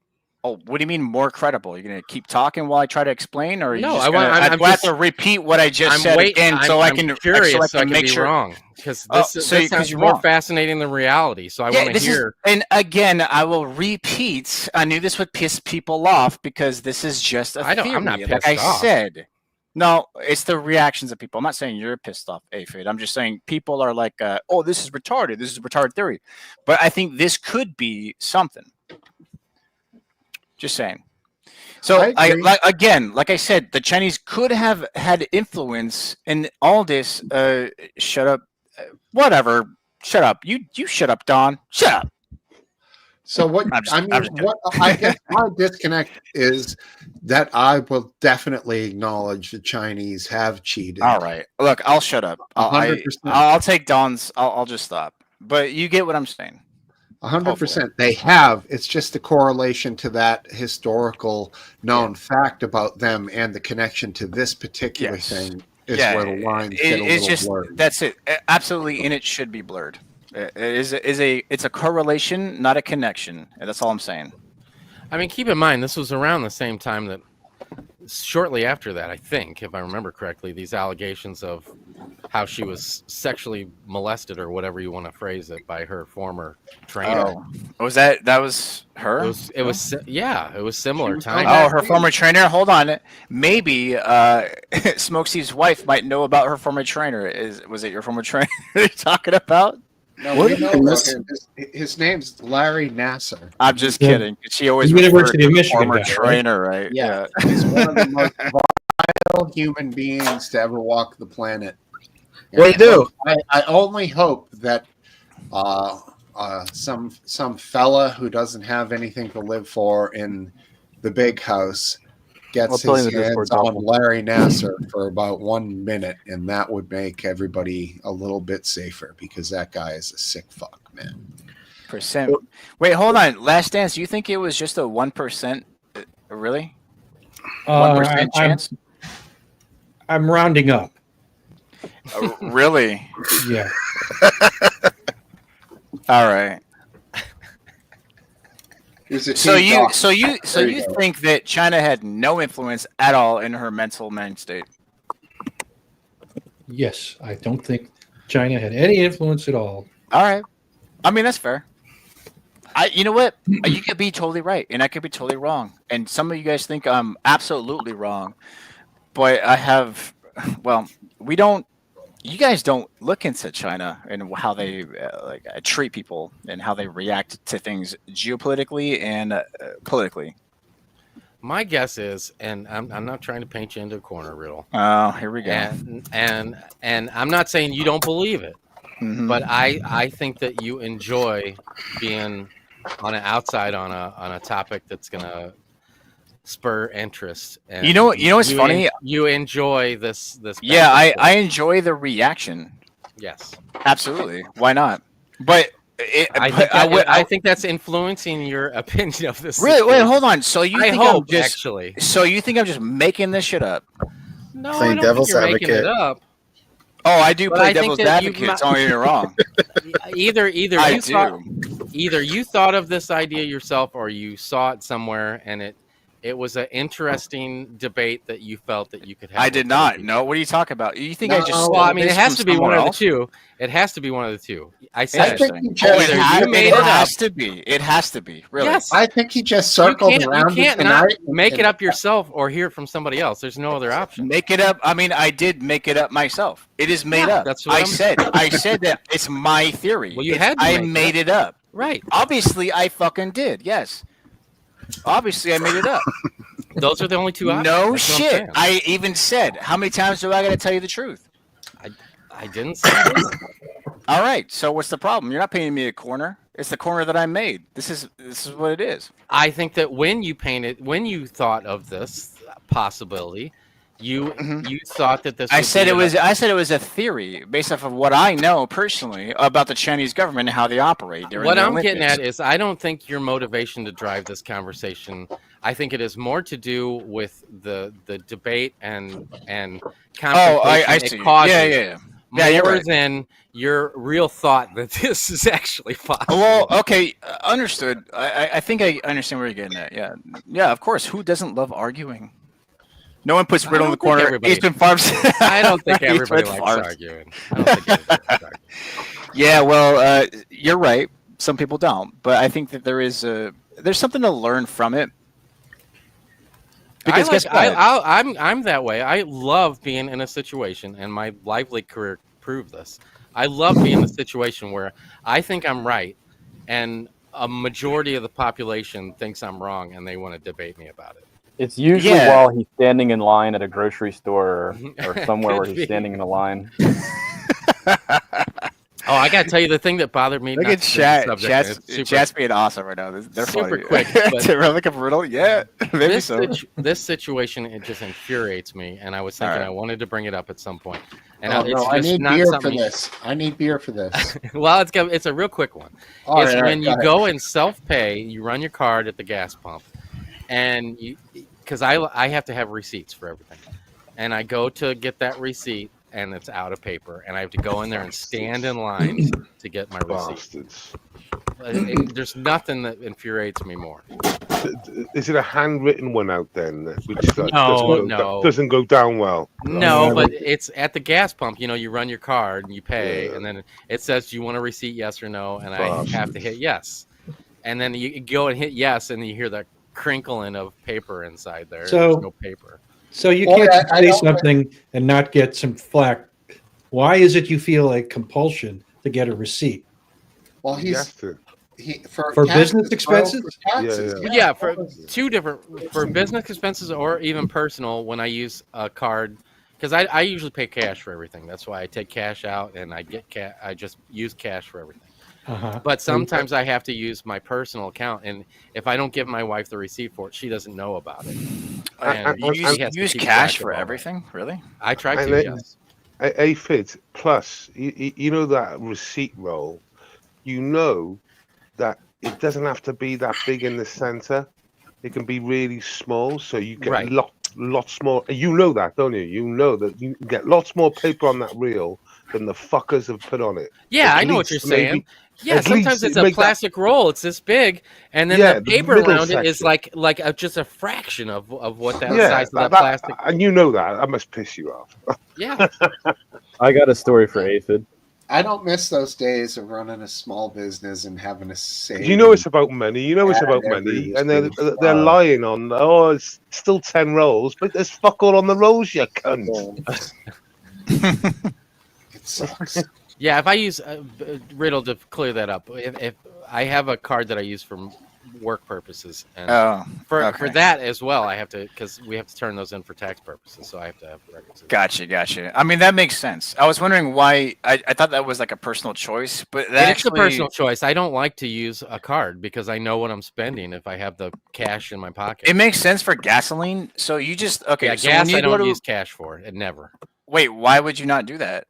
Oh, what do you mean more credible? You're gonna keep talking while I try to explain, or are you No, just I want- gonna, I'm do I have just- to repeat what I just I'm said waiting. again so I can curious, so I can make be sure. wrong because Oh, this, so this you- 'cause sounds you're more wrong. fascinating than reality. So I Yeah, want to this is, hear. and again, I will repeat. I knew this would piss people off because this is just a I'm theory. not like pissed I off. said, no, it's the reactions of people. I'm not saying you're pissed off, Aphid. I'm just saying people are like, "Oh, this is retarded. This is a retarded theory." But I think this could be something. Just saying. So I agree. like I said, the Chinese could have had influence in all this. Shut up. Whatever. Shut up. You shut up, Don. Shut up. So what I'm just- I I'm mean, just kidding. what I guess my disconnect is that I will definitely acknowledge the Chinese have cheated. All right. Look, I'll shut up. I'll 100%. I'll take Don's. I'll just stop. But you get what I'm saying. 100%. They have. It's just a correlation to that historical known fact about them and the connection to this particular Yes. thing is Yeah, where the lines It- get a it's little just blurred. that's it. Absolutely, and it should be blurred. It's a correlation, not a connection. That's all I'm saying. I mean, keep in mind this was around the same time that, shortly after that, I think, if I remember correctly, these allegations of how she was sexually molested or whatever you want to phrase it by her former trainer. Oh, was that was her? It was similar was time. on Oh, her former trainer. Hold on, maybe Smoke Steve's wife might know about her former trainer. Was it your former trainer you're talking about? No, What we know in about this- him. His name's Larry Nasser. I'm just Yeah. kidding. She always The University referred of to Michigan former guy, right? trainer, right? Yeah, he's one of the most vile human beings to ever walk the planet. What do you do? I only hope that some fella who doesn't have anything to live for in the big house I'll gets tell you his in the hands Discord, on Doppel. Larry Nasser for about 1 minute, and that would make everybody a little bit safer because that guy is a sick fuck, man. Percent. Wait, hold on. Last Dance. You think it was just a 1%? Really? 1% chance? I'm rounding up. Really? Yeah. All right. He was a So team you doctor. so you so There you you go. think that China had no influence at all in her mental mind state? Yes. I don't think China had any influence at all. All right. I mean, that's fair. You know what? You could be totally right, and I could be totally wrong. And some of you guys think I'm absolutely wrong, but I have. Well, we don't. You guys don't look into China and how they treat people and how they react to things geopolitically and politically. My guess is, and I'm not trying to paint you into a corner, Riddle, Oh, here we go. and I'm not saying you don't believe it, Mhm. but I think that you enjoy being on an outside on a topic that's gonna spur interest. And You know what's funny? You enjoy this. Yeah, back and forth. I enjoy the reaction. Yes, Absolutely. Why not? But I think that's influencing your opinion of this. really, wait, situation. hold on. So you I think hope I'm just actually. so you think I'm just making this shit up? No, Playing I don't devil's think you're making advocate. it up. Oh, I do But play I think devil's that you advocate. might- Don't get me wrong. Either I you thought, do. either you thought of this idea yourself or you saw it somewhere and it was an interesting debate that you felt that you could have. I with did other not. people. No, what are you talking about? You think I just? No, stole Well, I mean, it this has from to be one someone of the else? two. It has to be one of the two. I I said think it. he Oh, just, You made it up. has to be. It has to be. Really? Yes. I think he just You circled can't, around you it can't not tonight. make it and- up yourself or hear it from somebody else. There's no other option. Make it up. I mean, I did make it up myself. It is made Yeah, up. that's what I I'm- said that it's my theory. Well, you It's- had to I make it made it up. Right. Obviously, I fucking did. Yes. Obviously, I made it up. Those are the only two options. No That's what I'm shit. saying. I even said, how many times do I got to tell you the truth? I didn't say this. All right. So what's the problem? You're not painting me a corner. It's the corner that I made. This is what it is. I think that when you thought of this possibility, you thought that this. I would said be I said it was a theory based off of what I know personally about the Chinese government and how they operate. during What the I'm getting Olympics. at is, I don't think your motivation to drive this conversation. I think it is more to do with the debate and confrontation I it see. causes, Yeah, you're more right. than your real thought that this is actually possible. Well, okay, understood. I think I understand where you're getting at. Yeah. Of course. Who doesn't love arguing? No one puts I Riddle in the don't think corner. everybody- Eastman Farms. I don't think Eastman everybody likes Farms. arguing. I don't think everybody likes arguing. Yeah, well, you're right. Some people don't, but I think that there's something to learn from it. Because guess what? I'm that way. I love being in a situation, and my lively career proved this. I love being in a situation where I think I'm right, and a majority of the population thinks I'm wrong, and they want to debate me about it. It's usually Yeah. while he's standing in line at a grocery store or somewhere Could where he's be. standing in a line. Oh, I gotta tell you the thing that bothered me. Look not at to change the chat. subject, Chat's, and it's super- chat's being awesome right now. They're super funny. quick, but- Relic Brutal? Yeah, maybe this, so. this situation, it just infuriates me, and I was thinking Alright. I wanted to bring it up at some point. And Oh, it's no, I just need not beer for something. this. I need beer for this. Well, it's a real quick one. All It's right, when you ahead. go and self-pay, you run your card at the gas pump, and because I have to have receipts for everything, and I go to get that receipt, and it's out of paper, and I have to go in there and stand in line to get my receipt. Bastards. There's nothing that infuriates me more. Is it a handwritten one out then, which like, No. doesn't go down well? No, but it's at the gas pump. You know, you run your card and you pay, Yeah. and then it says, "Do you want a receipt? Yes or no?" And I have to Bastards. hit yes, and then you go and hit yes, and you hear that crinkling of paper inside there. So- There's no paper. So you Well, can't I say don't- something and not get some flack. Why is it you feel a compulsion to get a receipt? Well, You have to. For taxes, business bro, expenses? for taxes, Yeah, Yeah, for two different for business expenses or even personal when I use a card, because I usually pay cash for everything. That's why I take cash out and I get I just use cash for everything. Uh-huh. But sometimes I have to use my personal account, and if I don't give my wife the receipt for it, she doesn't know about it. And You she use, has to use keep cash track of for all that. everything? Really? I try And to, then- yes. A fit plus, you know that receipt roll, you know that it doesn't have to be that big in the center. It can be really small, so you get Right. lots more. You know that, don't you? You know that you get lots more paper on that reel than the fuckers have put on it. Yeah, At I know what you're least maybe- saying. Yeah, at sometimes least it's it a make that- plastic roll. It's this big, and then Yeah, the the paper middle around it is section. like just a fraction of what that Yeah, size of that that- plastic. and you know that. That must piss you off. Yeah, I got a story for Aphid. I don't miss those days of running a small business and having to save. You know it's about money. You know it's Yeah, about they're money, really and they're stupid. they're Wow. lying on. Oh, it's still 10 rolls, but there's fuck all on the rolls, you cunt. It sucks. yeah. If I use Riddle to clear that up, if I have a card that I use for work purposes, and Oh, for okay. that as well, I have to, because we have to turn those in for tax purposes, so I have to have records. of that. gotcha. I mean, that makes sense. I was wondering why. I thought that was like a personal choice, but that It's a actually. personal choice. I don't like to use a card because I know what I'm spending if I have the cash in my pocket. It makes sense for gasoline. So you just okay. Yeah, so gas when you I go don't to, use cash for it. Never. wait, why would you not do that?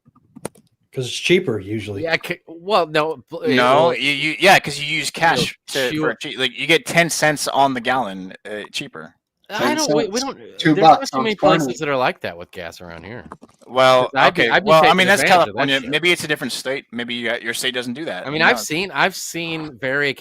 Because it's cheaper usually. Yeah. Well, no. No, yeah, because you use cash It'll to chew for it. like you get 10 cents on the gallon cheaper. I 10 don't. We cents, don't. $2 There's not too sounds many funny. places that are like that with gas around here. Well, I'd be okay. Well, I taking mean that's advantage of that California. shit. Maybe it's a different state. Maybe your state doesn't do that. I mean, Who I've knows? seen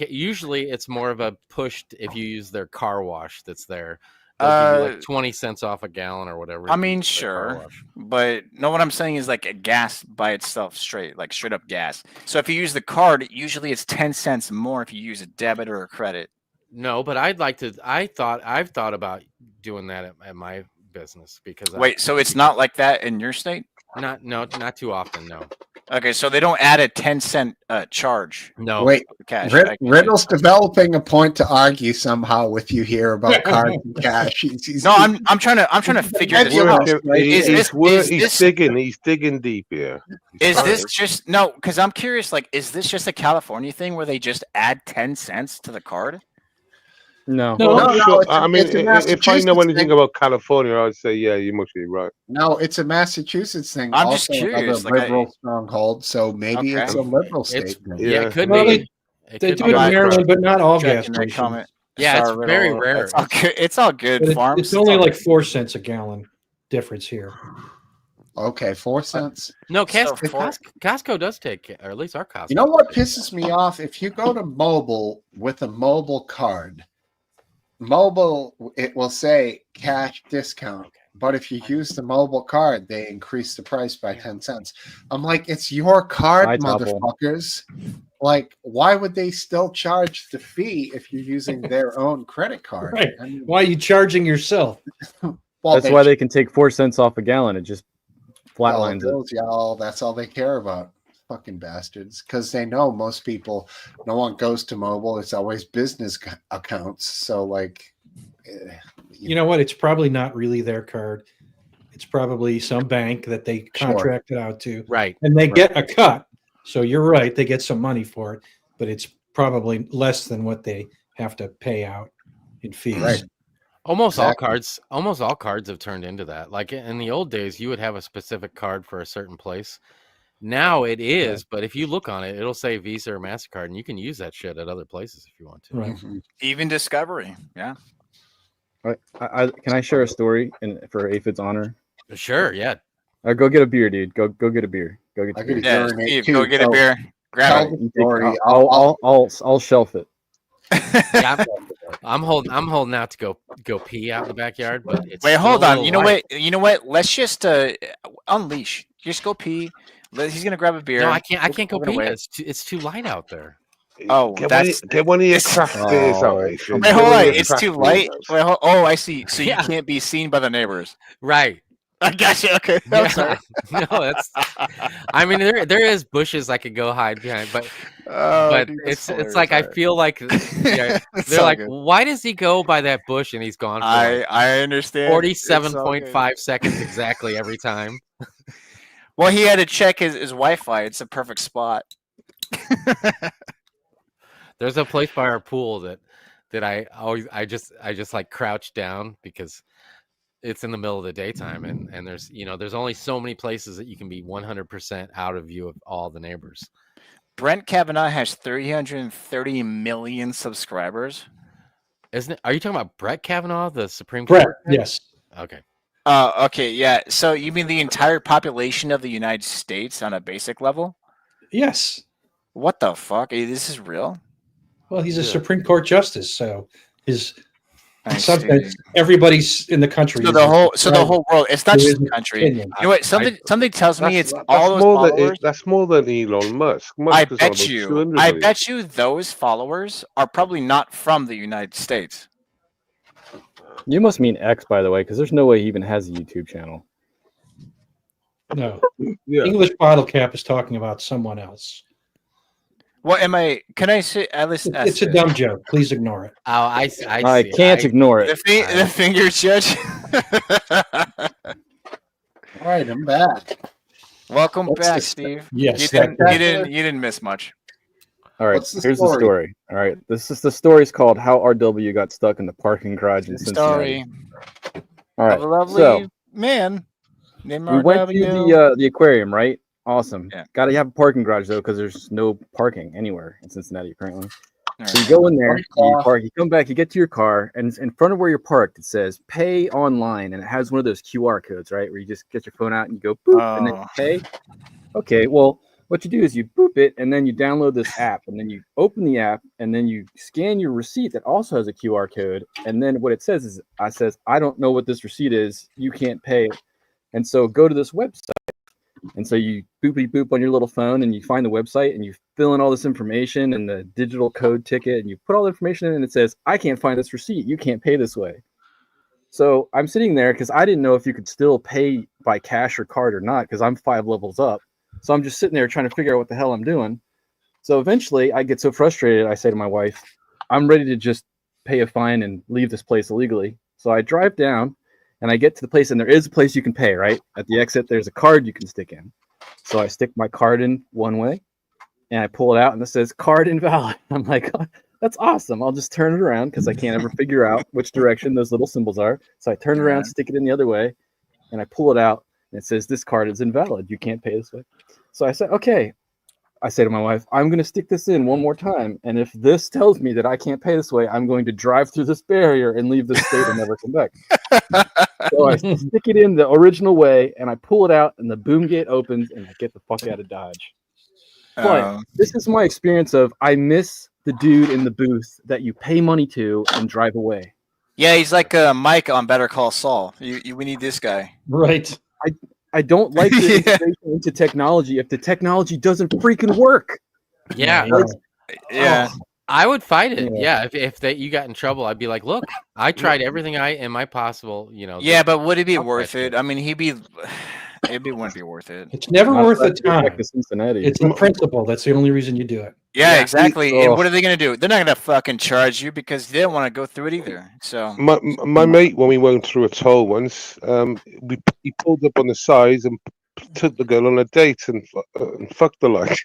usually it's more of a push if you use their car wash that's there. They'll give you like 20 cents off a gallon or whatever. I if you mean, use their car sure. wash. But no, what I'm saying is like a gas by itself, straight up gas. So if you use the card, usually it's 10 cents more if you use a debit or a credit. No, but I've thought about doing that at my business because Wait, so it's not like that in your state? not too often. No, Okay, so they don't add a 10-cent charge no. Wait, for cash. Riddle's developing a point to argue somehow with you here about cards and cash. No, I'm trying to figure Ed, this you're out. right. Is He's digging deep here. Is this just no? Because I'm curious. Like, is this just a California thing where they just add 10 cents to the card? No. No, Well, no, sure. it's a- I mean, it's a if I know Massachusetts anything thing. about California, I'd say, yeah, you must be right. No, it's a Massachusetts thing. I'm just also curious, another like, liberal stronghold, so maybe Okay. it's a liberal state. It's thing. yeah, Yeah. it could Well, be. It They could do be. it in Right. Maryland, but not all gas Checking their stations. comment. Yeah, it's Sorry, very Riddle. rare. It's all good. It's all good. But Farms. it's only like 4 cents a gallon difference here. Okay, 4 cents. No, So for- Costco does take, or at least our Costco. You know what pisses me off? If you go to mobile with a mobile card, mobile, it will say cash discount. But if you use the mobile card, they increase the price by 10 cents. I'm like, it's your card, Hi, Topple. motherfuckers. Like, why would they still charge the fee if you're using their own credit card? Right. I mean, Why are you charging yourself? well, That's why they can take 4 cents off a gallon. It just flatlines it. bills, y'all. That's all they care about. Fucking bastards. Because they know most people, no one goes to mobile. It's always business accounts. So, like, You know what? It's probably not really their card. It's probably some bank that they Sure. contracted out to, Right. and they get a cut. So you're right; they get some money for it, but it's probably less than what they have to pay out in fees. Right. Almost Exactly. all cards have turned into that. Like in the old days, you would have a specific card for a certain place. Now it is, but if you look on it, it'll say Visa or MasterCard, and you can use that shit at other places if you want to. Right. Mhm. Even Discovery. Yeah. Can I share a story for Aphid's honor? Sure, yeah. Go get a beer, dude. Go get a beer. Go get I a could beer. Yeah, urinate Steve, too, go get a so beer. Grab tell it. the story. I'll shelf it. Yeah, I'm holding out to go pee out in the backyard, but it's Wait, still hold a on. little You know light. what? You know what? Let's just unleash. Just go pee. He's gonna grab a beer. No, I can't go We're gonna pee. wait. It's too light out there. Oh, Get one of your it's- craft beers out. Oh, Adrian. Wait, Get hold one of on. your It's craft too beers light. out. Wait, oh, I see. So you Yeah. can't be seen by the neighbors. Right. I got you. Okay. I'm Yeah. sorry. No, that's. I mean, there is bushes I could go hide behind, but Oh, dude, that's it's like I hilarious. feel like yeah, It's they're all like, good. why does he go by that bush and he's gone for like I understand. It's all good. 47.5 seconds exactly every time? Well, he had to check his Wi-Fi. It's a perfect spot. There's a place by our pool that I just like crouch down because it's in the middle of the daytime and there's there's only so many places that you can be 100% out of view of all the neighbors. Brent Kavanaugh has 330 million subscribers. Isn't it? Are you talking about Brett Kavanaugh, the Supreme Brett, Court? guy? yes. Okay. Okay, yeah. So you mean the entire population of the United States on a basic level? Yes. What the fuck? This is real? Well, he's a Yeah. Supreme Court justice, so his I something see. everybody's in the country. So is the whole subscribed world. It's not to just his the country. opinion. You know what? Something tells me it's That's all those more followers. that's more than Elon Musk. Musk I has got bet about you. 200 I million. bet you those followers are probably not from the United States. You must mean X, by the way, because there's no way he even has a YouTube channel. No, Yeah. English bottle cap is talking about someone else. What am I? Can I say? At least ask It's a this. dumb joke. Please ignore it. Oh, I I see. can't ignore it. The finger judge. All right, I'm back. Welcome What's back, the Steve. Yes, You that- didn't miss much. All right, What's the here's the story? story. All right, the story's called "How RW Got Stuck in the Parking Garage in Cincinnati." Story All right, of a lovely so man named we went to RW. the aquarium, right? Awesome. Yeah. Got to have a parking garage though, because there's no parking anywhere in Cincinnati apparently. All So you right. go in there, Park you off. park, you come back, you get to your car, and in front of where you're parked, it says "Pay online," and it has one of those QR codes, right, where you just get your phone out and you go boop, and then you Oh. pay. Okay, well, what you do is you boop it, and then you download this app, and then you open the app, and then you scan your receipt that also has a QR code, and then what it says is, I don't know what this receipt is, you can't pay, and so go to this website. And so you boopy boop on your little phone and you find the website and you fill in all this information and the digital code ticket and you put all the information in and it says, I can't find this receipt. You can't pay this way. So I'm sitting there because I didn't know if you could still pay by cash or card or not because I'm 5 levels up. So I'm just sitting there trying to figure out what the hell I'm doing. So eventually I get so frustrated, I say to my wife, I'm ready to just pay a fine and leave this place illegally. So I drive down and I get to the place, and there is a place you can pay, right? At the exit, there's a card you can stick in. So I stick my card in one way, and I pull it out, and it says card invalid. I'm like, oh, that's awesome. I'll just turn it around because I can't ever figure out which direction those little symbols are. So I turn it around, Right. stick it in the other way, and I pull it out, and it says this card is invalid. You can't pay this way. So I said, okay. I say to my wife, I'm going to stick this in one more time. And if this tells me that I can't pay this way, I'm going to drive through this barrier and leave this state and never come back. So I stick it in the original way and I pull it out and the boom gate opens and I get the fuck out of Dodge. But Um, this is my experience of I miss the dude in the booth that you pay money to and drive away. yeah, he's like Mike on Better Call Saul. We need this guy. Right. I don't like the Yeah. integration into technology if the technology doesn't freaking work. Yeah, Yeah. Yeah. I would fight it. Yeah. Yeah, if you got in trouble, I'd be like, look, I tried everything in my possible, Yeah, but would it be Fuck that worth it? shit. I mean, he'd be. wouldn't be worth it. It's never Not worth the if I go back time. to Cincinnati. It's the principle. That's the only reason you do it. Yeah, Yeah. exactly. And Ugh. what are they gonna do? They're not gonna fucking charge you because they don't want to go through it either. So My mate, when we went through a toll once, he pulled up on the sides and took the girl on a date and fucked her like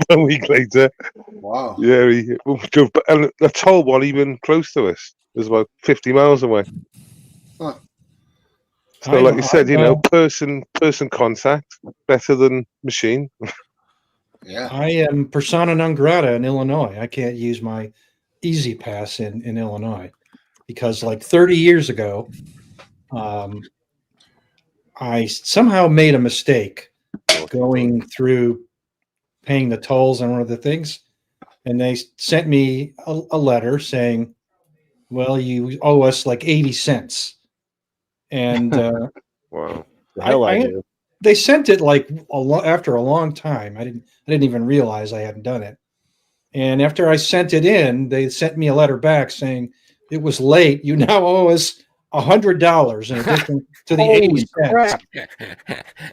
a week later. Wow. Yeah, he drove, and the toll wasn't even close to us. It was about 50 miles away. Huh. So, like you said, person contact better than machine. Yeah. I am persona non grata in Illinois. I can't use my Easy Pass in Illinois because, like 30 years ago, I somehow made a mistake going through paying the tolls on one of the things, and they sent me a letter saying, "Well, you owe us like 80 cents," and Wow. The hell I I- do. they sent it like after a long time. I didn't even realize I hadn't done it. And after I sent it in, they sent me a letter back saying it was late. You now owe us $100 in addition to the 80 cents.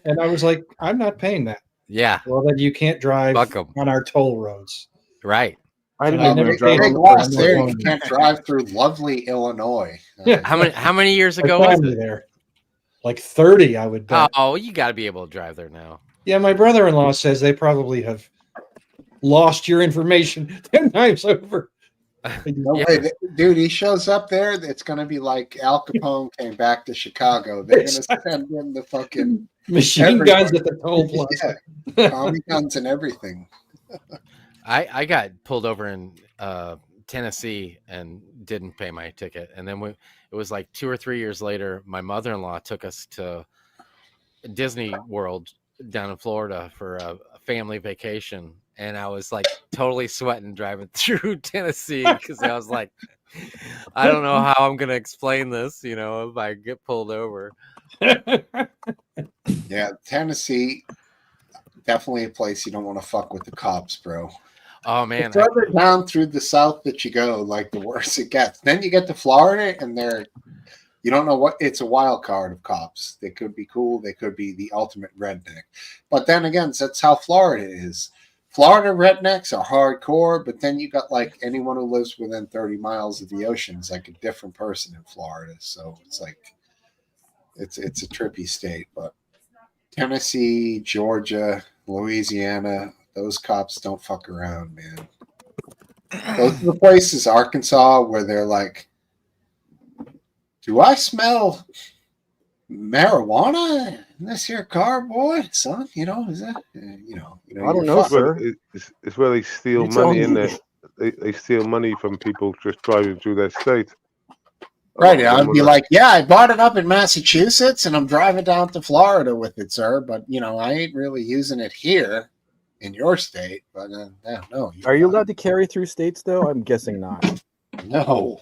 And I was like, I'm not paying that. Yeah, Well, then you can't drive fuck 'em. on our toll roads. Right. I didn't I even never drive paid Big on it. loss the there. I'm You not can't drive through lovely Illinois. Yeah. How many years My ago was family it? there. Like 30, I would bet. Oh, you got to be able to drive there now. Yeah, my brother-in-law says they probably have lost your information 10 times over. No Yeah. way, dude. He shows up there. It's gonna be like Al Capone came back to Chicago. They're gonna send him the fucking Machine guns at the toll plaza. yeah, Tommy guns and everything. I got pulled over in Tennessee and didn't pay my ticket, and then it was like 2 or 3 years later, my mother-in-law took us to Disney World down in Florida for a family vacation, and I was like totally sweating driving through Tennessee because I was like, I don't know how I'm gonna explain this, if I get pulled over. Yeah, Tennessee, definitely a place you don't want to fuck with the cops, bro. Oh The man, further down through the south that you go, like the worse it gets. Then you get to Florida, and you don't know what. It's a wild card of cops. They could be cool. They could be the ultimate redneck. But then again, that's how Florida is. Florida rednecks are hardcore, but then you got like anyone who lives within 30 miles of the ocean is like a different person in Florida. So it's like it's a trippy state. But Tennessee, Georgia, Louisiana, those cops don't fuck around, man. Those are the places, Arkansas, where they're like, do I smell marijuana in this here car, boy, son? Is that, I don't know, sir. It's where they steal You tell money in me. there. They steal money from people just driving through their state. Right. A lot of I'd them be are like, yeah, I bought it up in Massachusetts and I'm driving down to Florida with it, sir. But, I ain't really using it here in your state. But no. Are you allowed to carry through states though? I'm guessing not. No.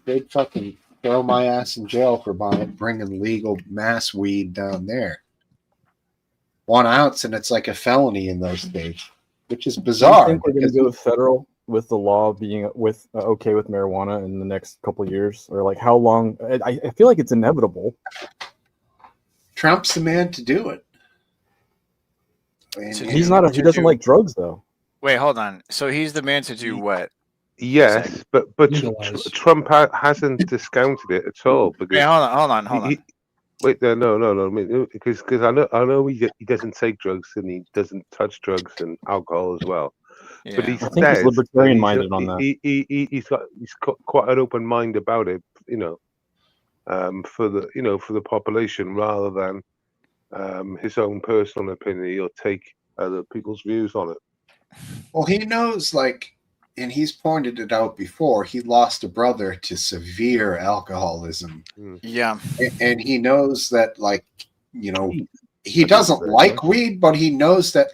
They'd fucking throw my ass in jail for bringing legal mass weed down there. 1 ounce, and it's like a felony in those states, which is Do you bizarre. think we're going to because- go federal with the law being okay with marijuana in the next couple of years, or like how long? I feel like it's inevitable. Trump's the man to do it. And, So He doesn't like drugs though. wait, hold on. So he's the man to do what? Yes, but Legalize. Trump hasn't discounted it at all. Because Wait, hold on. wait, no. I mean, because I know he doesn't take drugs and he doesn't touch drugs and alcohol as well. But he Yeah. I think he's says libertarian-minded on that. He's got quite an open mind about it, for the population rather than his own personal opinion. He'll take other people's views on it. well, he knows, and he's pointed it out before, he lost a brother to severe alcoholism. Yeah. And he knows that, he doesn't like weed, but he knows that,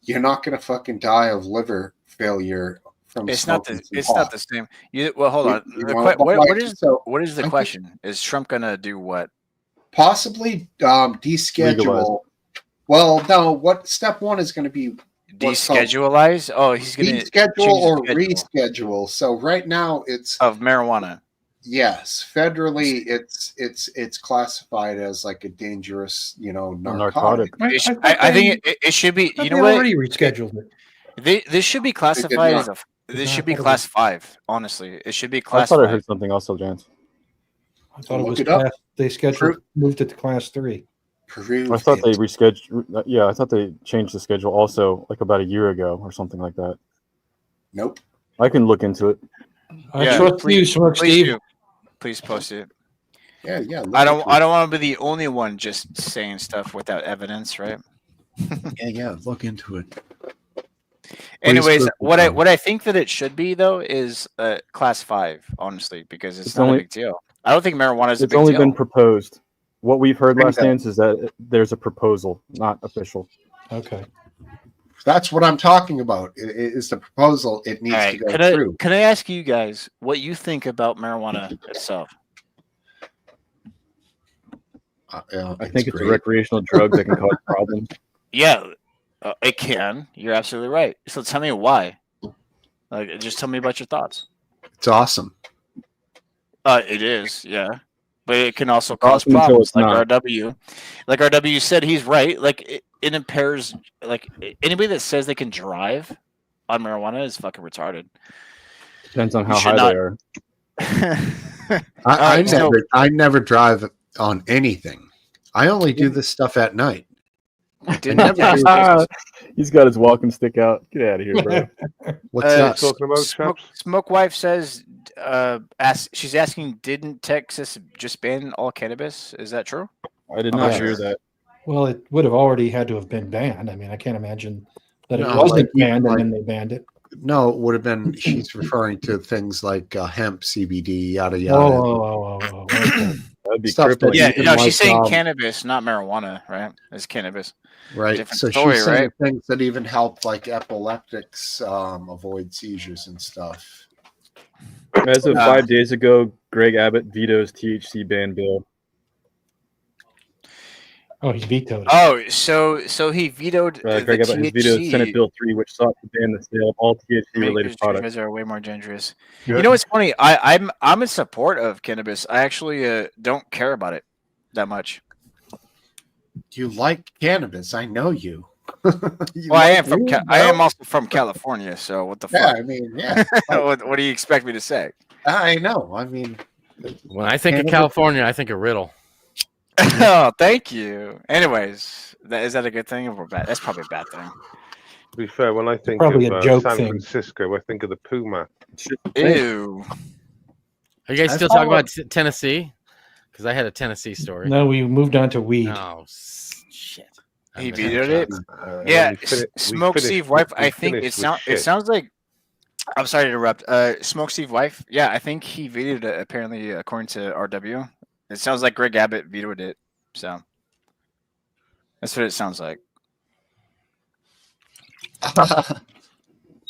you're not going to fucking die of liver failure from It's not smoking the some pot. same. Well, hold on. What is the question? Is Trump gonna do what? Possibly deschedule. Legalize. Well, no. Step one is going to be what's called Descheduleize? Oh, he's gonna deschedule change or the schedule reschedule. So right now it's of marijuana. Yes, federally, it's classified as like a dangerous, narcotic. narcotic. I think it should be. You know They what? already rescheduled it. This should be classified as not. a. This should I be thought it class 5. Honestly, it should be I class thought I 5. heard something else, Jans. I thought it Look was it up. class. They scheduled moved it to class 3. Proved I thought they it. rescheduled. Yeah, I thought they changed the schedule also, like about a year ago or something like that. Nope. I can look into it. I Yeah, trust you, Smirk Please Steve. do. Please post it. Yeah. Look I don't. into I it. don't want to be the only one just saying stuff without evidence, right? Yeah. Look into it. Anyways, prove it, what Tom. I think that it should be though is class 5, honestly, because it's It's not only- a big deal. I don't think marijuana is a It's big only deal. been proposed. What we've heard last Bingo. dance is that there's a proposal, not official. Okay. That's what I'm talking about. It is the proposal. It needs All to right, go through. can I ask you guys what you think about marijuana itself? I think it's a recreational drug that can cause problems. Yeah, it can. You're absolutely right. So tell me why. Like, just tell me about your thoughts. It's awesome. It is, yeah, but it can also cause Awesome until problems. it's Like not. RW, like RW said, he's right. Like it impairs. Like anybody that says they can drive on marijuana is fucking retarded. Depends on You how should high not- they are. I never drive on anything. I only do this stuff at night. Didn't have He's got his walking stick out. Get out of here, bro. What's Uh, that? Talking about Smoke, chaps. Smoke Wife says, she's asking, didn't Texas just ban all cannabis? Is that true? I did I'm not not hear sure. that. Well, it would have already had to have been banned. I mean, I can't imagine that it No, wasn't like, banned like- and then they banned it. No, it would have been. She's referring to things like hemp, CBD, yada yada. Oh, okay. That'd be Stuff crippling. that Yeah, even no, like, she's saying um, cannabis, not marijuana, right? It's cannabis. Right. different So story, she's saying right? things that even help like epileptics avoid seizures and stuff. As of 5 days ago, Greg Abbott vetoes THC ban bill. Oh, he vetoed it. Oh, so he vetoed the Greg Abbott has vetoed THC. Senate Bill 3, which sought to ban the sale of all THC-related You products. guys are way more dangerous. Good. You know what's funny? I'm in support of cannabis. I actually don't care about it that much. You like cannabis? I know you. You Well, I like am from weed, I am bro? also from California. So what the Yeah, fuck? I mean, yeah. What do you expect me to say? I know. I mean, When I think of Cannabis- California, I think of Riddle. Oh, thank you. Anyways, is that a good thing or bad? That's probably a bad thing. To be fair, when I think Probably of a joke San thing. Francisco, I think of the Puma. Ew. Are you guys I still talking follow- about Tennessee? Because I had a Tennessee story. No, we moved on to weed. Oh shit! I He missed vetoed that it? shot. Yeah, we fini- we Smoke finished- Steve Wife. we I think finished it with shit. sounds like. I'm sorry to interrupt. Smoke Steve Wife. Yeah, I think he vetoed it. Apparently, according to RW, it sounds like Greg Abbott vetoed it. So that's what it sounds like.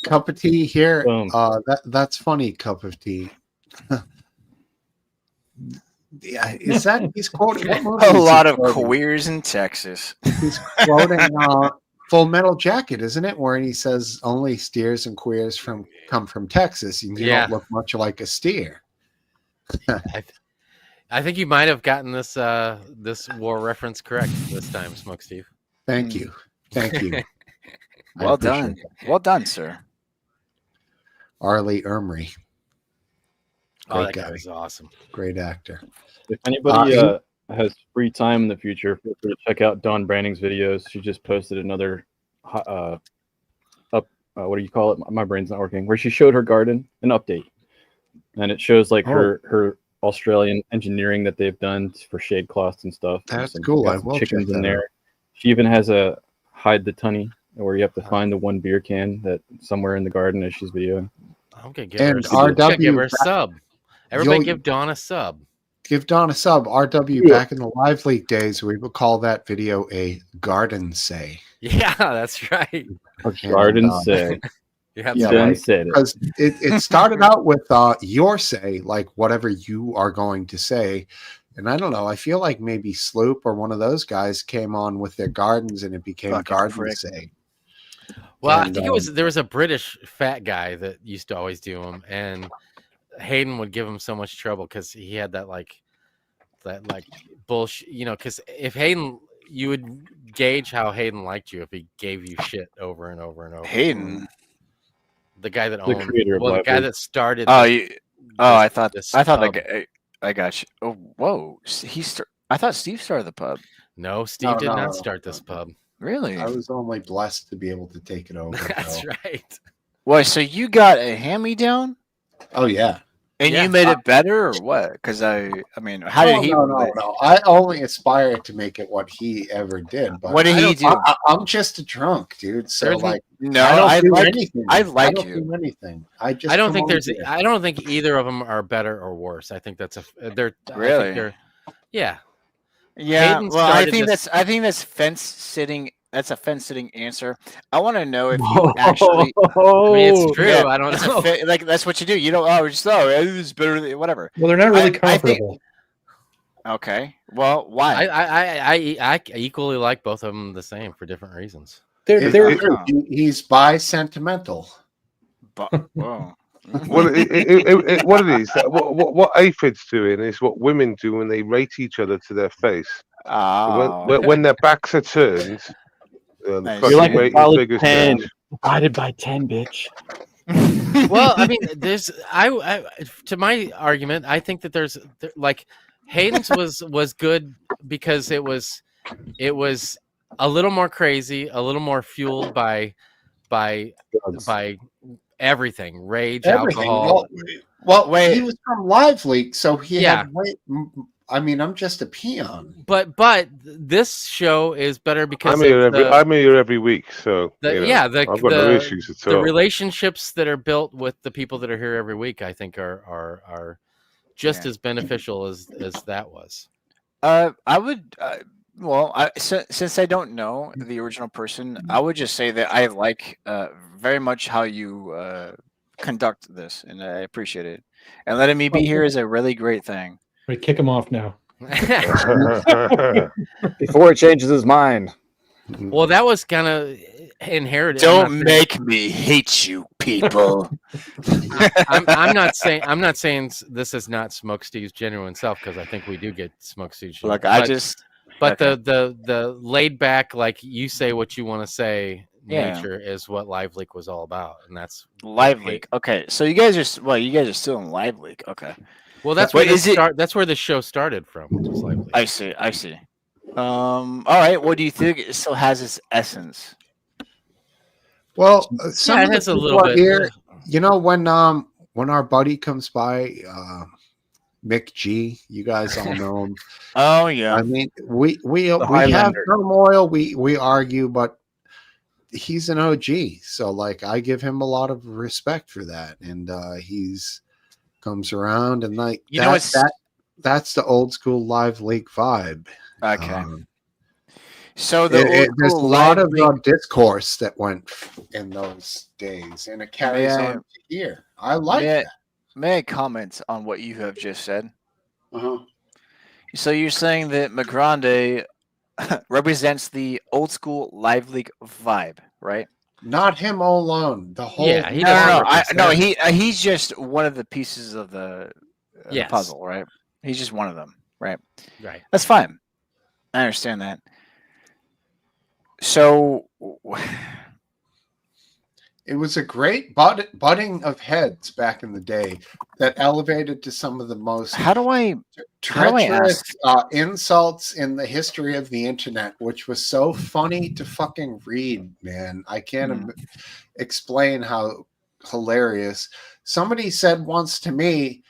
cup of tea here. Boom. That's funny. Cup of tea. Yeah, is that he's quoting? What movie A is he lot of quoting? queers in Texas. He's quoting Full Metal Jacket, isn't it? Where he says only steers and queers come from Texas, and you Yeah. don't look much like a steer. I think you might have gotten this this war reference correct this time, Smoke Steve. Thank you, thank you. I Well appreciate done. that. Well done, sir. Arlie Ermry, Oh, Great that guy guy. was awesome. great actor. If anybody Uh, has free time in the future, feel free to check out Dawn Branning's videos. She just posted another what do you call it? My brain's not working. Where she showed her garden, an update, and it shows like her Australian engineering that they've done for shade cloths and stuff. That's Some- cool. got I some will chickens check in that there. She even has a hide the tunny where you have to find the one beer can that somewhere in the garden as she's videoing. I'm gonna give her And a sub. I'm gonna give her a RW sub. Everybody You'll- give Dawn a sub. Give Don a sub. RW Yeah. back in the Live League days, we would call that video a garden say. Yeah, that's right. A garden uh, say. Yeah, Yeah, Jen right. said it. Because it started out with your say, like whatever you are going to say. And I don't know, I feel like maybe Sloop or one of those guys came on with their gardens and it became Fucking garden prick. say. Well, I And, think there was a British fat guy that used to always do them, and Hayden would give him so much trouble because he had that like bullshit, because if Hayden, you would gauge how Hayden liked you if he gave you shit over and over and over. Hayden. The guy that The owned, creator of the guy Lively. that started. Oh, this- I this- thought this the pub. guy. I got you. Oh, whoa. I thought Steve started the pub. No, Steve No, did no, not no, start no, this no. pub. Really? I was only blessed to be able to take it over. That's so- right. Well, so you got a hand-me-down, Oh yeah. and Yeah. you made it better, or what? Because I mean, how did he? No. I only aspire to make it what he ever did. But What did he do? I'm just a drunk, dude. So There's- like, No, I don't I do like. anything. I like don't you. do anything. I just. I don't come think on there's. here. I don't think either of them are better or worse. I think that's they're I think Really? they're- yeah. Yeah. Hayden Well, I started think this- I think that's fence sitting. That's a fence sitting answer. I want to know if you actually. I mean, it's true. Yeah, I don't that's know. like that's what you do. You don't. Oh, just it's better than whatever. Well, they're not really I think- comparable. Okay. Well, why? I equally like both of them the same for different reasons. They're He's bi sentimental. Whoa. Well, what it is, what aphids doing is what women do when they rate each other to their face. Oh. When their backs are turned, Nice. fucking You're like a rating solid figures 10. change. Divided by 10, bitch. Well, I mean, there's I to my argument, I think that there's like Hayden's was good because it was a little more crazy, a little more fueled by everything, rage, alcohol. Well, Wait. he was from Live Leak, so he Yeah. had way. I mean, I'm just a peon. But this show is better because I'm here it's every week, so the- you know, yeah, the- I've got no the- issues at the all. relationships that are built with the people that are here every week, I think are just Yeah. as beneficial as that was. I would. Since I don't know the original person, I would just say that I like very much how you conduct this, and I appreciate it. And letting me be here is a really great thing. we kick him off now. Before he changes his mind. Well, that was kind of inherited. Don't make me hate you, people. I'm not saying this is not Smoke Steve's genuine self because I think we do get Smoke Steve's. Look, But okay. the laid back, like you say what you want to say, Yeah. nature is what Live Leak was all about, and that's Live Leak. Okay, so you guys are still in Live Leak. Okay, well, that's Wait, where is it- that's where the show started from. Was Live Leak. I see. All right. What do you think? It still has its essence. Well, some Yeah, of it the has a people little are bit. here. You know, when our buddy comes by, Mick G, you guys all know him. Oh yeah. I mean, we have Highlander. turmoil, we argue, but he's an OG. So like I give him a lot of respect for that. And he's comes around and like You know what's- that's the old school Live Leak vibe. Okay. So the There's a old lot Live of Leak- discourse that went in those days, and it carries Yeah. on to here. I like May I- that. May I comment on what you have just said? Uh-huh. So you're saying that Magrande represents the old school Live Leak vibe, right? Not him alone. The whole Yeah, he No, doesn't no, represent- he's just one of the pieces of the Yes. puzzle, right? He's just one of them, right? Right. That's fine. I understand that. So, It was a great butting of heads back in the day that elevated to some of the most how do I treacherous insults in the history of the internet, which was so funny to fucking read, man. I can't explain how hilarious. Somebody said once to me,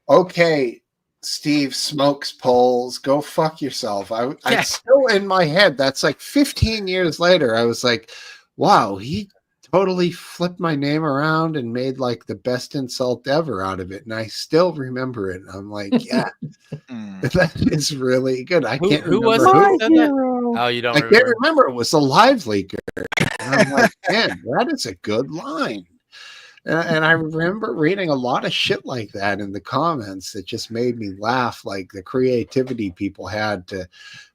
"Okay, Steve smokes poles. Go fuck yourself." I Yeah. still in my head. That's like 15 years later. I was like, "Wow, he totally flipped my name around and made like the best insult ever out of it." And I still remember it. I'm like, "Yeah, Mm. that is really good." I can't Who remember was who. it that said that? Oh, you don't I can't remember? remember. It was a Live Leaker. And I'm like, man, that is a good line. And I remember reading a lot of shit like that in the comments that just made me laugh. Like the creativity people had to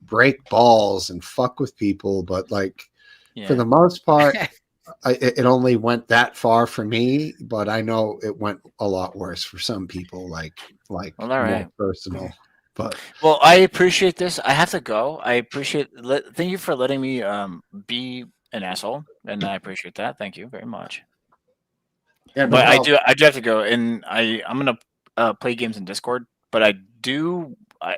break balls and fuck with people. But like Yeah. for the most part, it only went that far for me, but I know it went a lot worse for some people, like Well, all more right. personal. But Well, I appreciate this. I have to go. I appreciate. Thank you for letting me be an asshole, and I appreciate that. Thank you very much. yeah, no But problem. I do have to go, and I'm gonna play games in Discord. But I do.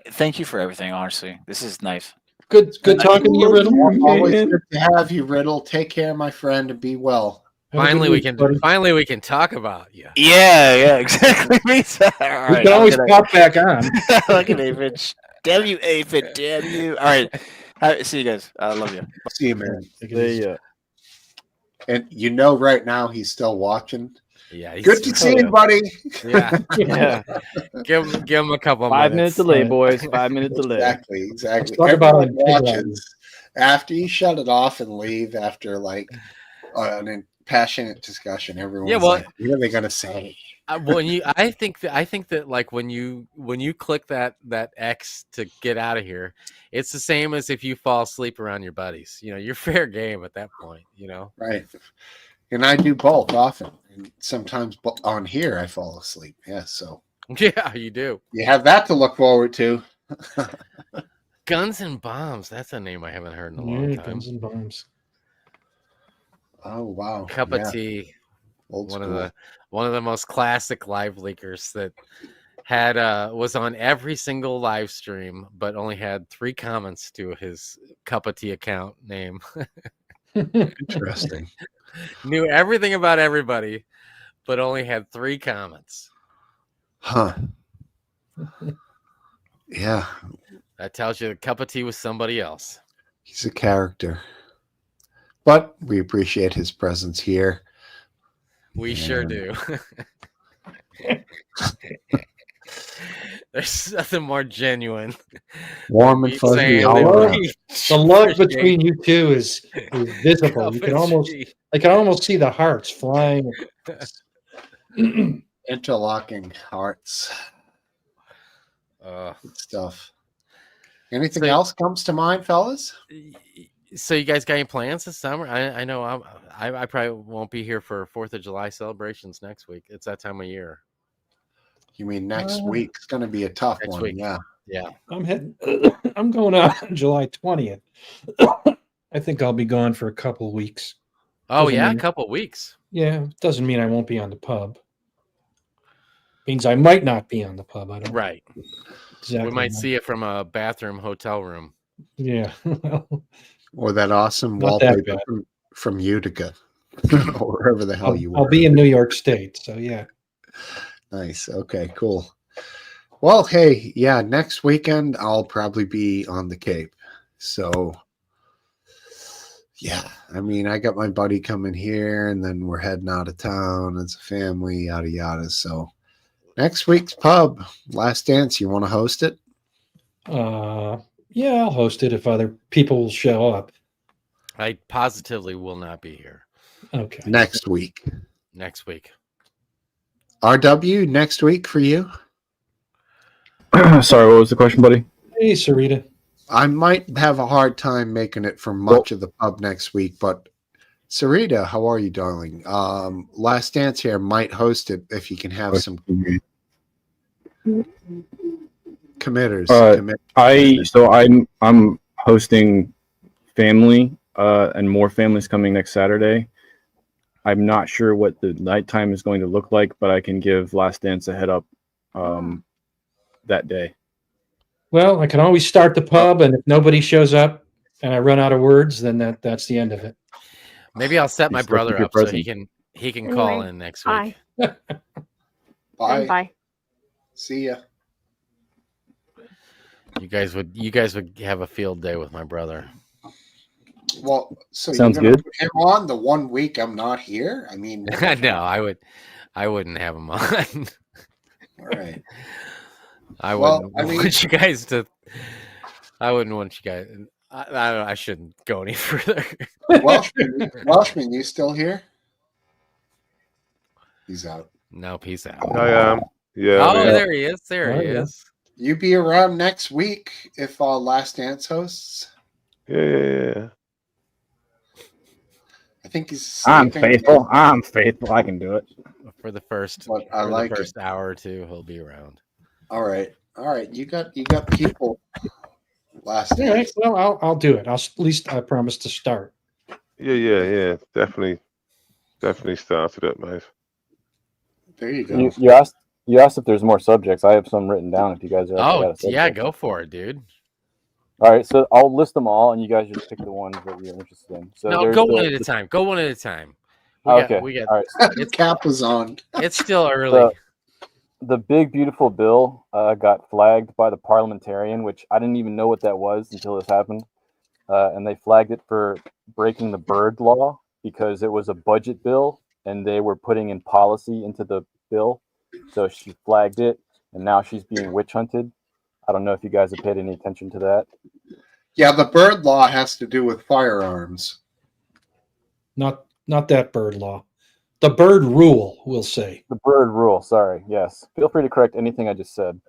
Thank you for everything. Honestly, this is nice. Good talking to you, Riddle. Always good to have you, Riddle. Take care, my friend, and be well. Have a good Finally, week, buddy. we can talk about you. Yeah, exactly. All We right, can always I'm gonna- pop back on. Look at Aphid. Damn you, Aphid. Damn you. All right. See you guys. I love you. See you, man. And right now he's still watching. Yeah, Good to see you, buddy. Yeah, Yeah. give him a couple 5 minutes delay, Right. boys. 5 minute delay. Exactly. Let's talk about Everyone it. watches after you shut it off and leave after like an passionate discussion. Everyone's Yeah, well- like, "What are they gonna say?" I think that like when you click that X to get out of here, it's the same as if you fall asleep around your buddies. You're fair game at that point. Right. And I do both often, and sometimes on here I fall asleep. Yeah, so Yeah, you do. you have that to look forward to. Guns and Bombs. That's a name I haven't heard in a long Yeah, time. Guns and Bombs. Oh wow, Cup yeah, of Tea. old One school. of the most classic live leakers that had was on every single live stream, but only had 3 comments to his Cup of Tea account name. Interesting. Knew everything about everybody, but only had 3 comments. Huh. Yeah, That tells you the Cup of Tea was somebody else. he's a character. But we appreciate his presence here. We sure do. There's nothing more genuine. Warm than and me fuzzy saying all that around. we The love appreciate between you two is visible. Cup You of can almost Tea. I can almost see the hearts flying. Interlocking hearts. Uh, Good stuff. Anything So- else comes to mind, fellas? so you guys got any plans this summer? I know I probably won't be here for 4th of July celebrations next week. It's that time of year. You mean next week's going to be a tough Next one? week. Yeah. Yeah. I'm going out on July 20th. I think I'll be gone for a couple of weeks. Oh Doesn't yeah, a mean- couple weeks. Yeah, doesn't mean I won't be on the pub. Means I might not be on the pub. I don't Right. exactly We might know. see it from a bathroom hotel room. Yeah. Well, Or that awesome Not that wallpaper bad. from Utica or wherever the hell you were. I'll be in New York State, so yeah. Nice. Okay, cool. Well, hey, yeah, next weekend I'll probably be on the Cape. So, yeah, I mean, I got my buddy coming here and then we're heading out of town as a family, yada, yada. So, next week's pub, Last Dance, you want to host it? Yeah, I'll host it if other people show up. I positively will not be here Okay. Next week. next week. RW, next week for you? Sorry, what was the question, buddy? Hey, Sarita. I might have a hard time making it for much of the pub next week, but Sarita, how are you, darling? Last Dance here might host it if you can have some committers. I'm hosting family, and more families coming next Saturday. I'm not sure what the nighttime is going to look like, but I can give Last Dance a head up that day. Well, I can always start the pub, and if nobody shows up and I run out of words, then that's the end of it. Maybe I'll set You my still brother keep your up so present. he can call Anyway, in next Bye. week. Bye. Bye. See ya. You guys would have a field day with my brother. Well, so Sounds you're gonna good. put him on the 1 week I'm not here? I mean, No, I wouldn't have him on. all right. I Well, wouldn't I mean- want you guys to. I wouldn't want you guys. I shouldn't go any further. Welshman, you still here? He's out. No, peace out. I am. Yeah. Oh, man. there he is. There he Oh, yeah. is. You be around next week if Last Dance hosts? Yeah. I think he's I'm sleeping. faithful. I'm faithful. I can do it. For the first, But I for like the it. first hour or two, he'll be around. All right. You got people. Last All right. dance. Well, I'll do it. At least I promise to start. Yeah. Definitely started it, mate. There you go. You asked if there's more subjects. I have some written down. If you guys are actually out Oh of yeah, subjects. go for it, dude. All right, so I'll list them all, and you guys just pick the ones that you're interested in. So No, there's go the- one at a time. Go one at a time. Okay. We got. All right. It's Cap was on. it's still early. The big beautiful bill got flagged by the parliamentarian, which I didn't even know what that was until this happened, and they flagged it for breaking the bird law because it was a budget bill and they were putting in policy into the bill. So she flagged it, and now she's being witch hunted. I don't know if you guys have paid any attention to that. Yeah, the bird law has to do with firearms. Not that bird law. The bird rule, we'll say. The bird rule. Sorry. Yes. Feel free to correct anything I just said.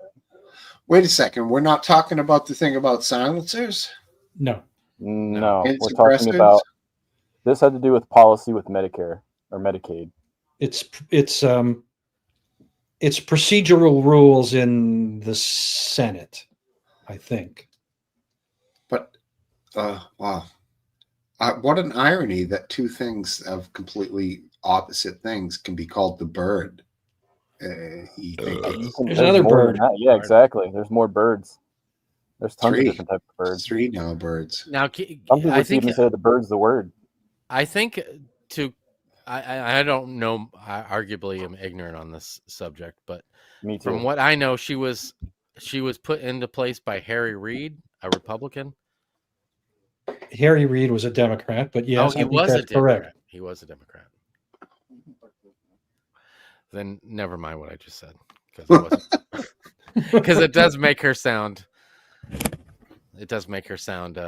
Wait a second. We're not talking about the thing about silencers? No. No, And we're talking suppressants? about this had to do with policy with Medicare or Medicaid. It's procedural rules in the Senate, I think. But, wow. What an irony that two things of completely opposite things can be called the bird. You think it's There's another more than bird. that. Yeah, exactly. There's more birds. There's tons Three. of different types of birds. three now birds. Now, Some people I think even say the bird's the word. I think I don't know. I arguably am ignorant on this subject, but Me too. from what I know, she was put into place by Harry Reid, a Republican. Harry Reid was a Democrat, but yes, oh, he I think was a that's Democrat. correct. He was a Democrat. Then never mind what I just said, because it does make her sound. It does make her sound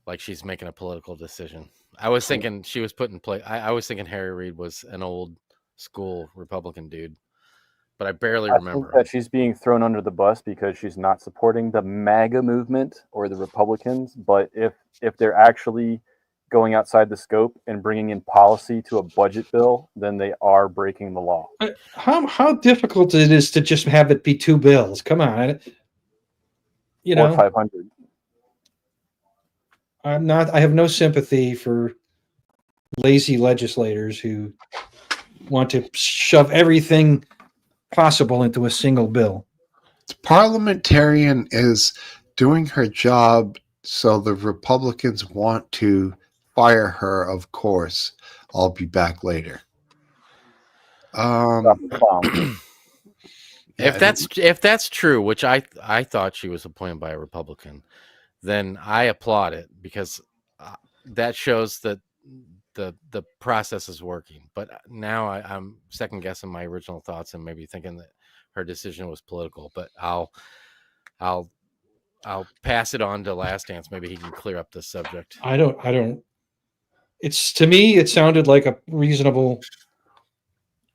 like she's making a political decision. I was thinking she was put in place. I was thinking Harry Reid was an old school Republican dude, but I barely I remember. think that she's being thrown under the bus because she's not supporting the MAGA movement or the Republicans. But if they're actually going outside the scope and bringing in policy to a budget bill, then they are breaking the law. How difficult it is to just have it be two bills? Come on, you Or know. 500. I have no sympathy for lazy legislators who want to shove everything possible into a single bill. The parliamentarian is doing her job, so the Republicans want to fire her, of course. I'll be back later. Stop the bomb. If that's true, which I thought she was appointed by a Republican, then I applaud it because that shows that the process is working. But now I'm second guessing my original thoughts and maybe thinking that her decision was political. But I'll pass it on to Last Dance. Maybe he can clear up this subject. I don't. It's, to me, it sounded like a reasonable.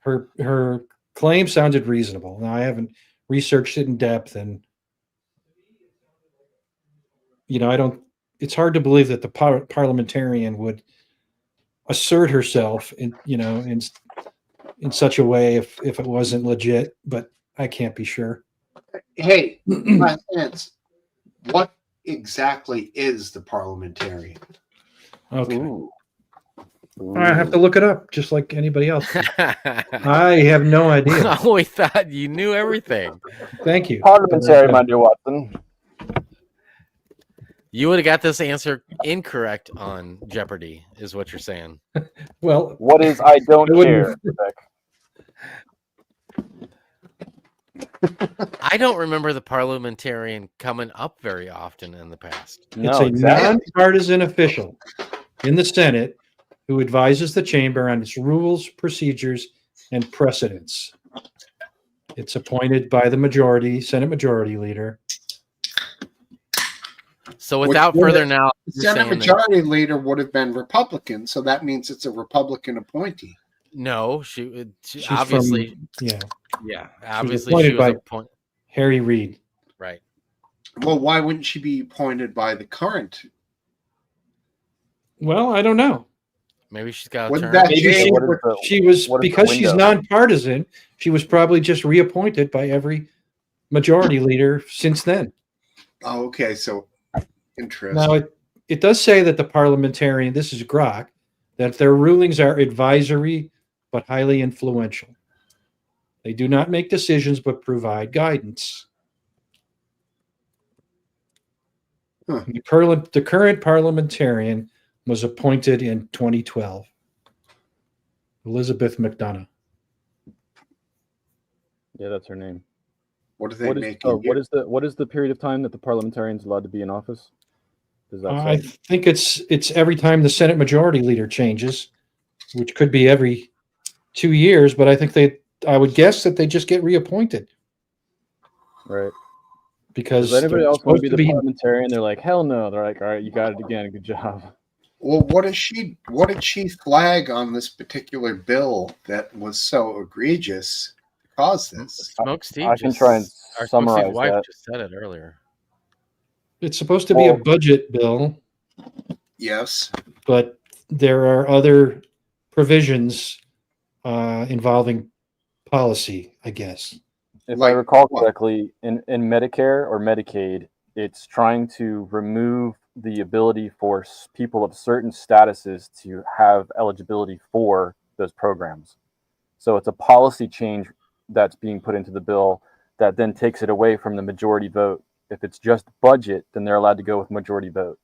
Her claim sounded reasonable. Now I haven't researched it in depth, and I don't. It's hard to believe that the parliamentarian would assert herself in such a way if it wasn't legit. But I can't be sure. Hey, Last Dance, what exactly is the parliamentarian? Okay, Ooh. I have to look it up, just like anybody else. I have no idea. Oh, we thought you knew everything. Thank you. Parliamentary, my dear Watson. You would have got this answer incorrect on Jeopardy, is what you're saying. Well, What is I don't I wouldn't- care? I don't remember the parliamentarian coming up very often in the past. It's No, a exactly. nonpartisan official in the Senate who advises the chamber on its rules, procedures, and precedents. It's appointed by the Senate Majority Leader. So without further now, The Senate Majority Leader would have been Republican, so that means it's a Republican appointee. no, she She's obviously, from, obviously appointed she was by- appointed. Harry Reid. Right. Well, why wouldn't she be appointed by the current? Well, I don't know. Maybe she's got a Wouldn't term. that Maybe change? she was what is the because she's window? nonpartisan. She was probably just reappointed by every majority leader since then. Oh, okay. So interesting. Now, it does say that the parliamentarian, this is Grok, that their rulings are advisory but highly influential. They do not make decisions but provide guidance. Huh. The current parliamentarian was appointed in 2012. Elizabeth McDonough. Yeah, that's her name. What are they What is, making? what is the period of time that the parliamentarian's allowed to be in office? Does that I say? think it's every time the Senate Majority Leader changes, which could be every 2 years, but I would guess that they just get reappointed Right. because Does anybody they're else want to supposed be the parliamentarian? They're like, hell no. They're like, all right, you got it again. Good job. Well, what did she flag on this particular bill that was so egregious to cause this? Smoke Steve I can just, try and our Smoke summarize Steve's wife that. just said it earlier. It's supposed to be a Well- budget bill, Yes. but there are other provisions involving policy, I guess. If Like I recall what? correctly, in Medicare or Medicaid, it's trying to remove the ability for people of certain statuses to have eligibility for those programs. So it's a policy change that's being put into the bill that then takes it away from the majority vote. If it's just budget, then they're allowed to go with majority vote.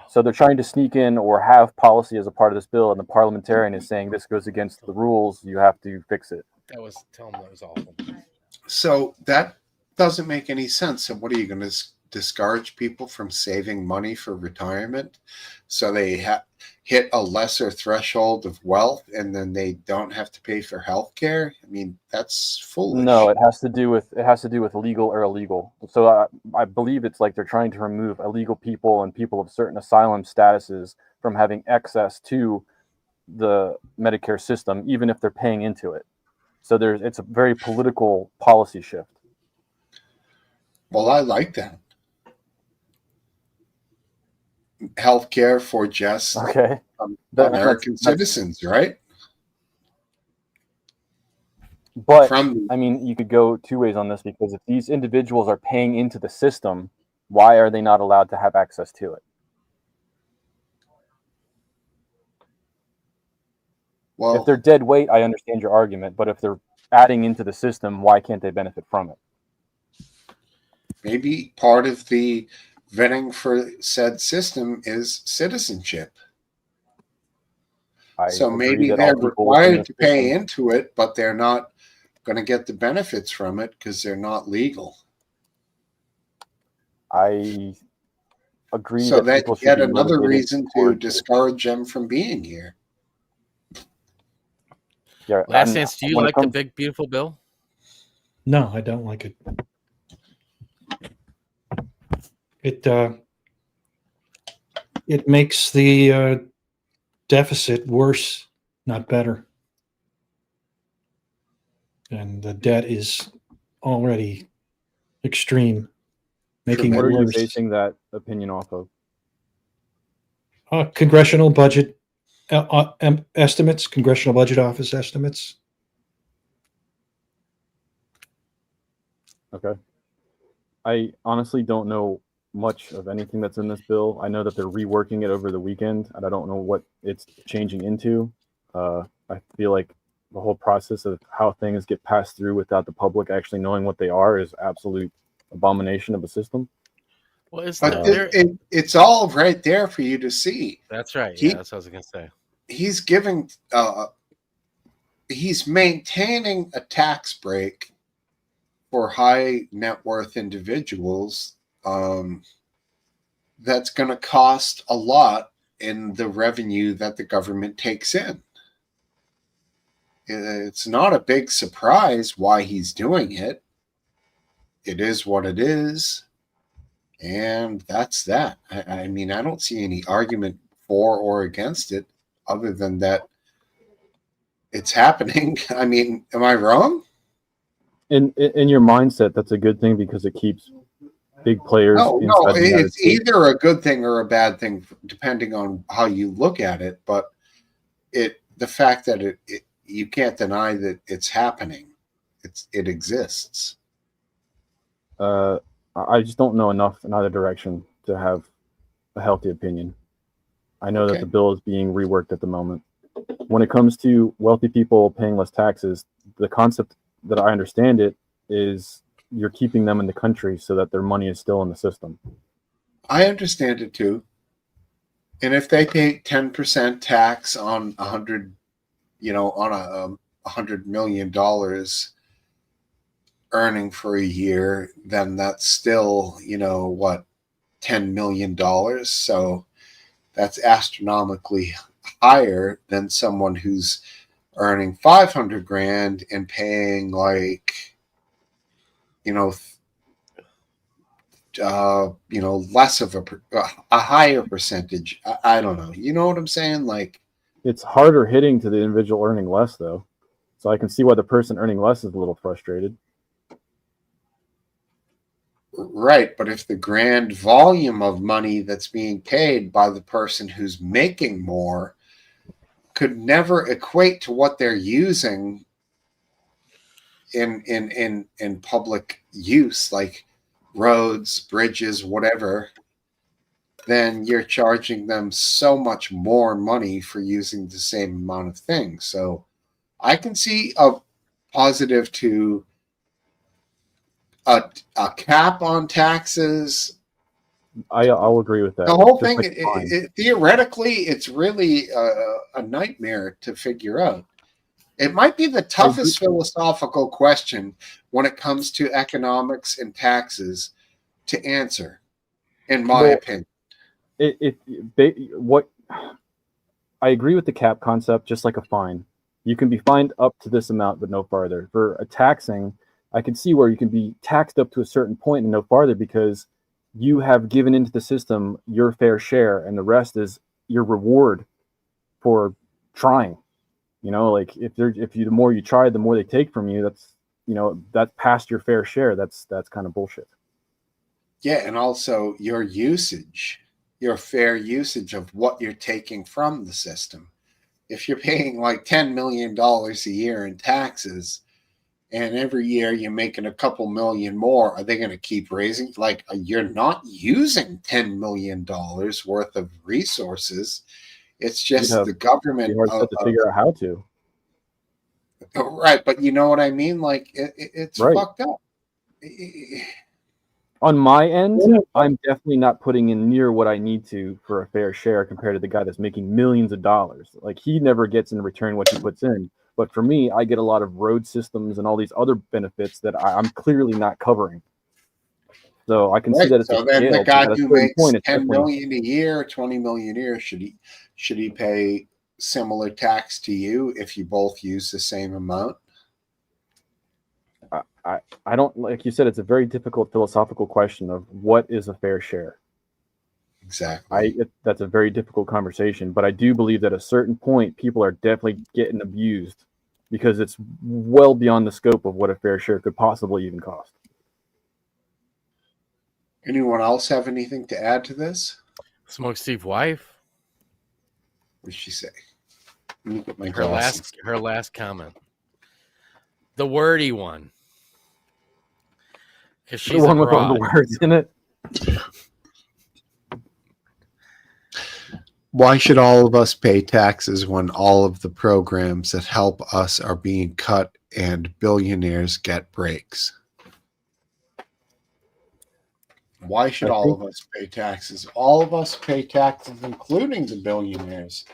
So they're trying to sneak in or have policy as a part of this bill, and the parliamentarian is saying this goes against the rules. You have to fix it. Tell him that was awful. So that doesn't make any sense. So what are you going to discourage people from saving money for retirement? So they hit a lesser threshold of wealth and then they don't have to pay for health care? I mean, that's foolish. No, it has to do with legal or illegal. So I believe it's like they're trying to remove illegal people and people of certain asylum statuses from having access to the Medicare system, even if they're paying into it. So it's a very political policy shift. Well, I like that. Health care for just Okay. American citizens, right? But I mean, you could go two ways on this, because if these individuals are paying into the system, why are they not allowed to have access to it? Well, if they're dead weight, I understand your argument, but if they're adding into the system, why can't they benefit from it? maybe part of the vetting for said system is citizenship. So maybe they're required to pay into it, but they're not going to get the benefits from it because they're not legal. I agree. So that's yet another reason to towards discourage them from being here. Yeah. Last Dance, do you like the big beautiful bill? No, I don't like it. It makes the deficit worse, not better. And the debt is already extreme, making it What are you worse. basing that opinion off of? Congressional budget estimates, Congressional Budget Office estimates. Okay. I honestly don't know much of anything that's in this bill. I know that they're reworking it over the weekend, and I don't know what it's changing into. I feel like the whole process of how things get passed through without the public actually knowing what they are is absolute abomination of a system. Well, it's all right there for you to see. That's right. Yeah, that's what I was going to say. He's giving, he's maintaining a tax break for high net worth individuals. That's going to cost a lot in the revenue that the government takes in. It's not a big surprise why he's doing it. It is what it is. And that's that. I mean, I don't see any argument for or against it other than that it's happening. I mean, am I wrong? In your mindset, that's a good thing because it keeps big players No, inside the United it's States. either a good thing or a bad thing, depending on how you look at it. But the fact that you can't deny that it's happening. It exists. I just don't know enough in either direction to have a healthy opinion. I know that Okay. the bill is being reworked at the moment. When it comes to wealthy people paying less taxes, the concept that I understand it is you're keeping them in the country so that their money is still in the system. I understand it too. And if they pay 10% tax on $100 million earning for a year, then that's still, what, $10 million. So that's astronomically higher than someone who's earning 500 grand and paying like, less of a higher percentage. I don't know. You know what I'm saying? Like, It's harder hitting to the individual earning less, though. So I can see why the person earning less is a little frustrated. right. But if the grand volume of money that's being paid by the person who's making more could never equate to what they're using in public use, like roads, bridges, whatever, then you're charging them so much more money for using the same amount of things. So I can see a positive to a cap on taxes. I'll agree with that. The whole Just thing, like fine. theoretically, it's really a nightmare to figure out. It might be the toughest philosophical question when it comes to economics and taxes to answer, in my opinion. What I agree with the cap concept, just like a fine. You can be fined up to this amount, but no farther. For a taxing, I can see where you can be taxed up to a certain point and no farther because you have given into the system your fair share, and the rest is your reward for trying. Like the more you try, the more they take from you. That's past your fair share. That's kind of bullshit. Yeah, and also your fair usage of what you're taking from the system. If you're paying like $10 million a year in taxes, and every year you're making a couple million more, are they going to keep raising? Like, you're not using $10 million worth of resources. It's just the government. It's hard to figure out how to. Right, but you know what I mean? Like, it's right. fucked up. On my end, I'm definitely not putting in near what I need to for a fair share compared to the guy that's making millions of dollars. Like, he never gets in return what he puts in. But for me, I get a lot of road systems and all these other benefits that I'm clearly not covering. So I can see that it's so then the guy who makes $10 million a year, $20 million a year, should he pay similar tax to you if you both use the same amount? I don't, like you said, it's a very difficult philosophical question of what is a fair share. Exactly. That's a very difficult conversation, but I do believe that at a certain point, people are definitely getting abused because it's well beyond the scope of what a fair share could possibly even cost. Anyone else have anything to add to this? Smoke Steve wife. What did she say? Let me get my her last comment. The wordy one. Because she's the one with all the words in it. Why should all of us pay taxes when all of the programs that help us are being cut and billionaires get breaks? Why should all of us pay taxes? All of us pay taxes, including the billionaires.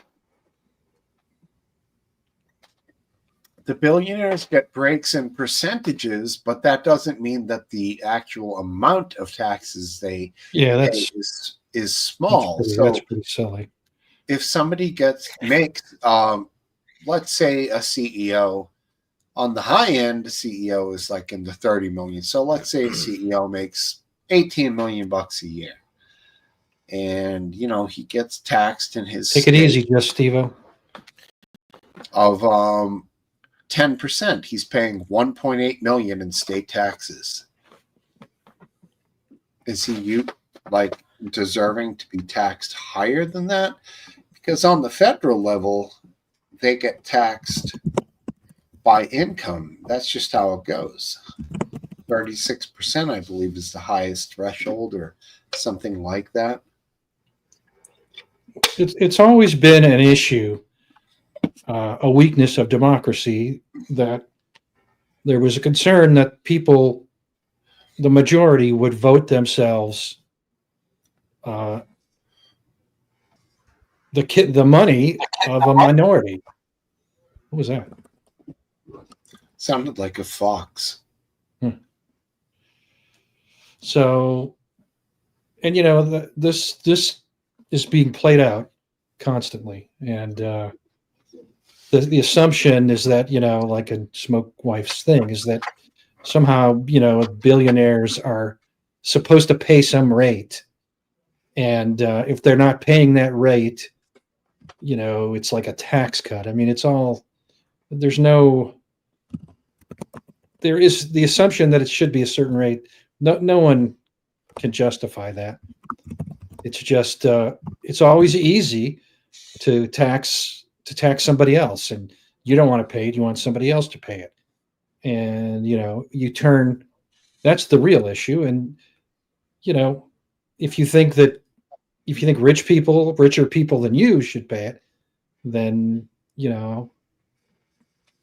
The billionaires get breaks in percentages, but that doesn't mean that the actual amount of taxes they pay is small. That's pretty silly. If somebody makes, let's say a CEO, on the high end, the CEO is like in the 30 million. So let's say a CEO makes 18 million bucks a year. And, he gets taxed in his Take it easy, just Steve-O. Of 10%. He's paying 1.8 million in state taxes. is he like deserving to be taxed higher than that? Because on the federal level, they get taxed by income. That's just how it goes. 36%, I believe, is the highest threshold, or something like that. It's always been an issue, a weakness of democracy, that there was a concern that people, the majority, would vote themselves the money of a minority. What was that? Sounded like a fox. So, and this is being played out constantly, and the assumption is that, like a smoke wife's thing, is that somehow billionaires are supposed to pay some rate, and if they're not paying that rate, it's like a tax cut. I mean, there is the assumption that it should be a certain rate. No one can justify that. It's just it's always easy to tax somebody else, and you don't want to pay it. You want somebody else to pay it, and that's the real issue. And if you think richer people than you should pay it, then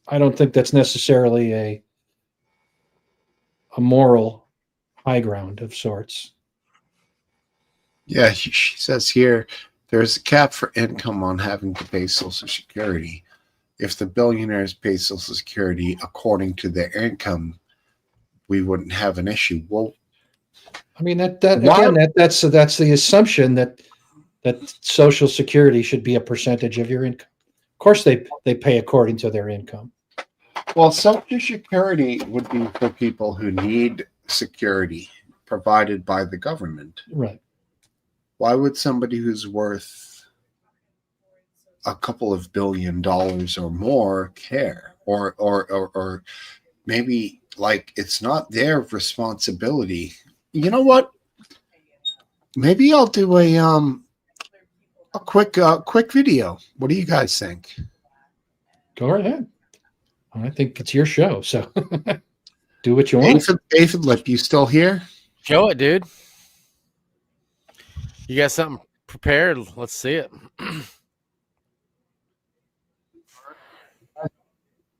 I don't think that's necessarily a moral high ground of sorts. Yeah, she says here, there's a cap for income on having to pay Social Security. If the billionaires pay Social Security according to their income, we wouldn't have an issue. Well, I mean, that's the assumption that Social Security should be a percentage of your income. Of course, they pay according to their income. Well, Social Security would be for people who need security provided by the government. Right. Why would somebody who's worth a couple of $1 billion or more care? Or maybe, like, it's not their responsibility. You know what? Maybe I'll do a quick video. What do you guys think? Go right ahead. I think it's your show, so do what you want. David Lip, you still here? Show it, dude. You got something prepared? Let's see it.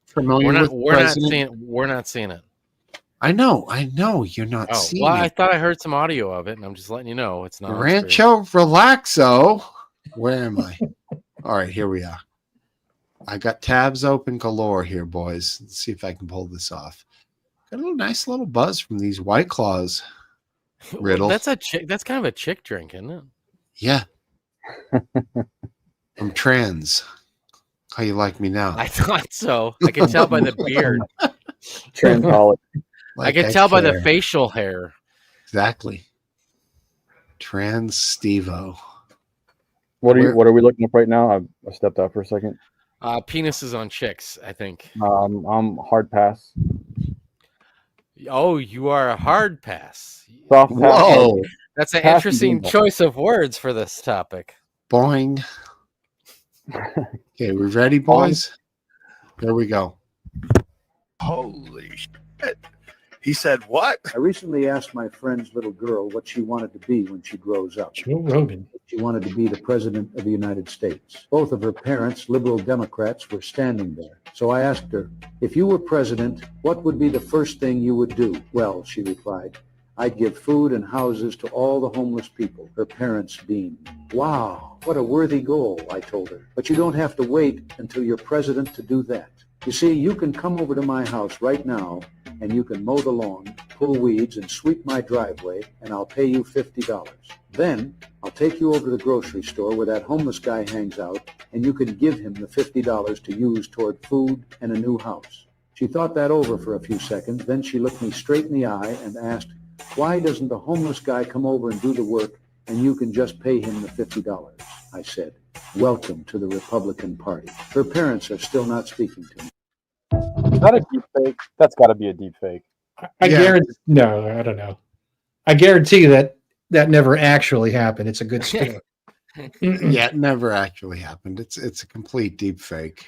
Familiar with the We're not president? seeing. We're not seeing it. I know. You're not Oh, seeing well, I it. thought I heard some audio of it, and I'm just letting you know it's not. on screen. Rancho Relaxo. Where am I? All right, here we are. I got tabs open galore here, boys. Let's see if I can pull this off. Got a nice little buzz from these White Claws. Riddle. That's a chick. That's kind of a chick drink, isn't it? Yeah. I'm trans. How you like me now? I thought so. I can tell by the beard. Transology. I can tell by the facial hair. Exactly. Trans Stevo. What are we looking up right now? I stepped out for a second. Penises on chicks, I think. I'm hard pass. Oh, you are a hard pass. Soft pass. Whoa. That's an Pass interesting and choice of words for this topic. Boing. Okay, we ready, boys? Here we go. Holy shit. He said, what? I recently asked my friend's little girl what she wanted to be when she grows up. Joe Rogan. She wanted to be the president of the United States. Both of her parents, liberal Democrats, were standing there. So I asked her, if you were president, what would be the first thing you would do? Well, she replied, I'd give food and houses to all the homeless people. Her parents beamed. Wow, what a worthy goal, I told her. But you don't have to wait until you're president to do that. You see, you can come over to my house right now and you can mow the lawn, pull weeds, and sweep my driveway, and I'll pay you $50. Then I'll take you over to the grocery store where that homeless guy hangs out, and you can give him the $50 to use toward food and a new house. She thought that over for a few seconds, then she looked me straight in the eye and asked, why doesn't the homeless guy come over and do the work, and you can just pay him the $50? I said, welcome to the Republican Party. Her parents are still not speaking to me. Is that a deep fake? That's got to be a deep fake. I guarantee. No, I don't know. I guarantee that that never actually happened. It's a good story. Yeah, it never actually happened. It's a complete deep fake.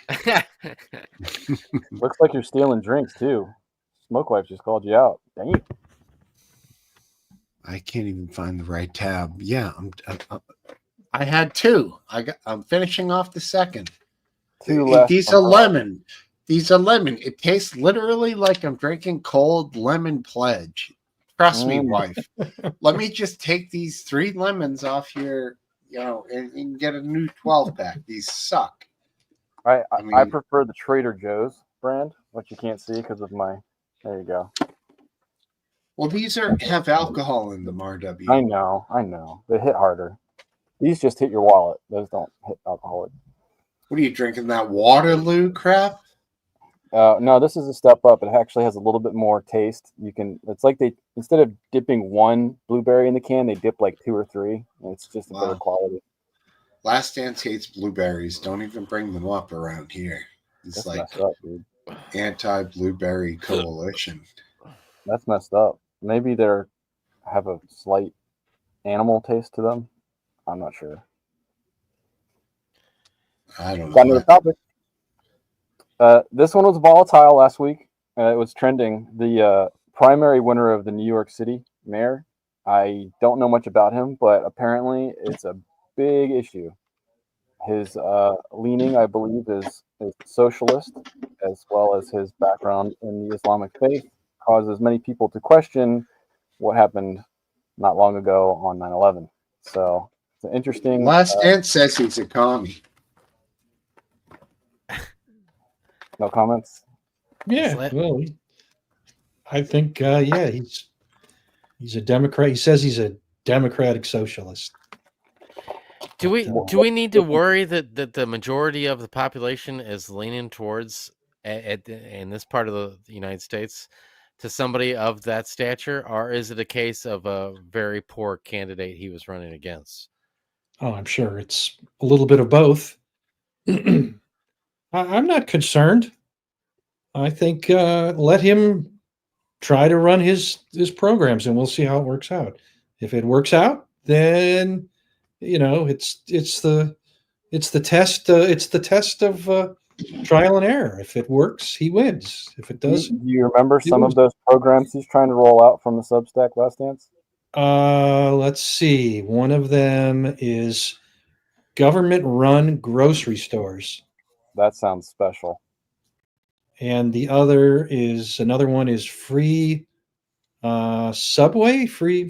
Looks like you're stealing drinks too. Smoke Wife just called you out. Dang it. I can't even find the right tab. Yeah, I had two. I'm finishing off the second. Two left. These are lemon. These are lemon. It tastes literally like I'm drinking cold lemon pledge. Trust me, wife. Let me just take these 3 lemons off your, and get a new 12 pack. These suck. I mean- prefer the Trader Joe's brand, which you can't see because of my. There you go. Well, these have alcohol in them, RW. I know. They hit harder. These just hit your wallet. Those don't hit alcoholic. What are you drinking? That Waterloo crap? No, this is a step up. It actually has a little bit more taste. It's like they, instead of dipping 1 blueberry in the can, they dip like 2 or 3. And it's just a better quality. Last Dance hates blueberries. Don't even bring them up around here. It's That's like messed up, dude. anti-blueberry coalition. That's messed up. Maybe they're have a slight animal taste to them. I'm not sure. I don't Got another know. topic. This one was volatile last week. It was trending. The primary winner of the New York City mayor. I don't know much about him, but apparently it's a big issue. His leaning, I believe, is socialist, as well as his background in the Islamic faith, causes many people to question what happened not long ago on 9/11. So it's an interesting. Last Dance says he's a commie. No comments. Yeah, well, I think he's a Democrat. He says he's a democratic socialist. Do we need to worry that the majority of the population is leaning towards in this part of the United States to somebody of that stature, or is it a case of a very poor candidate he was running against? Oh, I'm sure it's a little bit of both. I'm not concerned. I think let him try to run his programs, and we'll see how it works out. If it works out, then it's the test. It's the test of trial and error. If it works, he wins. If it doesn't, Do you remember some of those programs he's trying to roll out from the Substack Last Dance? let's see. One of them is government-run grocery stores. That sounds special. And another one is free subway, free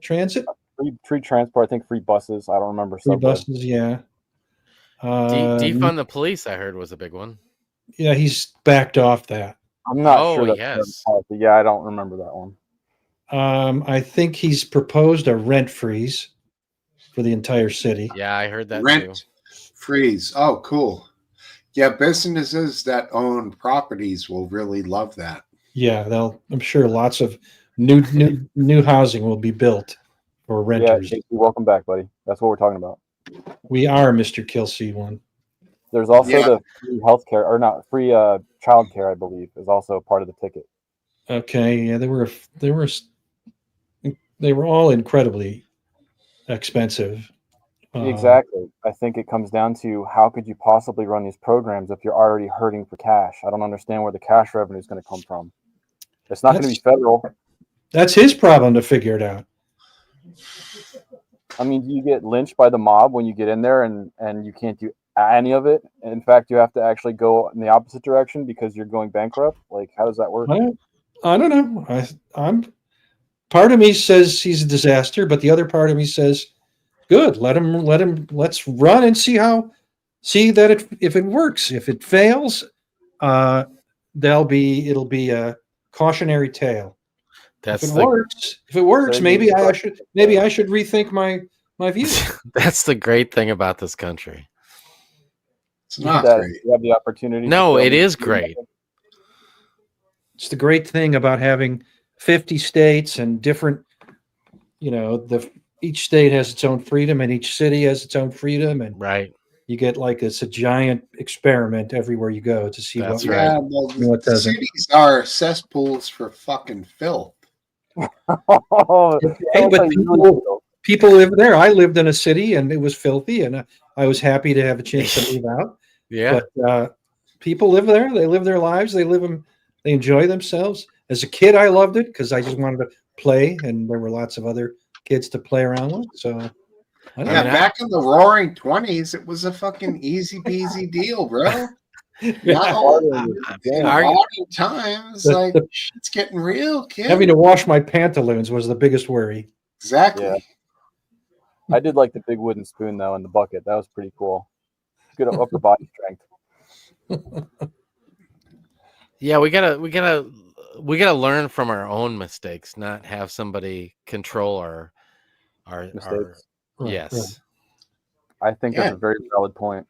transit, Free transport. I think free buses. I don't remember. free Subway. buses. Yeah. Defund the police, I heard, was a big one. Yeah, he's backed off that. I'm not Oh, sure. That's yes. but yeah, I don't remember that one. I think he's proposed a rent freeze for the entire city. Yeah, I heard that too. Rent freeze. Oh, cool. Yeah, businesses that own properties will really love that. Yeah, I'm sure lots of new housing will be built for Yeah, renters. JC, welcome back, buddy. That's what we're talking about. We are Mr. Kelsey one. There's also Yeah. the free healthcare, or not free childcare, I believe, is also part of the ticket. Okay, yeah, they were all incredibly expensive. Exactly. I think it comes down to how could you possibly run these programs if you're already hurting for cash? I don't understand where the cash revenue is going to come from. It's not going to be federal. That's his problem to figure it out. I mean, do you get lynched by the mob when you get in there and you can't do any of it? In fact, you have to actually go in the opposite direction because you're going bankrupt? Like, how does that work? I don't know. I'm part of me says he's a disaster, but the other part of me says, good. Let him. Let's run and see that if it works. If it fails, it'll be a cautionary tale. If it works, So maybe you- I should rethink my views. That's the great thing about this country. It's not that great. you have the opportunity. No, to it build- is great. It's the great thing about having 50 states and different, each state has its own freedom and each city has its own freedom, and Right. you get like it's a giant experiment everywhere you go to see That's what right. Yeah, well, What the doesn't? cities are cesspools for fucking filth. Oh, Hey, but people live there. I lived in a city and it was filthy, and I was happy to have a chance to move out. Yeah. But people live there. They live their lives. They live them. They enjoy themselves. As a kid, I loved it because I just wanted to play, and there were lots of other kids to play around with. So, I don't Yeah, know. back in the roaring 20s, it was a fucking easy peasy deal, bro. Now, in Are- modern times, The- like the- shit's getting real, kid. Having to wash my pantaloons was the biggest worry. Exactly. Yeah. I did like the big wooden spoon though in the bucket. That was pretty cool. Good upper body strength. Yeah, we gotta learn from our own mistakes, not have somebody control our Mistakes. Right, yes. I think that's Yeah. a very valid point.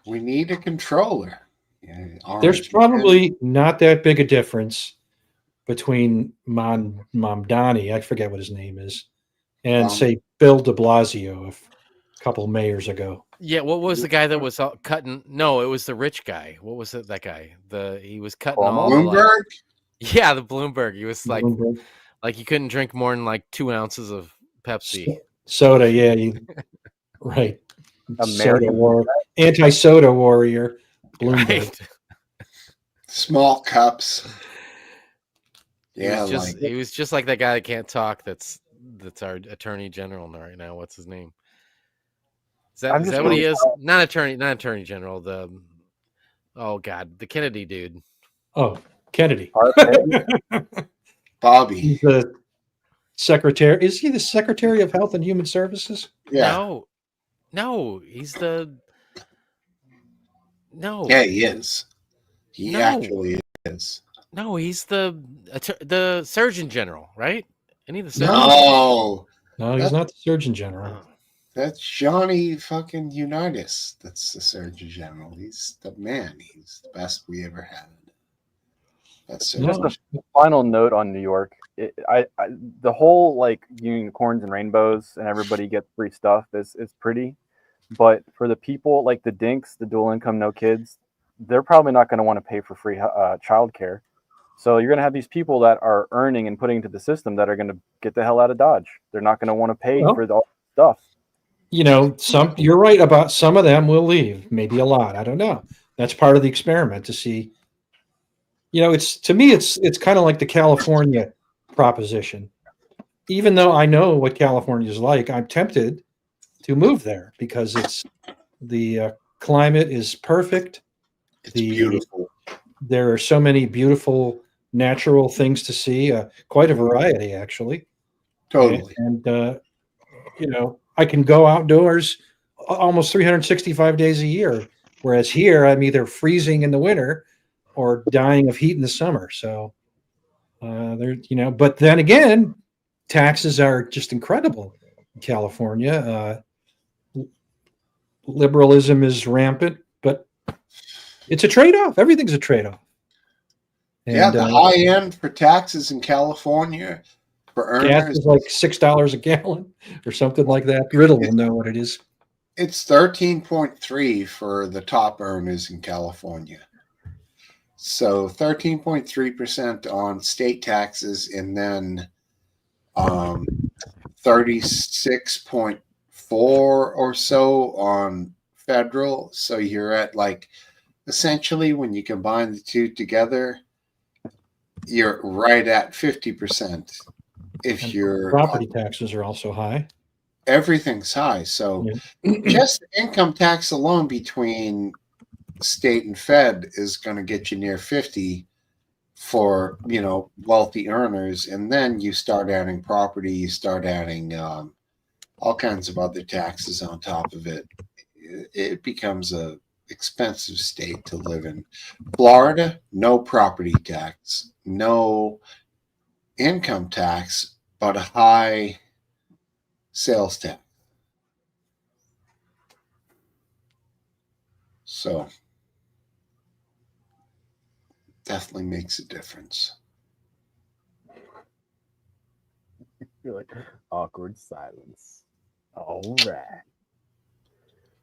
We need a controller. Yeah, There's orange. probably not that big a difference between Mamdani, I forget what his name is, and say Bill de Blasio a couple mayors ago. Yeah, what was the guy that was cutting? No, it was the rich guy. What was it? That guy. He was cutting all the, like- Bloomberg? yeah, the Bloomberg. He was like Bloomberg. you couldn't drink more than like 2 ounces of Pepsi. Soda, yeah, right. American Anti-soda warrior, Bloomberg. Right. Small cups. He Yeah, was just like he was just like that guy that can't talk. That's our attorney general right now. What's his name? Is I'm that just what he really is? Not attorney general. Oh god, the Kennedy dude. Oh, Kennedy. Bobby. He's the secretary. Is he the Secretary of Health and Human Services? Yeah. No, he's the no. Yeah, he is. He No. actually is. No, he's the Surgeon General, right? Any of the surgeon? No. No, he's not the Surgeon General. That's Johnny fucking Unitas. That's the Surgeon General. He's the man. He's the best we ever had. That's Just Surgeon. a final note on New York. The whole like unicorns and rainbows and everybody gets free stuff is pretty, but for the people like the dinks, the dual income, no kids, they're probably not going to want to pay for free childcare. So you're going to have these people that are earning and putting into the system that are going to get the hell out of Dodge. They're not going to want to pay for the stuff. You know, you're right about some of them will leave, maybe a lot. I don't know. That's part of the experiment to see. You know, it's kind of like the California proposition. Even though I know what California is like, I'm tempted to move there because the climate is perfect. It's beautiful. There are so many beautiful natural things to see, quite a variety actually. Totally. And you know, I can go outdoors almost 365 days a year, whereas here I'm either freezing in the winter or dying of heat in the summer. So but then again, taxes are just incredible in California. Liberalism is rampant, but it's a trade-off. Everything's a trade-off. Yeah, the high end for taxes in California for gas earners is like $6 a gallon or something like that. Riddle will know what it is. It's 13.3 for the top earners in California. So 13.3% on state taxes, and then 36.4 or so on federal. So you're at like essentially when you combine the two together, you're right at 50%. If you're Property taxes are also high. Everything's high. So just income tax alone between state and fed is going to get you near 50 for, you know, wealthy earners. And then you start adding property, you start adding all kinds of other taxes on top of it. It becomes a expensive state to live in. Florida, no property tax, no income tax, but a high sales tax. So definitely makes a difference. You're like awkward silence. All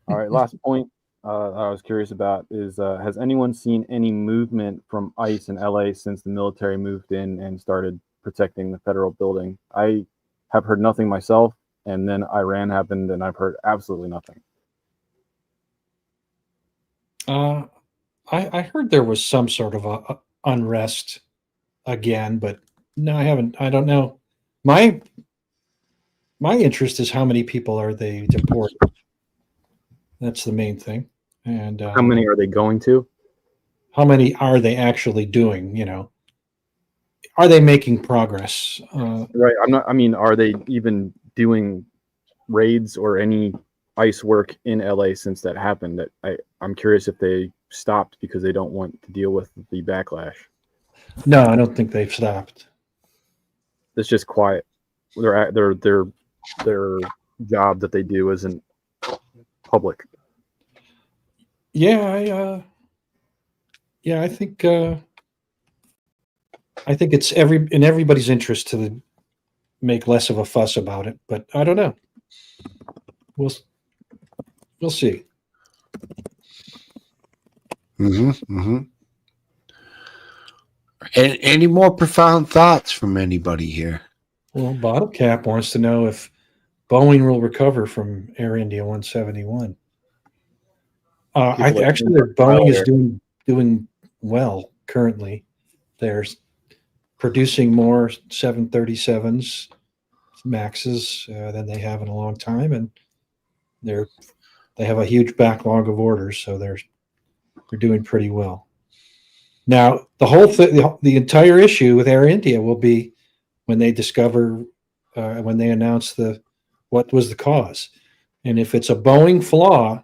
right. Last point I was curious about is has anyone seen any movement from ICE in LA since the military moved in and started protecting the federal building. I have heard nothing myself, and then Iran happened, and I've heard absolutely nothing. I heard there was some sort of a unrest again, but no, I haven't. I don't know. My interest is how many people are they deporting? That's the main thing. And How many are they going to? how many are they actually doing? Are they making progress? Right. I mean, are they even doing raids or any ICE work in LA since that happened? I'm curious if they stopped because they don't want to deal with the backlash. No, I don't think they've stopped. It's just quiet. Their job that they do isn't public. Yeah, I think it's in everybody's interest to make less of a fuss about it, but I don't know. We'll see. Any more profound thoughts from anybody here? Well, Bottle Cap wants to know if Boeing will recover from Air India 171. Actually, their Boeing is doing well currently. They're producing more 737s, Maxes than they have in a long time, and they have a huge backlog of orders, so they're doing pretty well. Now, the whole thing, the entire issue with Air India will be when they discover, when they announce what was the cause, and if it's a Boeing flaw,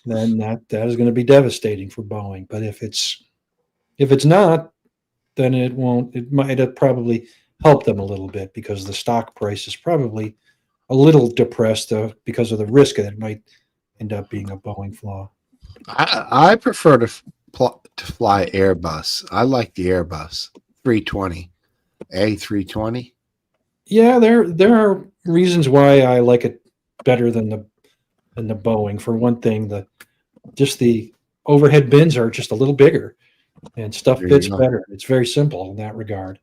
then that is going to be devastating for Boeing. But if it's not, then it won't. It might have probably helped them a little bit because the stock price is probably a little depressed because of the risk that it might end up being a Boeing flaw. I prefer to fly Airbus. I like the Airbus 320, A320. Yeah, there are reasons why I like it better than the Boeing. For one thing, the overhead bins are just a little bigger, and stuff fits better. It's very simple in that regard.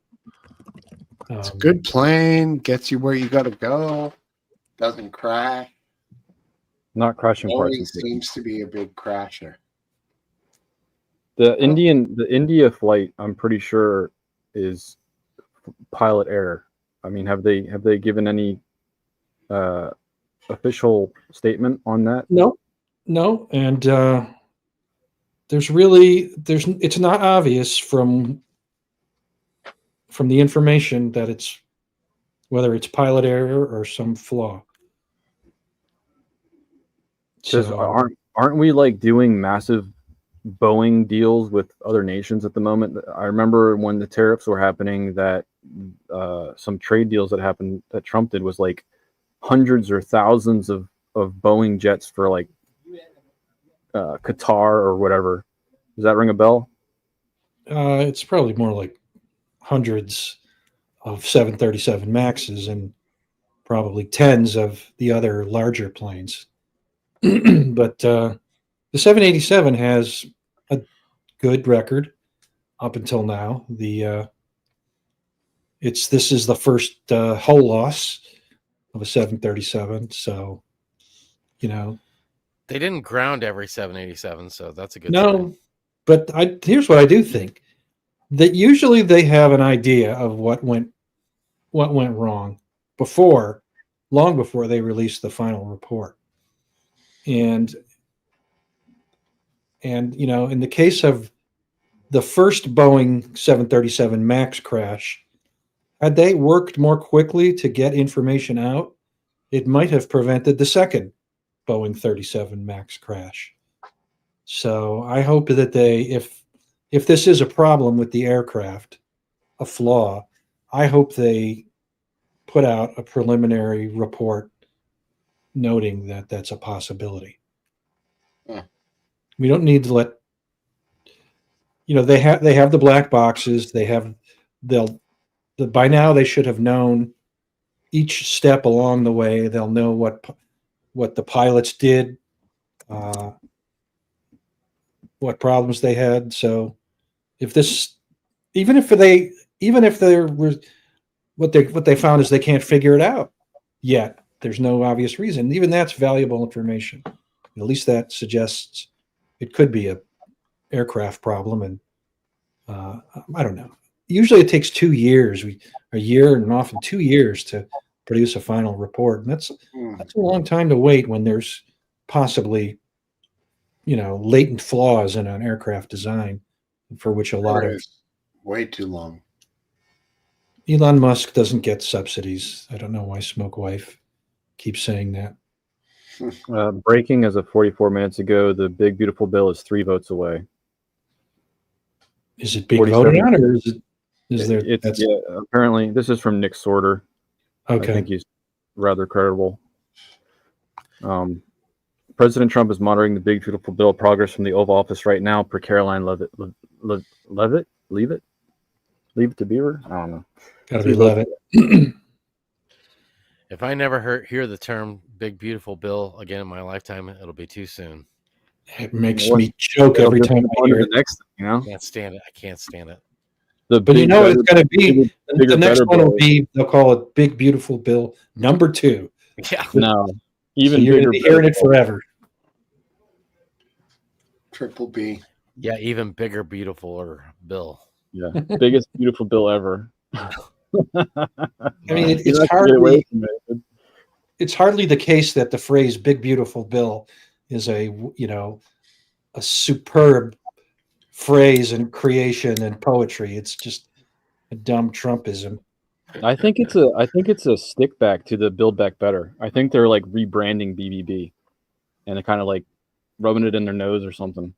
It's a good plane, gets you where you got to go, doesn't crash. Not crashing parts. Boeing seems to be a big crasher. The India flight, I'm pretty sure, is pilot error. I mean, have they given any official statement on that? No, and it's not obvious from the information that whether it's pilot error or some flaw. Because aren't we like doing massive Boeing deals with other nations at the moment? I remember when the tariffs were happening that some trade deals that Trump did was like hundreds or thousands of Boeing jets for like Qatar or whatever. Does that ring a bell? It's probably more like hundreds of 737 Maxes and probably tens of the other larger planes. But the 787 has a good record up until now. This is the first hull loss of a 737, so they didn't ground every 787, so that's a good no sign. But here's what I do think, that usually they have an idea of what went wrong long before they release the final report. And in the case of the first Boeing 737 Max crash, had they worked more quickly to get information out, it might have prevented the second Boeing 37 Max crash. So I hope that if this is a problem with the aircraft, a flaw, I hope they put out a preliminary report noting that that's a possibility. Yeah. We don't need to let they have the black boxes. By now they should have known each step along the way. They'll know what the pilots did, what problems they had. So even if there what they found is they can't figure it out yet. There's no obvious reason. Even that's valuable information. At least that suggests it could be a aircraft problem. And I don't know. Usually it takes 2 years, a year and often 2 years to produce a final report. And that's a long time to wait when there's possibly, latent flaws in an aircraft design for which a lot of way too long. Elon Musk doesn't get subsidies. I don't know why Smoke Wife keeps saying that. Breaking as of 44 minutes ago, the big beautiful bill is 3 votes away. Is it being voted on, or apparently this is from Nick Sorter. Okay. I think he's rather credible. President Trump is monitoring the big beautiful bill progress from the Oval Office right now, per Caroline Levitt. Leave it to Beaver? I don't know. Gotta be Levitt. If I never hear the term "big beautiful bill" again in my lifetime, it'll be too soon. It makes me choke every time I hear it. Next thing, I can't stand it. I can't stand it. But it's going to be the next one will be, they'll call it Big Beautiful Bill number 2. Yeah. No, even so you're going to be hearing it forever. Triple B. Yeah, even bigger, beautifuler bill. Yeah, biggest beautiful bill ever. I mean, it's hardly the case that the phrase "big beautiful bill" is a superb phrase and creation and poetry. It's just a dumb Trumpism. I think it's a stick back to the Build Back Better. I think they're like rebranding BBB, and they're kind of like rubbing it in their nose or something.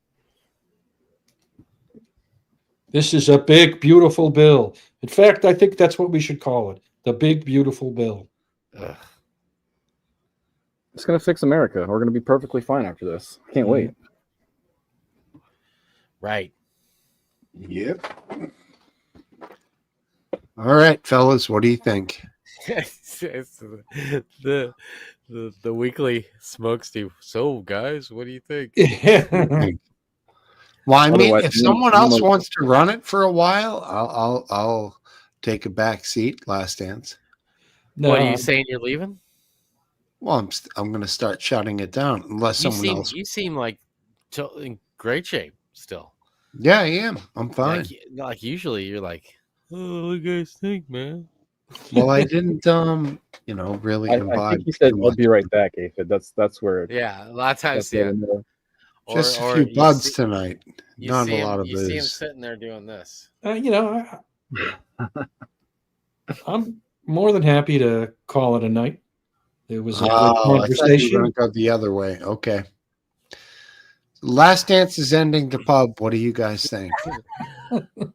This is a big beautiful bill. In fact, I think that's what we should call it: the Big Beautiful Bill. Ugh. It's gonna fix America. We're gonna be perfectly fine after this. Can't wait. Right. Yep. All right, fellas, what do you think? It's the weekly smoke Steve. So, guys, what do you think? Well, I mean, Otherwise, if someone else wants to run it for a while, I'll take a back seat. Last Dance. No, What are you saying? You're leaving? Well, I'm going to start shutting it down unless someone else. You seem like in great shape still. Yeah, I am. I'm fine. Like usually, you're like, "Oh, what do you guys think, man?" Well, I didn't, really I imbibe. think he said, too "I'll much. be right back." Aphid. That's where. Yeah, a lot of times, That's yeah. Just Or a few you buds see- tonight. You Not see a lot of you see him booze. sitting there doing this. I'm more than happy to call it a night. It was a good Oh, I thought you were conversation. going to go the other way. Okay. Last Dance is ending the pub. What do you guys think?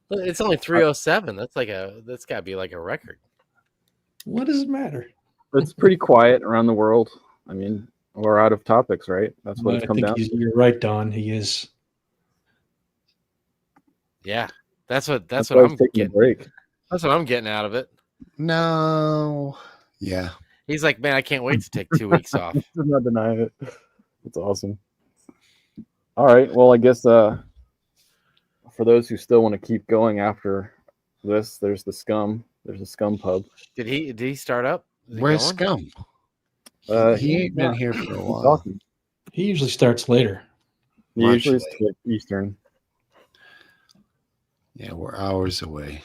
It's only 3:07. That's got to be like a record. What does it matter? It's pretty quiet around the world. I mean, we're out of topics, right? That's what it's come down to. You're right, Don. He is. Yeah, that's what why I'm he's taking a getting. break. That's what I'm getting out of it. No. Yeah. He's like, man, I can't wait to take 2 weeks off. I'm not denying it. That's awesome. All right. Well, I guess for those who still want to keep going after this, there's the Scum. There's the Scum pub. Did he start up? Is he Where's going? Scum? He ain't been here for a He's while. talking. He usually starts later. Much Usually it's like Eastern. Yeah, we're hours away.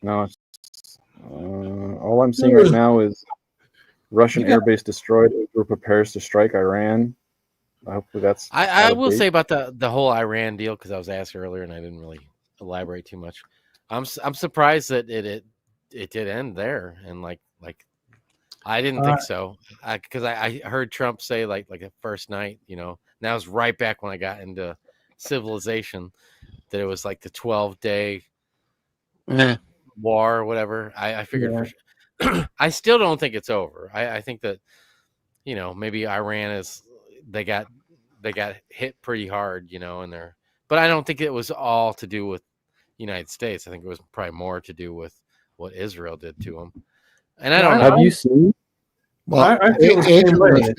No, it's, all I'm seeing right now is Russian airbase destroyed. Israel prepares to strike Iran. Hopefully that's. I out of will date. say about the whole Iran deal, because I was asked earlier and I didn't really elaborate too much. I'm surprised that it did end there, and like I didn't think so, because I heard Trump say like the first night, and that was right back when I got into civilization, that it was like the 12-day war or whatever. I figured for sure. I still don't think it's over. I think that maybe Iran they got hit pretty hard, and but I don't think it was all to do with United States. I think it was probably more to do with what Israel did to them. And I don't know. Have you seen? Well, I feel the same way.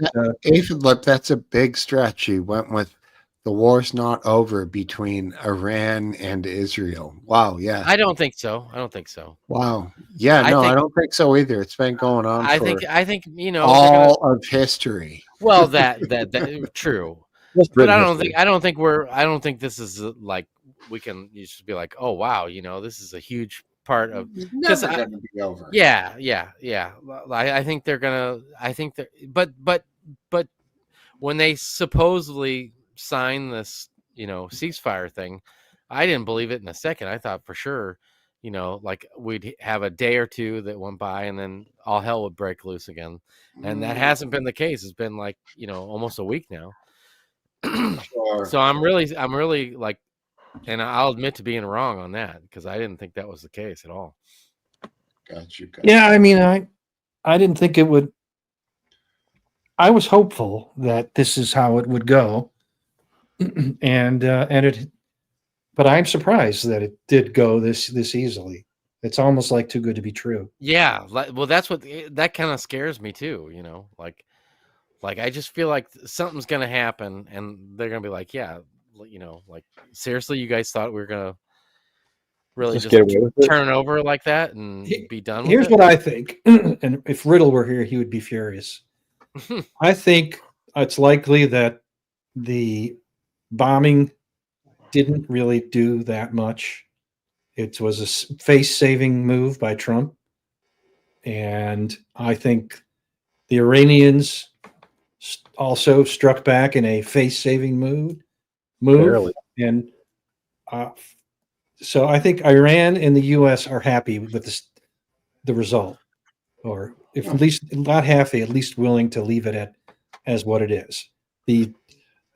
Aphid Lip, that's a big stretch. He went with The war's not over between Iran and Israel. Wow. Yeah. I don't think so. I don't think so. Wow. Yeah. I No, I think don't think so either. It's been going on I for think you know they're gonna. all of history. Well, that true. Just But written I don't history. I don't think this is like we can you just be like, oh wow, you know, this is a huge part of It's because never going to be over. yeah. I think they're gonna. I think that, but when they supposedly signed this, you know, ceasefire thing, I didn't believe it in a second. I thought for sure, you know, like we'd have a day or two that went by and then all hell would break loose again, and that hasn't been the case. It's been like, you know, almost a week now. Sure. So I'm really like, and I'll admit to being wrong on that because I didn't think that was the case at all. Got you. Yeah, I mean, I didn't think it would. I was hopeful that this is how it would go, and it. But I'm surprised that it did go this easily. It's almost like too good to be true. Yeah, well, that's what that kind of scares me too. You know, like I just feel like something's gonna happen, and they're gonna be like, yeah, you know, like seriously, you guys thought we were gonna really Just just get away with it. turn over like that and be done with Here's it? what I think, and if Riddle were here, he would be furious. I think it's likely that the bombing didn't really do that much. It was a face-saving move by Trump, and I think the Iranians also struck back in a face-saving move. Barely. And so I think Iran and the U.S. are happy with the result, or if at least not happy, at least willing to leave it as what it is. The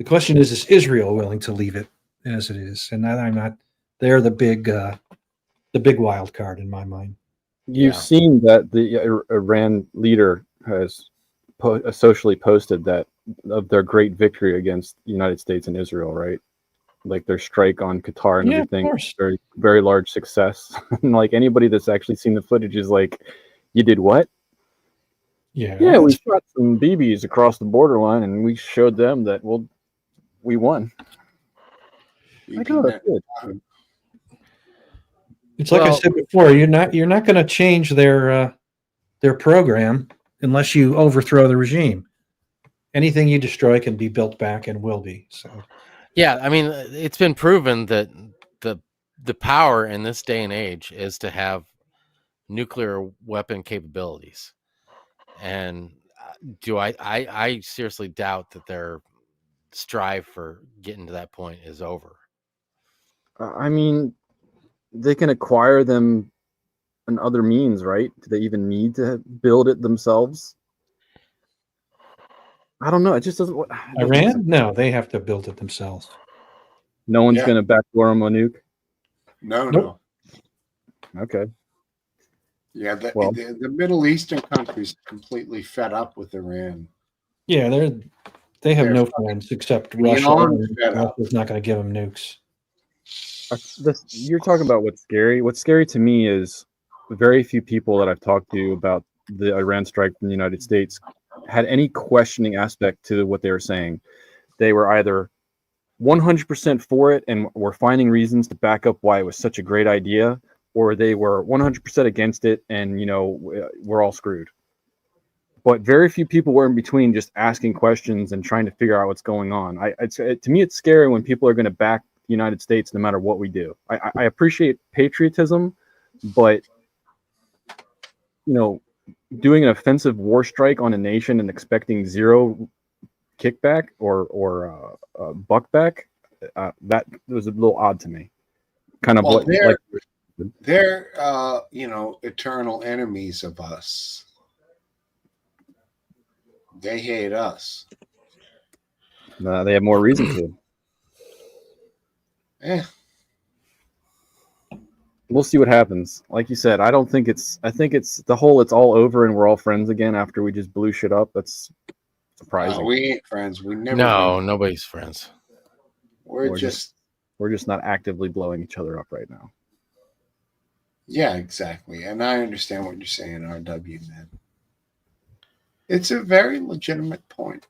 question is Israel willing to leave it as it is? And I'm not. They're the big wild card in my mind. You've Yeah. seen that the Iran leader has socially posted that of their great victory against the United States and Israel, right? Like their strike on Qatar and Yeah, of everything, course. very very large success. And like anybody that's actually seen the footage is like, you did what? Yeah, Yeah, we shot some BBs across the borderline, and we showed them that we won. Like, oh, that's good. it's like I Well- said before. You're not going to change their program unless you overthrow the regime. Anything you destroy can be built back and will be. So Yeah, I mean, it's been proven that the power in this day and age is to have nuclear weapon capabilities, and I seriously doubt that their strive for getting to that point is over. I mean, they can acquire them in other means, right? Do they even need to build it themselves? I don't know. It just doesn't. Iran, no, they have to build it themselves. No one's Yeah. going to backdoor them a nuke. No, Nope. no. Okay. Yeah, Well- the Middle Eastern countries are completely fed up with Iran. Yeah, they have They're no friends except Russia. beyond And fed up. Russia's not going to give them nukes. You're talking about what's scary. What's scary to me is very few people that I've talked to about the Iran strike from the United States had any questioning aspect to what they were saying. They were either 100% for it and were finding reasons to back up why it was such a great idea, or they were 100% against it and, you know, we're all screwed. But very few people were in between, just asking questions and trying to figure out what's going on. To me, it's scary when people are going to back the United States no matter what we do. I appreciate patriotism, but, you know, doing an offensive war strike on a nation and expecting zero kickback or buckback, that was a little odd to me. Kind of Well, like they're you know, eternal enemies of us. They hate us. they have more reason to. Eh, We'll see what happens. Like you said, I think it's the whole it's all over and we're all friends again after we just blew shit up. That's surprising. we ain't friends. We never. No, been. nobody's friends. We're We're just. We're just not actively blowing each other up right now. Yeah, exactly. And I understand what you're saying, RW, man. It's a very legitimate point.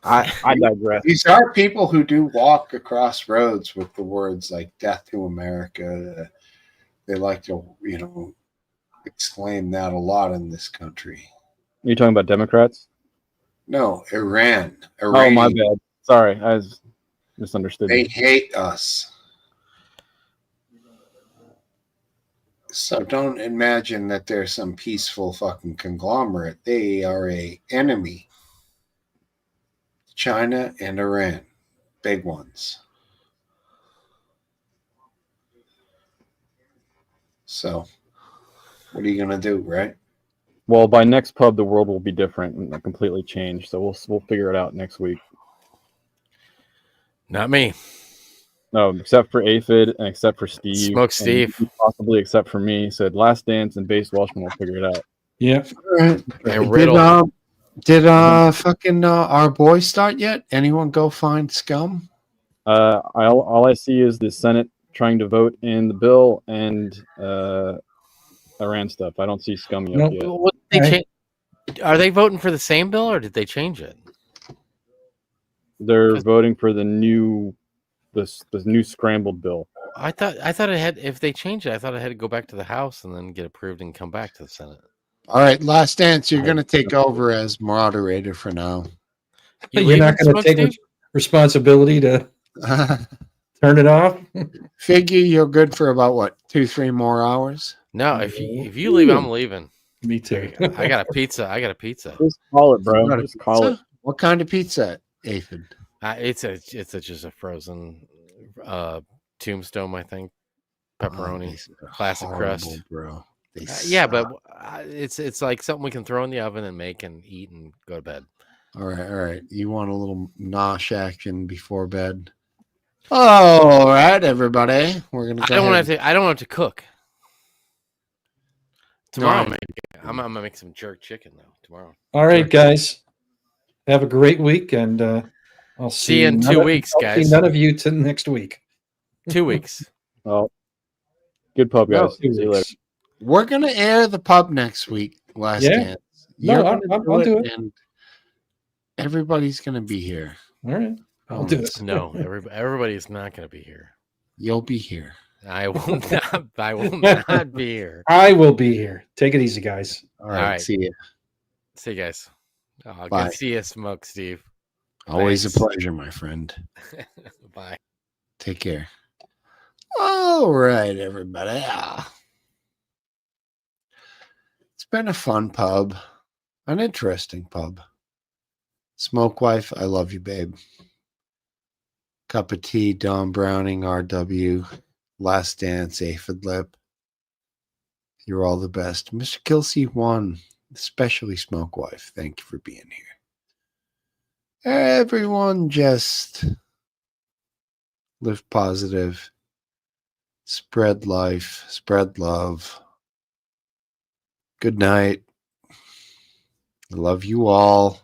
I digress. These are people who do walk across roads with the words like "Death to America." They like to, exclaim that a lot in this country. You're talking about Democrats? No, Iran. Oh, my Iranian. bad. Sorry, I misunderstood. They you. hate us. So don't imagine that they're some peaceful fucking conglomerate. They are a enemy. China and Iran, big ones. So what are you gonna do, right? Well, by next pub, the world will be different and completely changed. So we'll figure it out next week. Not me. No, except for Aphid and except for Steve. Smoke Steve. And possibly except for me. Said Last Dance and Base Welshman will figure it out. Yeah. And Riddle. Did fucking our boys start yet? Anyone go find Scum? All I see is the Senate trying to vote in the bill and Iran stuff. I don't see Scummy up yet. What did they change? Are they voting for the same bill or did they change it? They're voting for the new scrambled bill. I thought it had. If they changed it, I thought it had to go back to the House and then get approved and come back to the Senate. All right, Last Dance, you're going to take over as moderator for now. You're not going to take responsibility to turn it off? Figure you're good for about, what, 2-3 more hours? No, if you leave, I'm leaving. Me too. I got a pizza. Just call it, bro. Just call it. What kind of pizza, Aphid? It's just a frozen Tombstone, I think. Pepperoni, classic crust, bro. Yeah, but it's like something we can throw in the oven and make and eat and go to bed. All right. You want a little nosh action before bed? All right, everybody. We're gonna. I don't want to cook. Tomorrow, No. I'm gonna make some jerk chicken though. Tomorrow. All right, guys. Have a great week, and I'll See you in 2 weeks, I'll guys. see none of you till next week. 2 weeks. Well, good pub, guys. See you later. We're gonna air the pub next week. Last Yeah. Dance. No, You're I'll gonna do it. and everybody's gonna be here. All right, I'll do it. No, everybody is not going to be here. You'll be here. I will not. I will not be here. I will be here. Take it easy, guys. All right. See you. See you guys. Oh, Bye. good to see you, Smoke Steve. Always Thanks. a pleasure, my friend. Bye. Take care. All right, everybody. It's been a fun pub, an interesting pub. Smoke Wife, I love you, babe. Cup of tea, Don Browning, RW, Last Dance, Aphid Lip. You're all the best. Mr. Kilsey 1, especially Smoke Wife, thank you for being here. Everyone just live positive, spread life, spread love. Good night. I love you all.